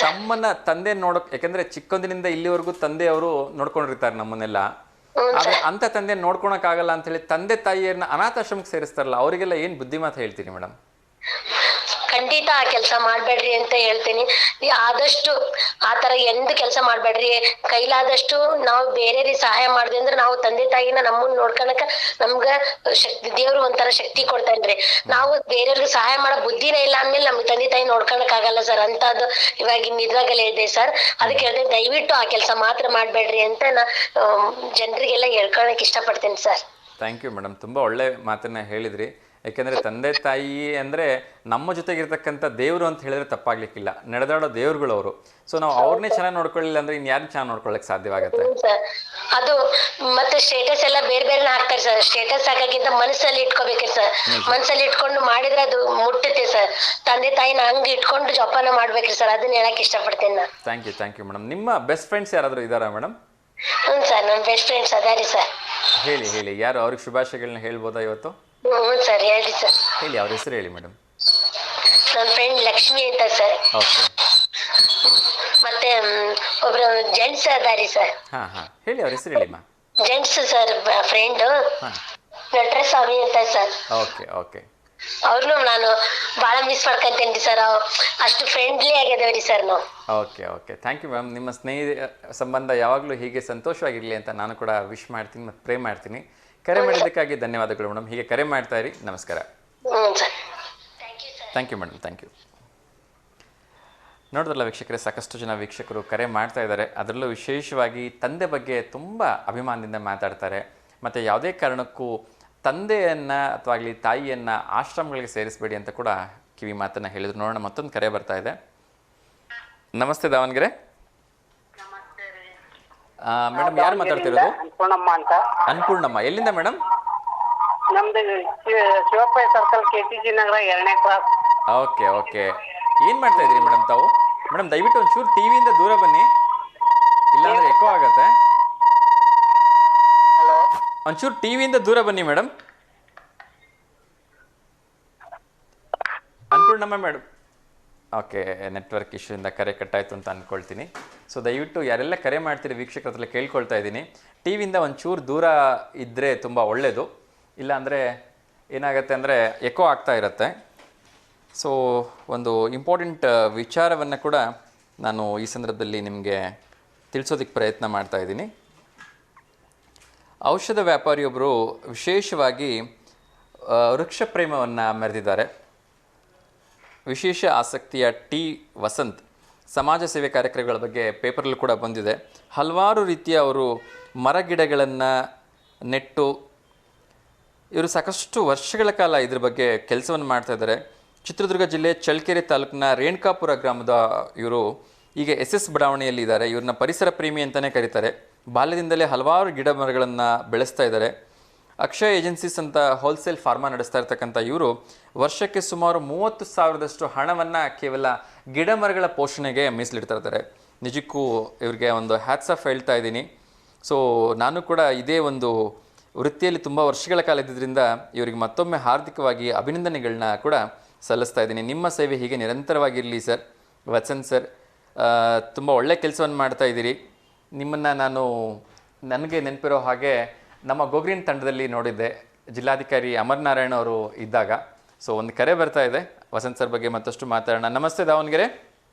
ತಮ್ಮನ್ನ ತಂದೆ ನೋಡಕ್, ಯಾಕಂದ್ರೆ ಚಿಕ್ಕಂದಿನಿಂದ ಇಲ್ಲಿವರೆಗೂ ತಂದೆಯವರು ನೋಡ್ಕೊಂಡಿರ್ತಾರೆ ನಮ್ಮನ್ನೆಲ್ಲ. ಆದ್ರೆ ಅಂತ ತಂದೆ ನೋಡ್ಕೊಳಕ್ ಆಗಲ್ಲ ಅಂತ ಹೇಳಿ ತಂದೆ ತಾಯಿಯನ್ನ ಅನಾಥಾಶ್ರಮಕ್ಕೆ ಸೇರಿಸ್ತಾರಲ್ಲ, ಅವರಿಗೆಲ್ಲ ಏನ್ ಬುದ್ಧಿಮಾತು ಹೇಳ್ತೀರಿ ಮೇಡಮ್? ಖಂಡಿತ ಆ ಕೆಲಸ ಮಾಡ್ಬೇಡ್ರಿ ಅಂತ ಹೇಳ್ತೀನಿ. ಆದಷ್ಟು ಆತರ ಎಂದ ಕೆಲಸ ಮಾಡ್ಬೇಡ್ರಿ. ಕೈಲಾದಷ್ಟು ನಾವು ಬೇರೆಯವ್ರಿಗೆ ಸಹಾಯ ಮಾಡಿದ್ವಿ ಅಂದ್ರೆ ನಾವು ತಂದೆ ತಾಯಿನ ನಮ್ಮನ್ನ ನೋಡ್ಕೊಳಕ ನಮ್ಗ ಶಕ್ತಿ, ದೇವ್ರು ಒಂಥರ ಶಕ್ತಿ ಕೊಡ್ತಾನ್ರಿ. ನಾವು ಬೇರೆಯವ್ರಿಗೆ ಸಹಾಯ ಮಾಡೋ ಬುದ್ಧಿನೇ ಇಲ್ಲ ಅಂದ್ಮೇಲೆ ನಮ್ಗೆ ತಂದೆ ತಾಯಿ ನೋಡ್ಕೊಳಕ್ ಆಗಲ್ಲ ಸರ್. ಅಂತದ್ದು ಇವಾಗಿನ ಇದ್ರಾಗೆಲ್ಲ ಇದೆ ಸರ್. ಅದಕ್ಕೆ ಹೇಳ್ತೇನೆ, ದಯವಿಟ್ಟು ಆ ಕೆಲಸ ಮಾತ್ರ ಮಾಡ್ಬೇಡ್ರಿ ಅಂತ ನಾ ಜನರಿಗೆಲ್ಲ ಹೇಳ್ಕೊಳಕ್ ಇಷ್ಟಪಡ್ತೇನೆ ಸರ್. ಥ್ಯಾಂಕ್ ಯು ಮೇಡಮ್, ತುಂಬಾ ಒಳ್ಳೆ ಮಾತನ್ನ ಹೇಳಿದ್ರಿ. ಯಾಕೆಂದ್ರೆ ತಂದೆ ತಾಯಿ ಅಂದ್ರೆ ನಮ್ಮ ಜೊತೆಗಿರ್ತಕ್ಕಂಥ ದೇವರು ಅಂತ ಹೇಳಿದ್ರೆ ತಪ್ಪಾಗ್ಲಿಕ್ಕಿಲ್ಲ, ನಡೆದಾಡೋ ದೇವ್ರುಗಳು ಅವರು. ಸೊ ನಾವು ಅವ್ರನ್ನೇ ಚೆನ್ನಾಗಿ ನೋಡ್ಕೊಳ್ಳಿಲ್ಲ ಅಂದ್ರೆ ಇನ್ಯಾರು ಚೆನ್ನಾಗಿ ನೋಡ್ಕೊಳ್ಳಕ್ ಸಾಧ್ಯವಾಗತ್ತೆ? ಅದು ಮತ್ತೆ ಸ್ಟೇಟಸ್ ಎಲ್ಲ ಬೇರೆ ಬೇರೆ ಹಾಕ್ತಾರೆ ಸರ್. ಸ್ಟೇಟಸ್ ಹಾಕಕ್ಕಿಂತ ಮನಸ್ಸಲ್ಲಿ ಇಟ್ಕೋಬೇಕ್ರಿ ಸರ್. ಮನಸ್ಸಲ್ಲಿ ಇಟ್ಕೊಂಡು ಮಾಡಿದ್ರೆ ಅದು ಮುಟ್ಟುತ್ತೆ ಸರ್. ತಂದೆ ತಾಯಿನ ಹಂಗ್ ಇಟ್ಕೊಂಡು ಜೋಪಾನ ಮಾಡ್ಬೇಕ್ರಿ ಸರ್. ಅದನ್ನ ಹೇಳಕ್ ಇಷ್ಟಪಡ್ತೇನೆ ನಾನು. Thank you madam. ನಿಮ್ಮ ಬೆಸ್ಟ್ ಫ್ರೆಂಡ್ಸ್ ಯಾರಾದ್ರೂ ಇದಾರಾ ಮೇಡಮ್? ಹ್ಞೂ ಸರ್, ನಮ್ಮ ಬೆಸ್ಟ್ ಫ್ರೆಂಡ್ಸ್ ಅದಾರಿ ಸರ್. ಹೇಳಿ ಯಾರು, ಅವ್ರಿಗೆ ಶುಭಾಶಯಗಳನ್ನ ಹೇಳ್ಬೋದಾ ಇವತ್ತು? ಹ್ಞೂ ಸರ್, ಹೇಳ್ರಿ ಸರ್. ಹೇಳಿ, ಅವ್ರ ಹೆಸರು ಹೇಳಿ ಮೇಡಮ್. ನನ್ನ ಫ್ರೆಂಡ್ ಲಕ್ಷ್ಮಿ ಅಂತ ಸರ್. ಓಕೆ. ಮತ್ತೆ ಒಬ್ರು ಜೆಂಟ್ಸ್ ಅದಾರಿ ಸರ್. ಹೇಳಿ, ಅವ್ರ ಹೆಸರು ಹೇಳಿಮ್ಮ. ಜೆಂಟ್ಸ್ ಸರ್ ಫ್ರೆಂಡ್ ನಟರಾಜಸ್ವಾಮಿ ಅಂತ ಸರ್. ಓಕೆ. ಅವ್ರನ್ನು ನಾನು ಬಹಳ ಮಿಸ್ ಮಾಡ್ಕೊಂತೇನ್ರಿ ಸರ್. ಅಷ್ಟು ಫ್ರೆಂಡ್ಲಿ ಆಗಿದ್ದೇವ್ರಿ ಸರ್ ನಾವು. ಓಕೆ. Thank you ma'am. ನಿಮ್ಮ ಸಂಬಂಧ ಯಾವಾಗಲೂ ಹೀಗೆ ಸಂತೋಷವಾಗಿರಲಿ ಅಂತ ನಾನು ಕೂಡ ವಿಶ್ ಮಾಡ್ತೀನಿ ಮತ್ತು ಪ್ರೇ ಮಾಡ್ತೀನಿ. ಕರೆ ಮಾಡಿದ್ದಕ್ಕಾಗಿ ಧನ್ಯವಾದಗಳು ಮೇಡಮ್. ಹೀಗೆ ಕರೆ ಮಾಡ್ತಾ ಇರಿ. ನಮಸ್ಕಾರ. Thank you madam. Thank you. ನೋಡಿದ್ರಲ್ಲ ವೀಕ್ಷಕರೇ, ಸಾಕಷ್ಟು ಜನ ವೀಕ್ಷಕರು ಕರೆ ಮಾಡ್ತಾ ಇದ್ದಾರೆ. ಅದರಲ್ಲೂ ವಿಶೇಷವಾಗಿ ತಂದೆ ಬಗ್ಗೆ ತುಂಬ ಅಭಿಮಾನದಿಂದ ಮಾತಾಡ್ತಾರೆ. ಮತ್ತು ಯಾವುದೇ ಕಾರಣಕ್ಕೂ ತಂದೆಯನ್ನು ಅಥವಾ ಆಗಲಿ ತಾಯಿಯನ್ನು ಆಶ್ರಮಗಳಿಗೆ ಸೇರಿಸಬೇಡಿ ಅಂತ ಕೂಡ ಕಿವಿ ಮಾತನ್ನು ಹೇಳಿದ್ರು. ನೋಡೋಣ, ಮತ್ತೊಂದು ಕರೆ ಬರ್ತಾ ಇದೆ. ನಮಸ್ತೆ ದಾವಣಗೆರೆ. ಮೇಡಮ್, ಯಾರು ಮಾತಾಡ್ತಿರೋದು? ಅನ್ಪೂರ್ಣಮ್ಮ ಅಂತ. ಅನ್ಪೂರ್ಣಮ್ಮ, ಎಲ್ಲಿಂದ ಮೇಡಮ್? ನಮ್ದು ಶಿವಪ್ಪ ಸರ್ಕಲ್, KTG ನಗರ, 2ನೇ ಕ್ರಾಸ್. ಓಕೆ. ಏನು ಮಾಡ್ತಾ ಇದ್ದೀರಿ ಮೇಡಮ್ ತಾವು? ಮೇಡಮ್, ದಯವಿಟ್ಟು ಒಂಚೂರು ಟಿವಿಯಿಂದ ದೂರ ಬನ್ನಿ, ಇಲ್ಲಾಂದ್ರೆ ಎಕೋ ಆಗತ್ತೆ. ಒಂಚೂರು ಟಿವಿಯಿಂದ ದೂರ ಬನ್ನಿ madam. Annapurnamma madam. Okay, network ಇಶ್ಯೂಯಿಂದ ಕರೆ ಕಟ್ಟಾಯಿತು ಅಂತ ಅಂದ್ಕೊಳ್ತೀನಿ. ಸೊ ದಯವಿಟ್ಟು ಯಾರೆಲ್ಲ ಕರೆ ಮಾಡ್ತೀರಿ ವೀಕ್ಷಕರ ಹತ್ರ ಕೇಳ್ಕೊಳ್ತಾ ಇದ್ದೀನಿ, ಟಿ ವಿಯಿಂದ ಒಂಚೂರು ದೂರ ಇದ್ದರೆ ತುಂಬ ಒಳ್ಳೆಯದು. ಇಲ್ಲಾಂದರೆ ಏನಾಗುತ್ತೆ ಅಂದರೆ ಎಕೋ ಆಗ್ತಾ ಇರುತ್ತೆ. ಸೊ ಒಂದು ಇಂಪಾರ್ಟೆಂಟ್ ವಿಚಾರವನ್ನು ಕೂಡ ನಾನು ಈ ಸಂದರ್ಭದಲ್ಲಿ ನಿಮಗೆ ತಿಳಿಸೋದಕ್ಕೆ ಪ್ರಯತ್ನ ಮಾಡ್ತಾಯಿದ್ದೀನಿ. ಔಷಧ ವ್ಯಾಪಾರಿಯೊಬ್ಬರು ವಿಶೇಷವಾಗಿ ವೃಕ್ಷ ಪ್ರೇಮವನ್ನು ಮೆರೆದಿದ್ದಾರೆ. ವಿಶೇಷ ಆಸಕ್ತಿಯ ಟಿ ವಸಂತ್ ಸಮಾಜ ಸೇವೆ ಕಾರ್ಯಕ್ರಮಗಳ ಬಗ್ಗೆ ಪೇಪರಲ್ಲಿ ಕೂಡ ಬಂದಿದೆ. ಹಲವಾರು ರೀತಿಯ ಅವರು ಮರಗಿಡಗಳನ್ನು ನೆಟ್ಟು ಇವರು ಸಾಕಷ್ಟು ವರ್ಷಗಳ ಕಾಲ ಇದ್ರ ಬಗ್ಗೆ ಕೆಲಸವನ್ನು ಮಾಡ್ತಾಯಿದ್ದಾರೆ. ಚಿತ್ರದುರ್ಗ ಜಿಲ್ಲೆ ಚಳ್ಳಕೆರೆ ತಾಲೂಕಿನ ರೇಣುಕಾಪುರ ಗ್ರಾಮದ ಇವರು ಈಗ SS ಬಡಾವಣೆಯಲ್ಲಿ ಇದ್ದಾರೆ. ಇವ್ರನ್ನ ಪರಿಸರ ಪ್ರೇಮಿ ಅಂತಲೇ ಕರೀತಾರೆ. ಬಾಲ್ಯದಿಂದಲೇ ಹಲವಾರು ಗಿಡ ಮರಗಳನ್ನು ಬೆಳೆಸ್ತಾ ಇದ್ದಾರೆ. ಅಕ್ಷಯ ಏಜೆನ್ಸೀಸ್ ಅಂತ ಹೋಲ್ಸೇಲ್ ಫಾರ್ಮಾ ನಡೆಸ್ತಾ ಇರ್ತಕ್ಕಂಥ ಇವರು ವರ್ಷಕ್ಕೆ ಸುಮಾರು 30,000ದಷ್ಟು ಹಣವನ್ನು ಕೇವಲ ಗಿಡ ಮರಗಳ ಪೋಷಣೆಗೆ ಮೀಸಲಿಡ್ತಾ ಇರ್ತಾರೆ. ನಿಜಕ್ಕೂ ಇವ್ರಿಗೆ ಒಂದು ಹ್ಯಾಟ್ಸ್ ಆಫ್ ಹೇಳ್ತಾ ಇದ್ದೀನಿ. ಸೊ ನಾನು ಕೂಡ ಇದೇ ಒಂದು ವೃತ್ತಿಯಲ್ಲಿ ತುಂಬ ವರ್ಷಗಳ ಕಾಲ ಇದ್ದಿದ್ದರಿಂದ ಇವರಿಗೆ ಮತ್ತೊಮ್ಮೆ ಹಾರ್ದಿಕವಾಗಿ ಅಭಿನಂದನೆಗಳನ್ನ ಕೂಡ ಸಲ್ಲಿಸ್ತಾ ಇದ್ದೀನಿ. ನಿಮ್ಮ ಸೇವೆ ಹೀಗೆ ನಿರಂತರವಾಗಿರಲಿ ಸರ್. ವತ್ಸನ್ ಸರ್, ತುಂಬ ಒಳ್ಳೆಯ ಕೆಲಸವನ್ನು ಮಾಡ್ತಾ ಇದ್ದೀರಿ. ನಿಮ್ಮನ್ನು ನನಗೆ ನೆನಪಿರೋ ಹಾಗೆ ನಮ್ಮ ಗೋಗ್ರೀನ್ ತಂಡದಲ್ಲಿ ನೋಡಿದ್ದೆ, ಜಿಲ್ಲಾಧಿಕಾರಿ ಅಮರನಾರಾಯಣ ಅವರು ಇದ್ದಾಗ. ಸೊ ಒಂದು ಕರೆ ಬರ್ತಾ ಇದೆ, ವಸಂತ್ ಸರ್ ಬಗ್ಗೆ ಮತ್ತಷ್ಟು ಮಾತಾಡೋಣ. ನಮಸ್ತೆ ದಾವಣಗೆರೆ.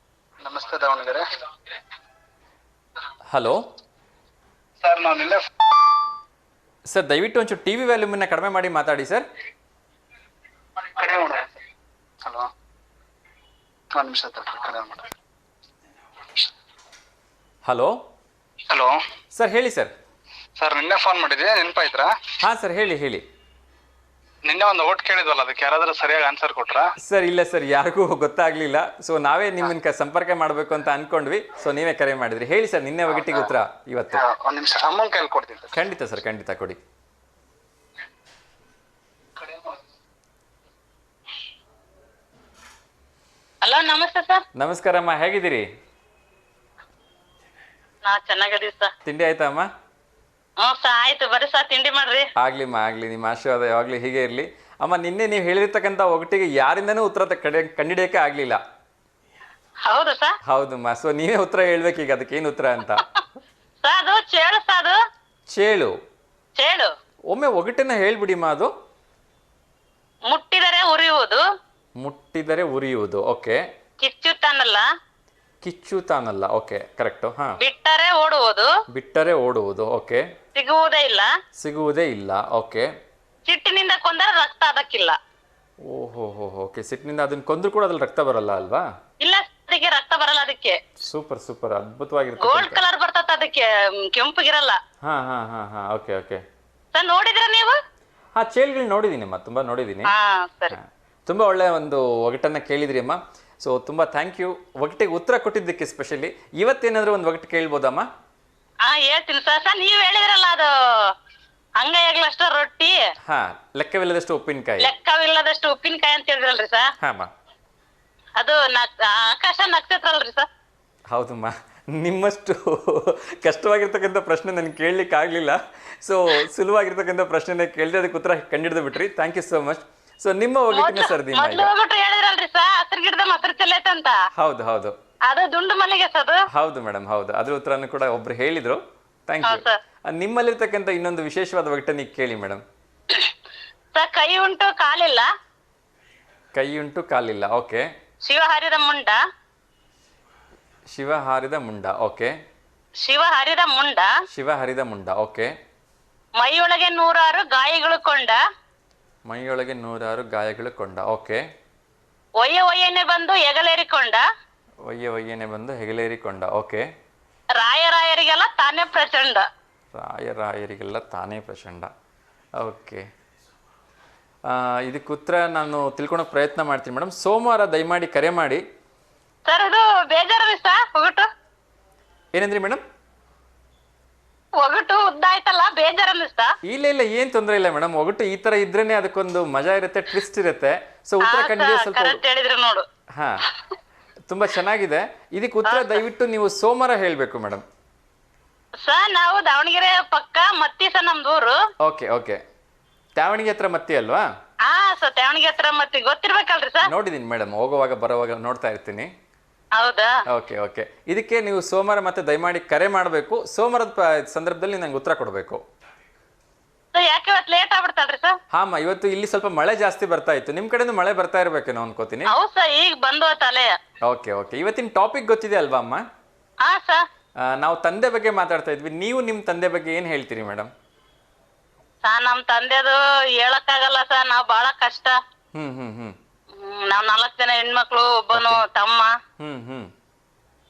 ನಮಸ್ತೆ ದಾವಣಗೆರೆ. ಹಲೋ ಸರ್, ನಾನು ನಿನ್ನೆ ಸರ್ ದಯವಿಟ್ಟು ಒಂಚೂರು ಟಿ ವಿ ವ್ಯಾಲ್ಯೂಮನ್ನು ಕಡಿಮೆ ಮಾಡಿ ಮಾತಾಡಿ ಸರ್. ಕರೆ ಮಾಡ. ಹಲೋ, ಒಂದು ನಿಮಿಷ ಕರೆ ಮಾಡ. ಹಲೋ ಹಲೋ ಸರ್, ಹೇಳಿ ಸರ್. ಸರ್, ನಿನ್ನೆ ಫೋನ್ ಮಾಡಿದ್ದೆ, ನೆನಪಾಯ್ತಾ? ಹಾಂ ಸರ್, ಹೇಳಿ. ನಿನ್ನೆ ಒಂದು ಓಟ್ ಕೇಳಿದ್ವಲ್ಲ, ಅದಕ್ಕೆ ಯಾರಾದ್ರೂ ಸರಿಯಾಗಿ ಆನ್ಸರ್ ಕೊಟ್ರಾ? ಸರ್ ಇಲ್ಲ ಸರ್, ಯಾರಿಗೂ ಗೊತ್ತಾಗ್ಲಿಲ್ಲ. ಸೊ ನಾವೇ ನಿಮ್ಮನ್ನ ಸಂಪರ್ಕ ಮಾಡಬೇಕು ಅಂತ ಅನ್ಕೊಂಡ್ವಿ. ಸೊ ನೀವೇ ಕರೆ ಮಾಡಿದ್ರಿ. ಹೇಳಿ ಸರ್, ನಿನ್ನೆ ಒಗಟಿಗೆ ಉತ್ತರ ಇವತ್ತು. ಒಂದು ನಿಮಿಷ, ಅಮ್ಮನ ಕೈಲಿ ಕೊಡ್ತೀನಿ ಸರ್. ಖಂಡಿತ ಸರ್, ಖಂಡಿತ ಕೊಡಿ. ಹಲೋ, ನಮಸ್ತೆ ಸರ್. ನಮಸ್ಕಾರಮ್ಮ, ಹೇಗಿದ್ದೀರಿ? ನಾ ಚೆನ್ನಾಗದೀವಿ ಸರ್. ತಿಂಡಿ ಆಯ್ತಾ ಅಮ್ಮ? ಹ್ಞೂ ಸರ್, ಆಯ್ತು. ಬರ್ರಿ ಸರ್, ತಿಂಡಿ ಮಾಡ್ರಿ. ಆಗ್ಲಿಮ್ಮ, ಆಗ್ಲಿ. ನಿಮ್ಮ ಆಶೀರ್ವಾದ ಯಾವಾಗಲೂ ಹೀಗೆ ಇರಲಿ ಅಮ್ಮ. ನಿನ್ನೆ ನೀವು ಹೇಳಿರ್ತಕ್ಕಂಥ ಒಗಟಿಗೆ ಯಾರಿಂದನೂ ಉತ್ತರ ಕಂಡಿಡಿಯೋಕೆ ಆಗಲಿಲ್ಲ. ಹೌದು ಸರ್. ಹೌದಮ್ಮ. ಸೊ ನೀವೇ ಉತ್ತರ ಹೇಳ್ಬೇಕು ಈಗ, ಅದಕ್ಕೇನು ಉತ್ತರ ಅಂತ. ಸರ್, ಅದು ಚೇಳು ಸರ್. ಅದು ಚೇಳು. ಚೇಳು. ಒಮ್ಮೆ ಒಗಟನ್ನ ಹೇಳ್ಬಿಡಿಮ್ಮ. ಅದು ಮುಟ್ಟಿದರೆ ಉರಿಯುವುದು, ಮುಟ್ಟಿದರೆ ಉರಿಯುವುದು. ಓಕೆ. ಕಿಚ್ಚುತ್ತಾನಲ್ಲ, ಕಿಚ್ಚುತ್ತಾನಲ್ಲ. Okay, correct. ಹಾಂ. ಬಿಟ್ಟರೆ ಓಡುವುದು, ಬಿಟ್ಟರೆ ಓಡುವುದು. ಓಕೆ. ಸಿಗುವುದೇ ಇಲ್ಲ, ಸಿಗುವುದೇ ಇಲ್ಲ. ಓಕೆ. ಸಿಟ್ಟಿನಿಂದ ಕೊಂದರೆ ರಕ್ತ ಅದಕ್ಕಿಲ್ಲ. ಓಹೋ ಹೋ. ಓಕೆ, ಸಿಟ್ಟಿನಿಂದ ಅದನ್ನ ಕೊಂದ್ರು ಕೂಡ ಅದ್ರಲ್ಲಿ ರಕ್ತ ಬರಲ್ಲ ಅಲ್ವಾ? ಇಲ್ಲ, ಅದಕ್ಕೆ ರಕ್ತ ಬರಲ್ಲ. ಅದಕ್ಕೆ ಸೂಪರ್ ಸೂಪರ್, ಅದ್ಭುತವಾಗಿರುತ್ತೆ. ಗೋಲ್ಡ್ ಕಲರ್ ಬರ್ತದ, ಅದಕ್ಕೆ ಕೆಂಪಗಿರಲ್ಲ. ಹಾ ಹಾ ಹಾ ಹಾ. Okay okay. ಸರ್, ನೋಡಿದ್ರ ನೀವು? ಹಾ, ಚೇಳುಗಳು ನೋಡಿದೀನಿ ಅಮ್ಮ, ತುಂಬಾ ನೋಡಿದೀನಿ. ಹಾ, ಸರಿ. ತುಂಬಾ ಒಳ್ಳೆ ಒಂದು ಒಗಟನ್ನ ಕೇಳಿದ್ರಿ ಅಮ್ಮ. ಸೊ ತುಂಬಾ ಥ್ಯಾಂಕ್ ಯು ಒಗಟಿಗೆ ಉತ್ತರ ಕೊಟ್ಟಿದ್ದಕ್ಕೆ. ಸ್ಪೆಷಲಿ ಇವತ್ತೇನಾದ್ರೂ ಒಂದು ಒಗಟು ಕೇಳ್ಬೋದಮ್ಮ? ಹಾ, ಹೇಳ್ತೀನಿ ಸರ್. ಸರ್, ನೀವ್ ಹೇಳಿದ್ರಲ್ಲ, ಅದು ಅಂಗೈಯಾಗ್ಲಷ್ಟ ರೊಟ್ಟಿ, ಹಾ, ಲೆಕ್ಕವಿಲ್ಲದಷ್ಟು ಉಪ್ಪಿನಕಾಯಿ, ಲೆಕ್ಕವಿಲ್ಲದಷ್ಟು ಉಪ್ಪಿನಕಾಯಿ ಅಂತ ಹೇಳಿದ್ರಲ್ರಿ ಸರ್. ಹಾ ಅಮ್ಮ. ಅದು ಆಕಾಶ ನಕ್ಷತ್ರ ಅಲ್ರಿ ಸರ್? ಹೌದಮ್ಮ. ನಿಮ್ಮಷ್ಟು ಕಷ್ಟವಾಗಿರ್ತಕ್ಕಂಥ ಪ್ರಶ್ನೆ ನನಗೆ ಕೇಳಲಿಕ್ಕೆ ಆಗಲಿಲ್ಲ. ಸೊ ಸುಲಭವಾಗಿರ್ತಕ್ಕಂಥ ಪ್ರಶ್ನೆನೇ ಕೇಳಿದೆ, ಅದಕ್ಕೆ ಉತ್ತರ ಕಂಡಿಡ್ದು ಬಿಟ್ರಿ. Thank you so much. So ನಿಮ್ಮ ಒಗಟಿನ ಸರ್ದಿ ಮೊದ್ಲು ಹೋಗ್ಬಿಟ್ಟು ಹೇಳಿದ್ರಲ್ರಿ ಸರ್, ಹಸಿರು ಗಿಡದ ಮೊಸರು ಚೆಲ್ಲೈತೆ ಅಂತ. ಹೌದು ಹೌದು. ಅದು ದುಂಡು ಮಲ್ಲಿಗೆ ಸರ್. ಹೌದು ಮೇಡಮ್, ಹೌದು. ಅದ್ರ ಉತ್ತರನು ಕೂಡ ಒಬ್ರು ಹೇಳಿದ್ರು. Thank you. ನಿಮ್ಮಲ್ಲಿರ್ತಕ್ಕಂಥ ಇನ್ನೊಂದು ವಿಶೇಷವಾದ ಒಗಟನ್ನ ಈಗ ಕೇಳಿ ಮೇಡಮ್. ಸರ್, ಕೈ ಉಂಟು ಕಾಲಿಲ್ಲ, ಕೈ ಉಂಟು ಕಾಲಿಲ್ಲ. ಓಕೆ. ಶಿವ ಹಾರಿದ ಮುಂಡ, ಶಿವ ಹಾರಿದ ಮುಂಡ. ಓಕೆ. ಶಿವ ಹರಿದ ಮುಂಡ, ಶಿವ ಹರಿದ ಮುಂಡ. ಓಕೆ. ಮೈಯೊಳಗೆ 100 ಗಾಯಗಳು ಕೊಂಡ, ಮೈಯೊಳಗೆ 100 ಗಾಯಗಳು ಕೊಂಡ. ಓಕೆ. ಒಯ್ಯನೆ ಬಂದು ಹೆಗಲೇರಿಕೊಂಡ, ಒಯ್ಯನೆ ಬಂದು ಹೆಗಲೇರಿಕೊಂಡ. ಓಕೆ. ರಾಯರಿಗೆಲ್ಲ ತಾನೇ ಪ್ರಚಂಡ, ರಾಯರಿಗೆಲ್ಲ ತಾನೇ ಪ್ರಚಂಡ. ಓಕೆ. ಇದಕ್ಕೆ ಉತ್ತರ ನಾನು ತಿಳ್ಕೊಳಕ್ ಪ್ರಯತ್ನ ಮಾಡ್ತೀನಿ ಮೇಡಮ್. ಸೋಮವಾರ ದಯಮಾಡಿ ಕರೆ ಮಾಡಿ. ಸರ್, ಇದು ಬೇಜಾರಿ ಸರ್ ಒಗಟು. ಏನಂದ್ರಿ ಮೇಡಮ್? ಒಗಟು ಉದ್ದ ಆಯ್ತಲ್ಲ, ಬೇಜಾರ ಅನ್ನಿಸ್ತಾ? ಇಲ್ಲ ಇಲ್ಲ, ಏನ್ ತೊಂದರೆ ಇಲ್ಲ ಮೇಡಮ್. ಒಗಟು ಈ ತರ ಇದ್ರೇನೆ ಅದಕ್ಕೊಂದು ಮಜಾ ಇರುತ್ತೆ, ಟ್ವಿಸ್ಟ್ ಇರುತ್ತೆ. ಸೊ ಉತ್ತರ ಕಂಡಿಡಿಯೋ ಸ್ವಲ್ಪ ಹೇಳಿದ್ರೆ ನೋಡು. ಹಾ, ತುಂಬಾ ಚೆನ್ನಾಗಿದೆ. ಇದಕ್ಕೆ ಉತ್ತರ ದಯವಿಟ್ಟು ನೀವು ಸೋಮವಾರ ಹೇಳ್ಬೇಕು ಮೇಡಮ್. ಸರ್, ನಾವು ದಾವಣಗೆರೆ ಪಕ್ಕ ಮತ್ತಿ ಸರ್, ನಮ್ದು ಊರು. Okay okay. ತ್ಯಾವಣಿಗೆ ಹತ್ರ ಮತ್ತಿ ಅಲ್ವಾ? ಹಾ ಸರ್, ತ್ಯಾವಣಿಗೆ ಹತ್ರ ಮತ್ತಿ ಗೊತ್ತಿರ್ಬೇಕಲ್ರಿ ಸರ್? ನೋಡಿದೀನಿ ಮೇಡಮ್, ಹೋಗುವಾಗ ಬರುವಾಗ ನೋಡ್ತಾ ಇರ್ತೀನಿ. ಹೌದಾ? Okay okay. ಇದಕ್ಕೆ ನೀವು ಸೋಮವಾರ ಮತ್ತೆ ದಯಮಾಡಿ ಕರೆ ಮಾಡಬೇಕು. ಸೋಮವಾರದ ಸಂದರ್ಭದಲ್ಲಿ ನೀವು ನಂಗೆ ಉತ್ತರ ಕೊಡಬೇಕು. ಯಾಕೆ ಇವತ್ತು ಲೇಟ್ ಆಗ್ಬಿಡ್ತಾಳ್ರಿ ಸರ್? ಹಾಮ್ಮ, ಇವತ್ತು ಇಲ್ಲಿ ಸ್ವಲ್ಪ ಮಳೆ ಜಾಸ್ತಿ ಬರ್ತಾ ಇತ್ತು. ನಿಮ್ ಕಡೆಯಿಂದ ಮಳೆ ಬರ್ತಾ ಇರ್ಬೇಕೇನೋ ಅನ್ಕೋತೀನಿ. ಹೌದ್ ಸರ್, ಈಗ ಬಂದು ತಲೆ. Okay okay. ಇವತ್ತಿನ ಟಾಪಿಕ್ ಗೊತ್ತಿದೆ ಅಲ್ವಾ ಅಮ್ಮ? ಹಾ ಸರ್. ನಾವು ತಂದೆ ಬಗ್ಗೆ ಮಾತಾಡ್ತಾ ಇದ್ವಿ. ನೀವು ನಿಮ್ ತಂದೆ ಬಗ್ಗೆ ಏನ್ ಹೇಳ್ತೀರಿ ಮೇಡಮ್? ಸರ್ ನಮ್ ತಂದೆದು ಹೇಳಕ್ಕಾಗಲ್ಲ ಸರ್, ನಾವ್ ಬಾಳ ಕಷ್ಟ. ಹ್ಮ್ ಹ್ಮ್ ಹ್ಮ್ ನಾವ್ 4 ಜನ ಹೆಣ್ಮಕ್ಳು, ಒಬ್ಬನು ತಮ್ಮ. ಹ್ಮ್ ಹ್ಮ್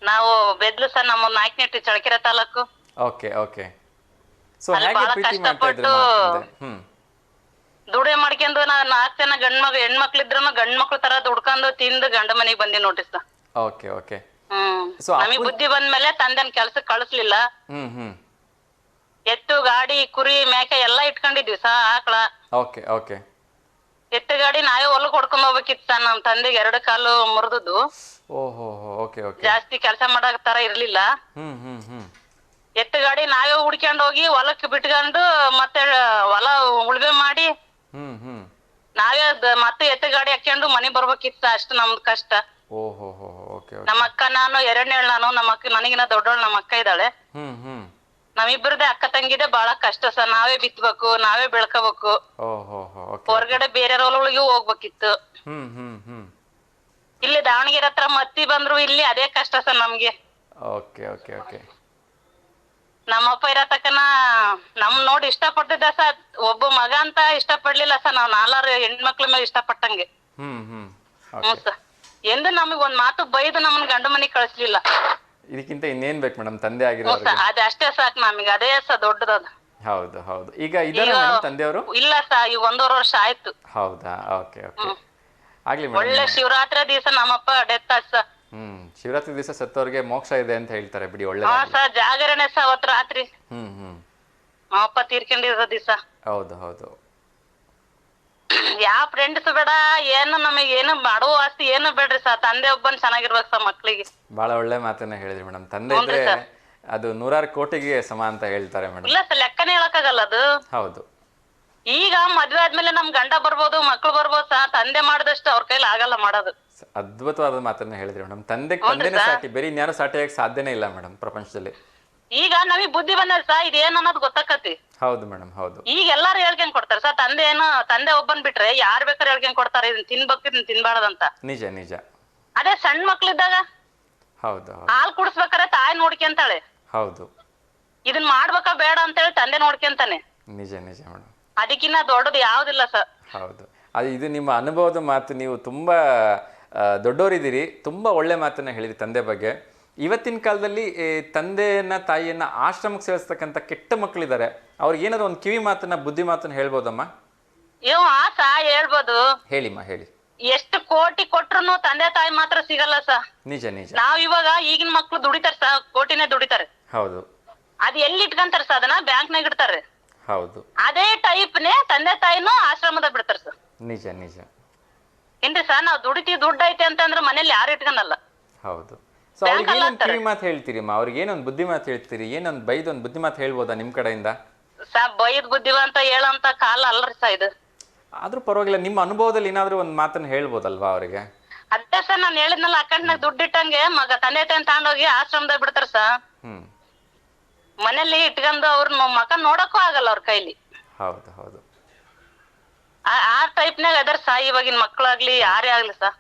ನಾವು ಬೆದ್ಲು ಸರ್, ನಮ್ಮ Nayakanahatti Challakere taluk. Okay okay. So ಅಲ್ಲಿ ಹೇಗೆ ಬಹಳ ಪ್ರೀತಿ ಮಾಡ್ತಾ ಇದ್ರಿ ಕಷ್ಟಪಟ್ಟು ಮಾತಂದೆ? ಹ್ಮ್ ದುಡಿಮೆ ಮಾಡ್ಕೊಂಡು ನಾವ್ 4 ಜನ ಹೆಣ್ಮಕ್ಳಿದ್ರು ಗಂಡ್ಮಕ್ಳು ತರ ದುಡ್ಕೊಂಡು ತಿಂದು ಗಂಡ ಮನೆಗ್ ಬಂದಿ ನೋಡ್ರಿ ಸರ್. Okay okay. So, ನಮಗ್ ಬುದ್ಧಿ ಬಂದ್ಮೇಲೆ ತಂದೆನ್ ಕೆಲ್ಸಕ್ ಕಳಿಸ್ಲಿಲ್ಲ. ಹ್ಮ್ ಹ್ಮ್ ಎತ್ತು ಗಾಡಿ ಕುರಿ ಮೇಕೆ ಎಲ್ಲಾ ಇಟ್ಕೊಂಡಿದ್ವಿ ಸಾ, ಆಕಳ. Okay okay. ಎತ್ತು ಗಾಡಿ ನಾವೇ ಹೊಲಕ್ ಹೊಡ್ಕೊಂಡ್ ಹೋಗ್ಬೇಕಿತ್ತು ಸರ್. ನಮ್ ತಂದೆಗೆ 2 ಕಾಲು ಮುರಿದುದು. ಓಹೋ ಓಕೆ ಓಕೆ. ಜಾಸ್ತಿ ಕೆಲಸ ಮಾಡಕ್ ತರ ಇರ್ಲಿಲ್ಲ. ಹ್ಮ್ ಹ್ಮ್ ಹ್ಮ್ ಎತ್ತು ಗಾಡಿ ನಾವೇ ಹುಡ್ಕೊಂಡ್ ಹೋಗಿ ಹೊಲಕ್ ಬಿಟ್ಕೊಂಡು ಮತ್ತೆ ಹೊಲ ಉಳ್ಮೆ ಮಾಡಿ ಹ್ಮ್ ಹ್ಮ್ ನಾವೇ ಮತ್ತೆ ಎತ್ತು ಗಾಡಿ ಹಾಕೊಂಡು ಮನೆ ಬರ್ಬೇಕಿತ್ತ. ಅಷ್ಟು ನಮ್ದು ಕಷ್ಟ. ಓಹೋ ಓಕೆ ಓಕೆ. ನಮ್ಮ ಅಕ್ಕ ನಾನು 2ನೇ ನಾನು, ನಮ್ಮ ಅಕ್ಕ ನನಗಿನ ದೊಡ್ಡವಳು ನಮ್ಮ ಅಕ್ಕ ಇದ್ದಾಳೆ. ಹ್ಮ್ ಹ್ಮ್ ನಮ್ಮಿಬ್ಬರದೇ ಅಕ್ಕ ತಂಗಿದೆ ಬಹಳ ಕಷ್ಟ ಸರ್. ನಾವೇ ಬಿತ್ಬೇಕು, ನಾವೇ ಬೆಳ್ಕೋಬೇಕು. ಓಹೋ ಓಕೆ. ಹೊರಗಡೆ ಬೇರೆ ಹೊಲಗಳಿಗೂ ಹೋಗ್ಬೇಕಿತ್ತು. ಹ್ಮ್ ಹ್ಮ್ ಹ್ಮ್ ಇಲ್ಲಿ ದಾವಣಗೆರೆ ಹತ್ರ ಮತ್ತಿ ಬಂದ್ರು ಇಲ್ಲಿ ಅದೇ ಕಷ್ಟ ಸರ್ ನಮ್ಗೆ. Okay okay okay. ನಮ್ಮಪ್ಪ ಇರೋ ತಕನ ನಮ್ ನೋಡಿ ಇಷ್ಟಪಟ್ಟಿದ್ದ ಸರ್. ಒಬ್ಬ ಮಗ ಅಂತ ಇಷ್ಟಪಡ್ಲಿಲ್ಲ ಸರ್. ನಾವ್ 4 ಹೆಣ್ಮಕ್ಳ ಮೇಲೆ ಇಷ್ಟಪಟ್ಟಂಗೆ. ಹ್ಮ್ ಹ್ಮ್ ಹ್ಞೂ ಸರ್. ಎಂದು ನಮಗ್ ಒಂದ್ ಮಾತು ಬೈದು ನಮ್ಮನ್ ಗಂಡ ಮನೆಗ್ ಕಳಿಸ್ಲಿಲ್ಲ. ಇದಕ್ಕಿಂತ ಇನ್ನೇನ್ ಬೇಕು ಮೇಡಮ್ ತಂದೆ ಹ್ಞೂ ಆಗಿರೋರಿಗೆ? ಸರ್, ಅದೇ ಅಷ್ಟೇ ಸಾಕು ನಮಗೆ. ಅದೇ ಸರ್ ದೊಡ್ಡದದ. ಹೌದು ಹೌದು. ಈಗ ಇದಾರೆ ಮೇಡಮ್ ತಂದೆಯವರು? ಇಲ್ಲ ಸರ್, ಈಗ 1.5 ವರ್ಷ ಆಯ್ತು. ಹೌದಾ? Okay okay. ಆಗ್ಲಿ ಒಳ್ಳೆ ಮೇಡಮ್. ಶಿವರಾತ್ರಿ ದಿವಸ ನಮ್ಮಪ್ಪ ಡೆತ್ ಆಯ್ತು ಸರ್. ಶಿವರಾತ್ರಿ ದಿವಸ ಸತ್ತವ್ರಿಗೆ ಮೋಕ್ಷ ಇದೆ ಅಂತ ಹೇಳ್ತಾರೆ ಬಿಡಿ. ಒಳ್ಳೆ. ಹಾ ಸರ್, ಜಾಗರಣೆ ಸರ್ ಅವತ್ತು ರಾತ್ರಿ. ಹ್ಮ್ ನಮ್ಮಪ್ಪ ತೀರ್ಕೊಂಡಿರೋ ದಿವಸ. ಹೌದು ಹೌದು. ಯಾವ ಫ್ರೆಂಡ್ಸ್ ಬೇಡ, ಏನು ನಮಗೆ ಏನು ಮಾಡುವ ಆಸ್ತಿ ಏನು ಬೇಡ್ರಿ ಸರ್. ತಂದೆ ಒಬ್ಬನ್ ಚೆನ್ನಾಗಿರ್ಬೇಕು ಸರ್ ಮಕ್ಳಿಗೆ. ಬಹಳ ಒಳ್ಳೆ ಮಾತನ್ನ ಹೇಳಿದ್ರಿ ಮೇಡಮ್. ತಂದೆ ಹೌದು ಇದ್ರೆ ಸರ್. ಅದು 100 ಕೋಟಿಗೆ ಸಮ ಅಂತ ಹೇಳ್ತಾರೆ ಮೇಡಮ್. ಇಲ್ಲ ಸರ್, ಲೆಕ್ಕನೇ ಹೇಳಕ್ಕಾಗಲ್ಲ ಅದು. ಹೌದು. ಈಗ ಮದ್ವೆ ಆದ್ಮೇಲೆ ನಮ್ ಗಂಡ ಬರ್ಬೋದು, ಮಕ್ಳು ಬರ್ಬೋದು ಸರ್. ತಂದೆ ಮಾಡಿದಷ್ಟು ಅವ್ರ ಕೈಲಿ ಆಗಲ್ಲ ಮಾಡೋದು. ಅದ್ಭುತವಾದ ಮಾತನ್ನ ಹೇಳಿದ್ರಿ ಮೇಡಮ್. ತಂದೆನೇ ಹೌದ್ರಿ ಸರ್. ಸಾಟಿ, ಬೇರೆ ಇನ್ಯಾರು ಸಾಟಿಯಾಗಿ ಸಾಧ್ಯನೇ ಇಲ್ಲ ಮೇಡಮ್ ಪ್ರಪಂಚದಲ್ಲಿ. ಈಗ ನಮಗ್ ಬುದ್ಧಿ ಬಂದ ಸರ್, ಇದೇನ್ ಅನ್ನೋದು ಗೊತ್ತಾಕತಿ. ಹೌದು ಮೇಡಮ್ ಹೌದು. ಈಗ ಎಲ್ಲಾರು ಹೇಳ್ಕೊಂಡ್ ಕೊಡ್ತಾರೆ ಸರ್. ತಂದೆ ಒಬ್ಬನ್ ಬಿಟ್ರೆ ಯಾರ್ ಬೇಕಾದ್ರೆ ಹೇಳ್ಕೊಂಡ್ ಕೊಡ್ತಾರೆ, ಇದನ್ ತಿನ್ಬೇಕು ಇದನ್ ತಿನ್ಬಾರ್ದಂತ. ನಿಜ ನಿಜ. ಅದೇ ಸಣ್ಣ ಮಕ್ಳಿದ್ದಾಗ ಹೌದು ಹೌದು ಹಾಲ್ ಕುಡಿಸ್ಬೇಕಾರೆ ತಾಯಿ ನೋಡ್ಕೊಂತಾಳೆ. ಹೌದು. ಇದನ್ ಮಾಡ್ಬೇಕಾ ಬೇಡ ಅಂತೇಳಿ ತಂದೆ ನೋಡ್ಕೊಂತಾನೆ. ನಿಜ ನಿಜ ಮೇಡಮ್. ಅದಕ್ಕಿನ್ನ ದೊಡ್ಡದು ಯಾವ್ದಿಲ್ಲ ಸರ್. ಹೌದು. ಅದು ಇದು ನಿಮ್ಮ ಅನುಭವದ ಮಾತು. ನೀವು ತುಂಬ ದೊಡ್ಡವರಿದ್ದೀರಿ. ತುಂಬ ಒಳ್ಳೆ ಮಾತನ್ನ ಹೇಳಿದ್ರಿ ತಂದೆ ಬಗ್ಗೆ. ಇವತ್ತಿನ ಕಾಲದಲ್ಲಿ ತಂದೆಯನ್ನ ತಾಯಿಯನ್ನ ಆಶ್ರಮಕ್ಕೆ ಸೇರಿಸ್ತಕ್ಕಂಥ ಕೆಟ್ಟ ಮಕ್ಕಳಿದ್ದಾರೆ. ಅವ್ರಿಗೆ ಏನಾದ್ರು ಒಂದು ಕಿವಿ ಮಾತನ್ನ ಬುದ್ಧಿ ಮಾತನ್ನ ಹೇಳ್ಬೋದಮ್ಮ? ಆಸ ಹೇಳ್ಬೋದು. ಹೇಳಿಮ್ಮ ಹೇಳಿ. ಎಷ್ಟು ಕೋಟಿ ಕೊಟ್ರು ತಂದೆ ತಾಯಿ ಮಾತ್ರ ಸಿಗಲ್ಲ ಸರ್. ನಿಜ ನಿಜ. ನಾವ್ ಇವಾಗ ಈಗಿನ ಮಕ್ಳು ದುಡಿತಾರೆ ಸರ್, ಕೋಟಿನೇ ದುಡಿತಾರೆ. ಹೌದು. ಅದ್ ಎಲ್ಲಿ ಇಟ್ಕೊಂತಾರ ಸರ್, ಅದನ್ನ ಬ್ಯಾಂಕ್ನಾಗ ಇಡ್ತಾರೆ. ಹೌದು. ಅದೇ ಟೈಪ್ನೇ ತಂದೆ ತಾಯಿನೂ ಆಶ್ರಮದಾಗ ಬಿಡ್ತಾರ ಸರ್. ನಿಜ ನಿಜ. ಏನ್ರಿ ಸರ್, ನಾವ್ ದುಡಿತೀವಿ ದುಡ್ಡು ಐತೆ ಅಂತಂದ್ರೆ ಮನೇಲಿ ಯಾರು ಇಟ್ಕೊನಲ್ಲ. ಹೌದು. ಸೊ ಅವ್ರಿಗೆ ಏನೊಂದು ಕಿವಿ ಮಾತು ಹೇಳ್ತೀರಿಮ್ಮ? ಅವ್ರಿಗೆ ಏನೊಂದು ಬುದ್ಧಿ ಮಾತು ಹೇಳ್ತೀರಿ? ಏನೊಂದು ಬೈದೊಂದು ಬುದ್ಧಿ ಮಾತು ಹೇಳ್ಬೋದಾ ನಿಮ್ ಕಡೆಯಿಂದ? ಸರ್ ಬೈದ್ ಬುದ್ಧಿವಂತ ಹೇಳಂತ ಕಾಲ ಅಲ್ಲರಿ ಸರ್ ಇದು. ಆದ್ರೂ ಪರವಾಗಿಲ್ಲ, ನಿಮ್ಮ ಅನುಭವದಲ್ಲಿ ಏನಾದ್ರೂ ಒಂದು ಮಾತನ್ನ ಹೇಳ್ಬೋದಲ್ವಾ ಅವರಿಗೆ? ಅದೇ ಸರ್ ನಾನು ಹೇಳಿದ್ನಲ್ಲ, ಅಕೌಂಟ್ನಾಗ ದುಡ್ಡು ಇಟ್ಟಂಗೆ ಮಗ ತಂದೆ ತಾಯಿ ತಗೊಂಡೋಗಿ ಆಶ್ರಮದಾಗ ಬಿಡ್ತಾರ ಸರ್. ಮನೇಲಿ ಇಟ್ಕೊಂಡು ಅವ್ರ ಮಕ ನೋಡಕ್ಕೂ ಆಗಲ್ಲ ಅವ್ರ ಕೈಲಿ. ಹೌದು ಹೌದು. ಆ ಟೈಪ್ನಾಗ ಅದರ ಸಾ ಇವಾಗಿನ ಮಕ್ಕಳಾಗ್ಲಿ ಯಾರೇ ಆಗ್ಲಿ ಸರ್.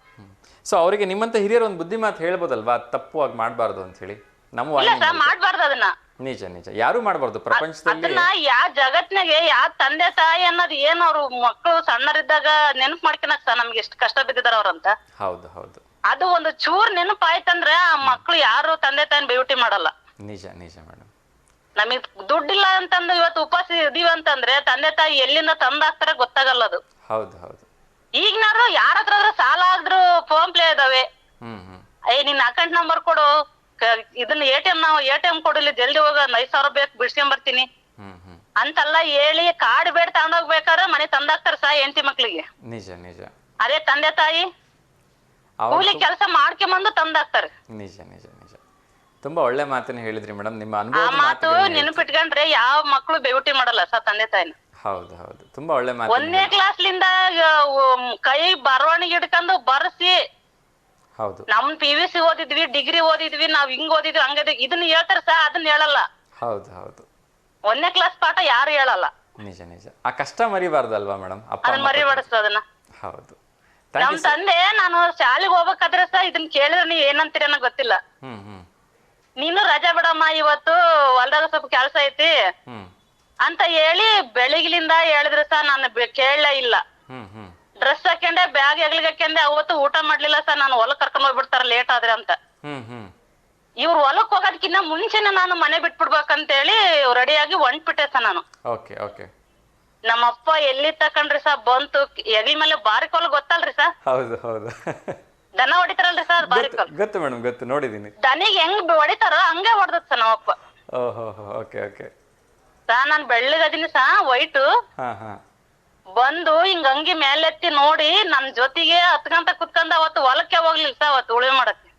ಸೊ ಅವರಿಗೆ ನಿಮ್ಮಂತ ಹಿರಿಯರು ಒಂದು ಬುದ್ಧಿ ಮಾತು ಹೇಳ್ಬೋದಲ್ವಾ, ತಪ್ಪು ಆಗಿ ಮಾಡಬಾರ್ದು ಅಂತ ಹೇಳಿ? ನಮ್ಮ ಇಲ್ಲ ಸರ್, ಮಾಡ್ಬಾರ್ದು ಅದನ್ನ. ನಿಜ ನಿಜ. ಯಾರು ಮಾಡಬಾರ್ದು ಪ್ರಪಂಚದಲ್ಲಿ. ಅದನ್ನ ಯಾವ ಜಗತ್ನಾಗೆ ಯಾವ ತಂದೆ ತಾಯಿ ಅನ್ನೋದು ಏನು ಅವ್ರು ಮಕ್ಕಳು ಸಣ್ಣರಿದ್ದಾಗ ನೆನಪು ಮಾಡ್ಕೊಳಕ್ ಸರ್ ನಮ್ಗೆ ಎಷ್ಟು ಕಷ್ಟ ಬಿದ್ದಿದಾರ ಅವ್ರಂತ. ಹೌದು ಹೌದು. ಅದು ಒಂದು ಚೂರ್ ನೆನಪು ಆಯ್ತಂದ್ರೆ ಆ ಮಕ್ಳು ಯಾರು ತಂದೆ ತಾಯಿನ ಬೇಟಿ ಮಾಡಲ್ಲ. ನಿಜ ನಿಜ ಮೇಡಮ್. ನಮಗ್ ದುಡ್ಡಿಲ್ಲ ಅಂತಂದ್ರೆ ಇವತ್ತು ಉಪವಾಸ ಇದೀವಿ ಅಂತಂದ್ರೆ ತಂದೆ ತಾಯಿ ಎಲ್ಲಿಂದ ತಂದಾಕ್ತಾರೆ ಗೊತ್ತಾಗಲ್ಲ ಅದು. ಹೌದು ಹೌದು. ಈಗಿನಾರು ಯಾರ ಹತ್ರ ಸಾಲ ಆದ್ರೂ ಫೋನ್ ಪ್ಲೇ ಇದಾವೆ. ನಿನ್ ಅಕೌಂಟ್ ನಂಬರ್ ಕೊಡು, ಇದನ್ನ ಎ.ಟಿ.ಎಂ ಕೊಡಿಲಿ, ಜಲ್ದಿ ಹೋಗ 5,000 ಬೇಕು ಬಿಡ್ಸ್ಕೊಂಡ್ ಬರ್ತೀನಿ ಅಂತೆಲ್ಲ ಹೇಳಿ ಕಾರ್ಡ್ ಬೇಡ ತಗೊಂಡೋಗ್ಬೇಕಾದ್ರೆ ಮನೆ ತಂದಾಕ್ತಾರ ಸಹ ಹೆಂಡತಿ ಮಕ್ಳಿಗೆ. ನಿಜ ನಿಜ. ಅದೇ ತಂದೆ ತಾಯಿ ಕೂಲಿ ಕೆಲಸ ಮಾಡ್ಕೊಂಬಂದು ತಂದಾಕ್ತಾರೆ. ನಿಜ ನಿಜ ನಿಜ. ತುಂಬಾ ಒಳ್ಳೆ ಮಾತನ್ನ ಹೇಳಿದ್ರಿ ಮೇಡಮ್. ನಿಮ್ಮ ಅನುಭವ ಆ ಮಾತು ನೆನಪಿಟ್ಕೊಂಡ್ರೆ ಯಾವ ಮಕ್ಳು ಬೇಟಿ ಮಾಡಲ್ಲ ಸರ್ ತಂದೆ ತಾಯಿನ. ಹೌದು ಹೌದು. ತುಂಬಾ ಒಳ್ಳೆ ಮಾತು. 1ನೇ ಕ್ಲಾಸ್ಲಿಂದ ಕೈ ಬರವಣಿಗೆ ಹಿಡ್ಕೊಂಡು ಬರ್ಸಿ ಹೌದು ನಮ್ PUC ಓದಿದ್ವಿ, ಡಿಗ್ರಿ ಓದಿದ್ವಿ, ನಾವ್ ಹಿಂಗ್ ಓದಿದ್ವಿ ಹಂಗದ ಇದನ್ನ ಹೇಳ್ತಾರ ಸರ್, ಅದನ್ನ ಹೇಳಲ್ಲ. ಹೌದು ಹೌದು 1ನೇ ಕ್ಲಾಸ್ ಪಾಠ ಯಾರು ಹೇಳಲ್ಲ. ನಿಜ ನಿಜ. ಆ ಕಷ್ಟ ಮರಿಬಾರ್ದಲ್ವಾ ಮೇಡಮ್? ಅಪ್ಪ ಅದನ್ನ ಮರಿಬಾರ್ದು ಅದನ್ನ. ಹೌದು. ನಮ್ ತಂದೆ ನಾನು ಶಾಲೆಗೆ ಹೋಗ್ಬೇಕಾದ್ರೆ ಸಹ ಇದನ್ನ ಕೇಳಿದ್ರೆ ನೀವ್ ಏನಂತೀರಿ ಅನ್ನೋ ಗೊತ್ತಿಲ್ಲ. ನೀನು ರಜಾ ಬಿಡಮ್ಮ, ಇವತ್ತು ಹೊಲ್ದಾಗ ಸ್ವಲ್ಪ ಕೆಲ್ಸ ಐತಿ ಅಂತ ಹೇಳಿ ಬೆಳಿಗ್ಲಿಂದ ಹೇಳಿದ್ರೆ ಸಹ ನಾನು ಕೇಳಲೇ ಇಲ್ಲ. ಡ್ರೆಸ್ ಹಾಕೊಂಡೆ, ಬ್ಯಾಗ್ ಹೆಗ್ಲಿಗೆ ಹಾಕೊಂಡೆ, ಅವತ್ತು ಊಟ ಮಾಡ್ಲಿಲ್ಲ ಸರ್. ನಾನು ಹೊಲಕ್ ಕರ್ಕೊಂಡ್ ಹೋಗ್ಬಿಡ್ತಾರ ಲೇಟ್ ಆದ್ರೆ ಅಂತ. ಇವ್ರು ಹೊಲಕ್ ಹೋಗೋದಕ್ಕಿಂತ ಮುಂಚೆನೆ ನಾನು ಮನೆ ಬಿಟ್ಬಿಡ್ಬೇಕಂತ ಹೇಳಿ ರೆಡಿಯಾಗಿ ಹೊಂಟ್ಬಿಟ್ಟೆ ಸರ್ ನಾನು. ನಮ್ಮಪ್ಪ ಎಲ್ಲಿ ತಕೊಂಡ್ರಿ ಸರ್, ಬಂತು ಎಗಿ ಮೇಲೆ ಬಾರಿಕೋಲ್ ಗೊತ್ತಲ್ರಿ ಸರ್? ಹೌದು ಹೌದು. ದನ ಹೊಡಿತಾರಲ್ರಿ ಸರ್ ಬಾರಿಕೋಲ್? ಗೊತ್ತು ಮೇಡಮ್, ಗೊತ್ತು, ನೋಡಿದೀನಿ. ದನಿಗೆ ಹೆಂಗ್ ಹೊಡಿತಾರೋ ಹಂಗೆ ಹೊಡೆದತ್ ಸರ್ ನಮ್ಮಪ್ಪ. ನಾನ್ ಬೆಳ್ಳಗದೀನಿ ಸಾ, ವೈಟು ಬಂದು ಹಿಂಗ ಅಂಗಿ ಮೇಲೆತ್ತಿ ನೋಡಿ ನನ್ ಜೊತೆಗೆ ಹತ್ಕಂತ ಕುತ್ಕೊಂಡ ಅವತ್ತು ಹೊಲಕ್ಕೆ ಹೋಗ್ಲಿಲ್ಲ ಸರ್. ಅವತ್ತು ಉಳಿವೆ ಮಾಡಕ್ಕೆ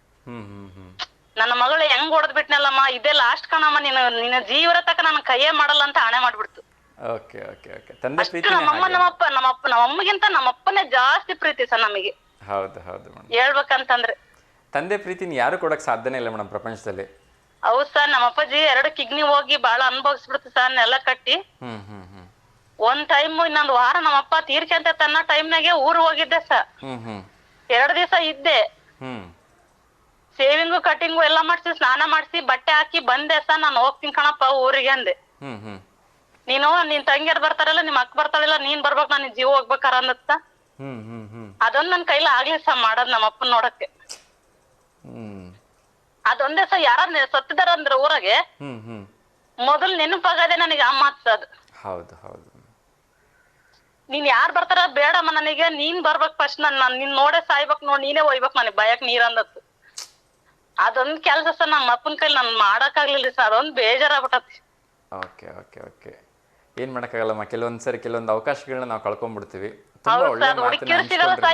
ನನ್ನ ಮಗಳು ಹೆಂಗ್ ಹೊಡೆದ್ ಬಿಟ್ನಲ್ಲಮ್ಮ, ಇದೇ ಲಾಸ್ಟ್ ಕಣಮ್ಮ, ನಿನ್ನ ಜೀವರ ತಕ ನನ್ ಕೈಯೇ ಮಾಡಲ್ಲ ಅಂತ ಹಣೆ ಮಾಡ್ಬಿಡ್ತು. ನಮ್ಮಮ್ಮಗಿಂತ ನಮ್ಮಪ್ಪನೇ ಜಾಸ್ತಿ ಪ್ರೀತಿ ಸರ್ ನಮಗೆ. ಹೌದು ಹೌದು. ಹೇಳ್ಬೇಕಂತಂದ್ರೆ ತಂದೆ ಪ್ರೀತಿನ ಯಾರು ಕೊಡಕ್ ಸಾಧ್ಯನೇ ಇಲ್ಲ ಮೇಡಮ್ ಪ್ರಪಂಚದಲ್ಲಿ. ಹೌದ್ ಸರ್. ನಮ್ಮ ಅಪ್ಪಾಜಿ 2 ಕಿಡ್ನಿ ಹೋಗಿ ಬಾಳ ಅನುಭವಿಸ್ಬಿಡ್ತು ಸರ್ ನೆಲ ಕಟ್ಟಿ. ಒಂದ್ ಟೈಮ್ ಇನ್ನೊಂದ್ ವಾರ ನಮ್ಮಪ್ಪ ತೀರ್ಕೊಂತ ತನ್ನ ಟೈಮ್ನಾಗೆ ಊರ್ ಹೋಗಿದ್ದೆ ಸರ್. 2 ದಿವಸ ಇದ್ದೆ. ಸೇವಿಂಗು ಕಟಿಂಗು ಎಲ್ಲಾ ಮಾಡ್ಸಿ, ಸ್ನಾನ ಮಾಡ್ಸಿ, ಬಟ್ಟೆ ಹಾಕಿ ಬಂದೆ ಸರ್. ನಾನು ಹೋಗ್ತೀನಿ ಕಣಪ್ಪ ಊರಿಗೆ ಅಂದೆ. ನಿನ್ ತಂಗಿಯರ್ ಬರ್ತಾರಲ್ಲ, ನಿಮ್ ಅಕ್ಕ ಬರ್ತಾಳಿಲ್ಲ, ನೀನ್ ಬರ್ಬೇಕ್, ನಾನು ಜೀವ ಹೋಗ್ಬೇಕಾರ ಅನ್ನತ್ತ. ಅದೊಂದ್ ನನ್ ಕೈಲಿ ಆಗ್ಲಿ ಸರ್ ಮಾಡೋದ್ ನಮ್ಮ ಅಪ್ಪನ್ ನೋಡಕ್ಕೆ. ಅದೊಂದೇ ಸರ್. ಯಾರ ಸತ್ತಿದಾರ ಅಂದ್ರ ಊರಾಗೆ ಮೊದಲ್ ನೆನಪಾಗದೆ ನನಗೆ ಆ ಮಾತ್ ಸರ್. ಹೌದು ಹೌದು. ನೀನ್ ಯಾರ್ ಬರ್ತಾರ ಬೇಡಮ್ಮ ನನಗೆ, ನೀನ್ ಬರ್ಬೇಕ್ ಫಸ್ಟ್. ನಾನ್ ನಿನ್ ನೋಡೇ ಸಾಯ್ಬೇಕ್, ನೋಡ್ ನೀನೇ ಒಯ್ಬೇಕ್ ನನಗೆ ಭಯಕ್ ನೀರ್ ಅಂದತ್ತು. ಅದೊಂದ್ ಕೆಲ್ಸ ಸರ್ ನಮ್ಮ ಅಪ್ಪನ ಕೈಲಿ ನನ್ ಮಾಡಕ್ ಆಗ್ಲಿಲ್ಲ ಸರ್. ಅದೊಂದ್ ಬೇಜಾರಾಗ್ಬಿಟ್ಟತಿ. ಏನ್ ಮಾಡಕ್ಕಾಗಲ್ಲಮ್ಮ, ಕೆಲವೊಂದ್ಸರಿ ಕೆಲವೊಂದು ಅವಕಾಶಗಳನ್ನ ನಾವು ಕಳ್ಕೊಂಡ್ಬಿಡ್ತೀವಿ.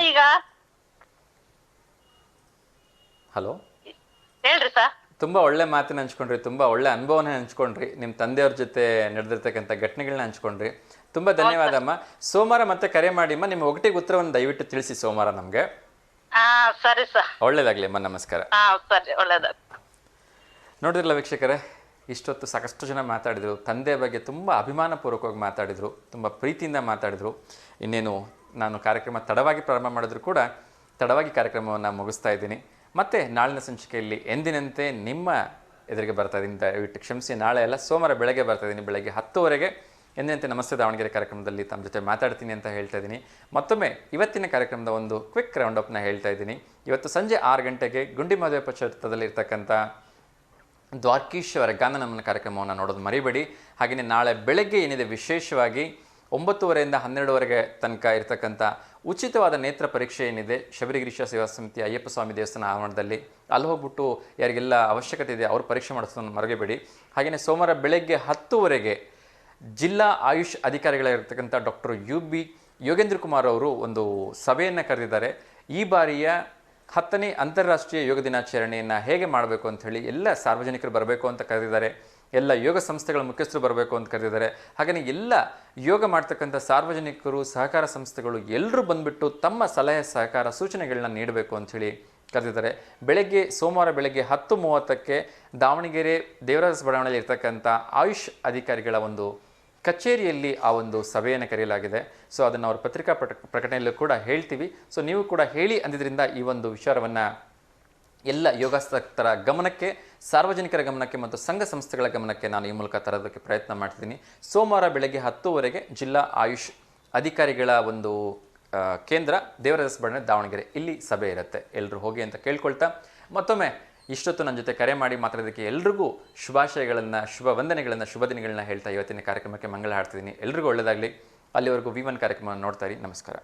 ಈಗ ಹಲೋ ಹೇಳ್ರಿ ಸರ್. ತುಂಬಾ ಒಳ್ಳೆ ಮಾತನ್ನ ಹಂಚ್ಕೊಂಡ್ರಿ, ತುಂಬಾ ಒಳ್ಳೆ ಅನುಭವನ ಹಂಚ್ಕೊಂಡ್ರಿ, ನಿಮ್ ತಂದೆಯವ್ರ ಜೊತೆ ನಡೆದಿರ್ತಕ್ಕಂಥ ಘಟನೆಗಳನ್ನ ಹಂಚ್ಕೊಂಡ್ರಿ. ತುಂಬಾ ಧನ್ಯವಾದ ಅಮ್ಮ. ಸೋಮವಾರ ಮತ್ತೆ ಕರೆ ಮಾಡಿಮ್ಮ, ನಿಮ್ಮ ಒಗಟಿಗೆ ಉತ್ತರವನ್ನು ದಯವಿಟ್ಟು ತಿಳಿಸಿ ಸೋಮವಾರ ನಮ್ಗೆ. ಸರಿ ಸರ್. ಒಳ್ಳೇದಾಗ್ಲಿ ಅಮ್ಮ, ನಮಸ್ಕಾರ. ಸರಿ, ಒಳ್ಳೇದಾಗ. ನೋಡಿದ್ರಲ್ಲ ವೀಕ್ಷಕರೇ, ಇಷ್ಟೊತ್ತು ಸಾಕಷ್ಟು ಜನ ಮಾತಾಡಿದರು. ತಂದೆಯ ಬಗ್ಗೆ ತುಂಬ ಅಭಿಮಾನಪೂರ್ವಕವಾಗಿ ಮಾತಾಡಿದರು, ತುಂಬ ಪ್ರೀತಿಯಿಂದ ಮಾತಾಡಿದರು. ಇನ್ನೇನು ನಾನು ಕಾರ್ಯಕ್ರಮ ತಡವಾಗಿ ಪ್ರಾರಂಭ ಮಾಡಿದ್ರು ಕೂಡ ತಡವಾಗಿ ಕಾರ್ಯಕ್ರಮವನ್ನು ಮುಗಿಸ್ತಾ ಇದ್ದೀನಿ. ಮತ್ತು ನಾಳಿನ ಸಂಚಿಕೆಯಲ್ಲಿ ಎಂದಿನಂತೆ ನಿಮ್ಮ ಎದುರಿಗೆ ಬರ್ತಾ ಇದ್ದೀನಿ. ದಯವಿಟ್ಟು ಕ್ಷಮಿಸಿ, ನಾಳೆ ಎಲ್ಲ ಸೋಮವಾರ ಬೆಳಗ್ಗೆ ಬರ್ತಾ ಇದ್ದೀನಿ, ಬೆಳಗ್ಗೆ 10 ಎಂದಿನಂತೆ ನಮಸ್ತೆ ದಾವಣಗೆರೆ ಕಾರ್ಯಕ್ರಮದಲ್ಲಿ ತಮ್ಮ ಜೊತೆ ಮಾತಾಡ್ತೀನಿ ಅಂತ ಹೇಳ್ತಾ ಇದ್ದೀನಿ. ಮತ್ತೊಮ್ಮೆ ಇವತ್ತಿನ ಕಾರ್ಯಕ್ರಮದ ಒಂದು ಕ್ವಿಕ್ ರೌಂಡಪ್ನ ಹೇಳ್ತಾ ಇದ್ದೀನಿ. ಇವತ್ತು ಸಂಜೆ 6 ಗಂಟೆಗೆ ಗುಂಡಿಮಹದೇವಪ್ಪ ಕ್ಷೇತ್ರದಲ್ಲಿ ಇರ್ತಕ್ಕಂಥ ದ್ವಾರಕೀಶ್ವರ ಗಾನ ನಮನ ಕಾರ್ಯಕ್ರಮವನ್ನು ನೋಡೋದು ಮರಿಬೇಡಿ. ಹಾಗೆಯೇ ನಾಳೆ ಬೆಳಗ್ಗೆ ಏನಿದೆ ವಿಶೇಷವಾಗಿ 9:30 ಇಂದ 12 ತನಕ ಇರತಕ್ಕಂಥ ಉಚಿತವಾದ ನೇತ್ರ ಪರೀಕ್ಷೆ ಏನಿದೆ ಶಬರಿಗಿರೀಶ ಸೇವಾ ಸಮಿತಿ ಅಯ್ಯಪ್ಪ ಸ್ವಾಮಿ ದೇವಸ್ಥಾನ ಆವರಣದಲ್ಲಿ, ಅಲ್ಲಿ ಹೋಗ್ಬಿಟ್ಟು ಯಾರಿಗೆಲ್ಲ ಅವಶ್ಯಕತೆ ಇದೆ ಅವರು ಪರೀಕ್ಷೆ ಮಾಡಿಸೋದನ್ನು ಮರೆಯಬೇಡಿ. ಹಾಗೆಯೇ ಸೋಮವಾರ ಬೆಳಗ್ಗೆ 10 ಜಿಲ್ಲಾ ಆಯುಷ್ ಅಧಿಕಾರಿಗಳಿರ್ತಕ್ಕಂಥ ಡಾಕ್ಟರ್ UB ಯೋಗೇಂದ್ರ ಕುಮಾರ್ ಅವರು ಒಂದು ಸಭೆಯನ್ನು ಕರೆದಿದ್ದಾರೆ. ಈ ಬಾರಿಯ 10ನೇ ಅಂತಾರಾಷ್ಟ್ರೀಯ ಯೋಗ ದಿನಾಚರಣೆಯನ್ನು ಹೇಗೆ ಮಾಡಬೇಕು ಅಂತ ಹೇಳಿ ಎಲ್ಲ ಸಾರ್ವಜನಿಕರು ಬರಬೇಕು ಅಂತ ಕರೆದಿದ್ದಾರೆ. ಎಲ್ಲ ಯೋಗ ಸಂಸ್ಥೆಗಳ ಮುಖ್ಯಸ್ಥರು ಬರಬೇಕು ಅಂತ ಕರೆದಿದ್ದಾರೆ. ಹಾಗೆಯೇ ಎಲ್ಲ ಯೋಗ ಮಾಡ್ತಕ್ಕಂಥ ಸಾರ್ವಜನಿಕರು, ಸಹಕಾರ ಸಂಸ್ಥೆಗಳು ಎಲ್ಲರೂ ಬಂದುಬಿಟ್ಟು ತಮ್ಮ ಸಲಹೆ ಸಹಕಾರ ಸೂಚನೆಗಳನ್ನ ನೀಡಬೇಕು ಅಂಥೇಳಿ ಕರೆದಿದ್ದಾರೆ. ಸೋಮವಾರ ಬೆಳಗ್ಗೆ 10:30 ದಾವಣಗೆರೆ ದೇವರಾಜ ಬಡಾವಣೆಯಲ್ಲಿ ಇರ್ತಕ್ಕಂಥ ಆಯುಷ್ ಅಧಿಕಾರಿಗಳ ಒಂದು ಕಚೇರಿಯಲ್ಲಿ ಆ ಒಂದು ಸಭೆಯನ್ನು ಕರೆಯಲಾಗಿದೆ. ಸೊ ಅದನ್ನು ಅವ್ರ ಪತ್ರಿಕಾ ಪ್ರಕಟಣೆಯಲ್ಲೂ ಕೂಡ ಹೇಳ್ತೀವಿ. ಸೊ ನೀವು ಕೂಡ ಹೇಳಿ ಅಂದಿದ್ದರಿಂದ ಈ ಒಂದು ವಿಚಾರವನ್ನು ಎಲ್ಲ ಯೋಗಾಸಕ್ತರ ಗಮನಕ್ಕೆ, ಸಾರ್ವಜನಿಕರ ಗಮನಕ್ಕೆ ಮತ್ತು ಸಂಘ ಸಂಸ್ಥೆಗಳ ಗಮನಕ್ಕೆ ನಾನು ಈ ಮೂಲಕ ತರೋದಕ್ಕೆ ಪ್ರಯತ್ನ ಮಾಡ್ತೀನಿ. ಸೋಮವಾರ ಬೆಳಗ್ಗೆ 10 ಜಿಲ್ಲಾ ಆಯುಷ್ ಅಧಿಕಾರಿಗಳ ಒಂದು ಕೇಂದ್ರ ದೇವರಾಜ ಬಡಾವಣೆ ದಾವಣಗೆರೆ, ಇಲ್ಲಿ ಸಭೆ ಇರುತ್ತೆ. ಎಲ್ಲರೂ ಹೋಗಿ ಅಂತ ಕೇಳ್ಕೊಳ್ತಾ ಮತ್ತೊಮ್ಮೆ ಇಷ್ಟೊತ್ತು ನನ್ನ ಜೊತೆ ಕರೆ ಮಾಡಿ ಮಾತಾಡೋದಕ್ಕೆ ಎಲ್ರಿಗೂ ಶುಭಾಶಯಗಳನ್ನು, ಶುಭ ವಂದನೆಗಳನ್ನು, ಶುಭ ದಿನಗಳನ್ನ ಹೇಳ್ತಾ ಇವತ್ತಿನ ಕಾರ್ಯಕ್ರಮಕ್ಕೆ ಮಂಗಳ ಹಾಡ್ತಿದ್ದೀನಿ. ಎಲ್ರಿಗೂ ಒಳ್ಳೆಯದಾಗಲಿ. ಅಲ್ಲಿವರೆಗೂ V1 ಕಾರ್ಯಕ್ರಮವನ್ನು ನೋಡ್ತಾ ಇರಿ. ನಮಸ್ಕಾರ.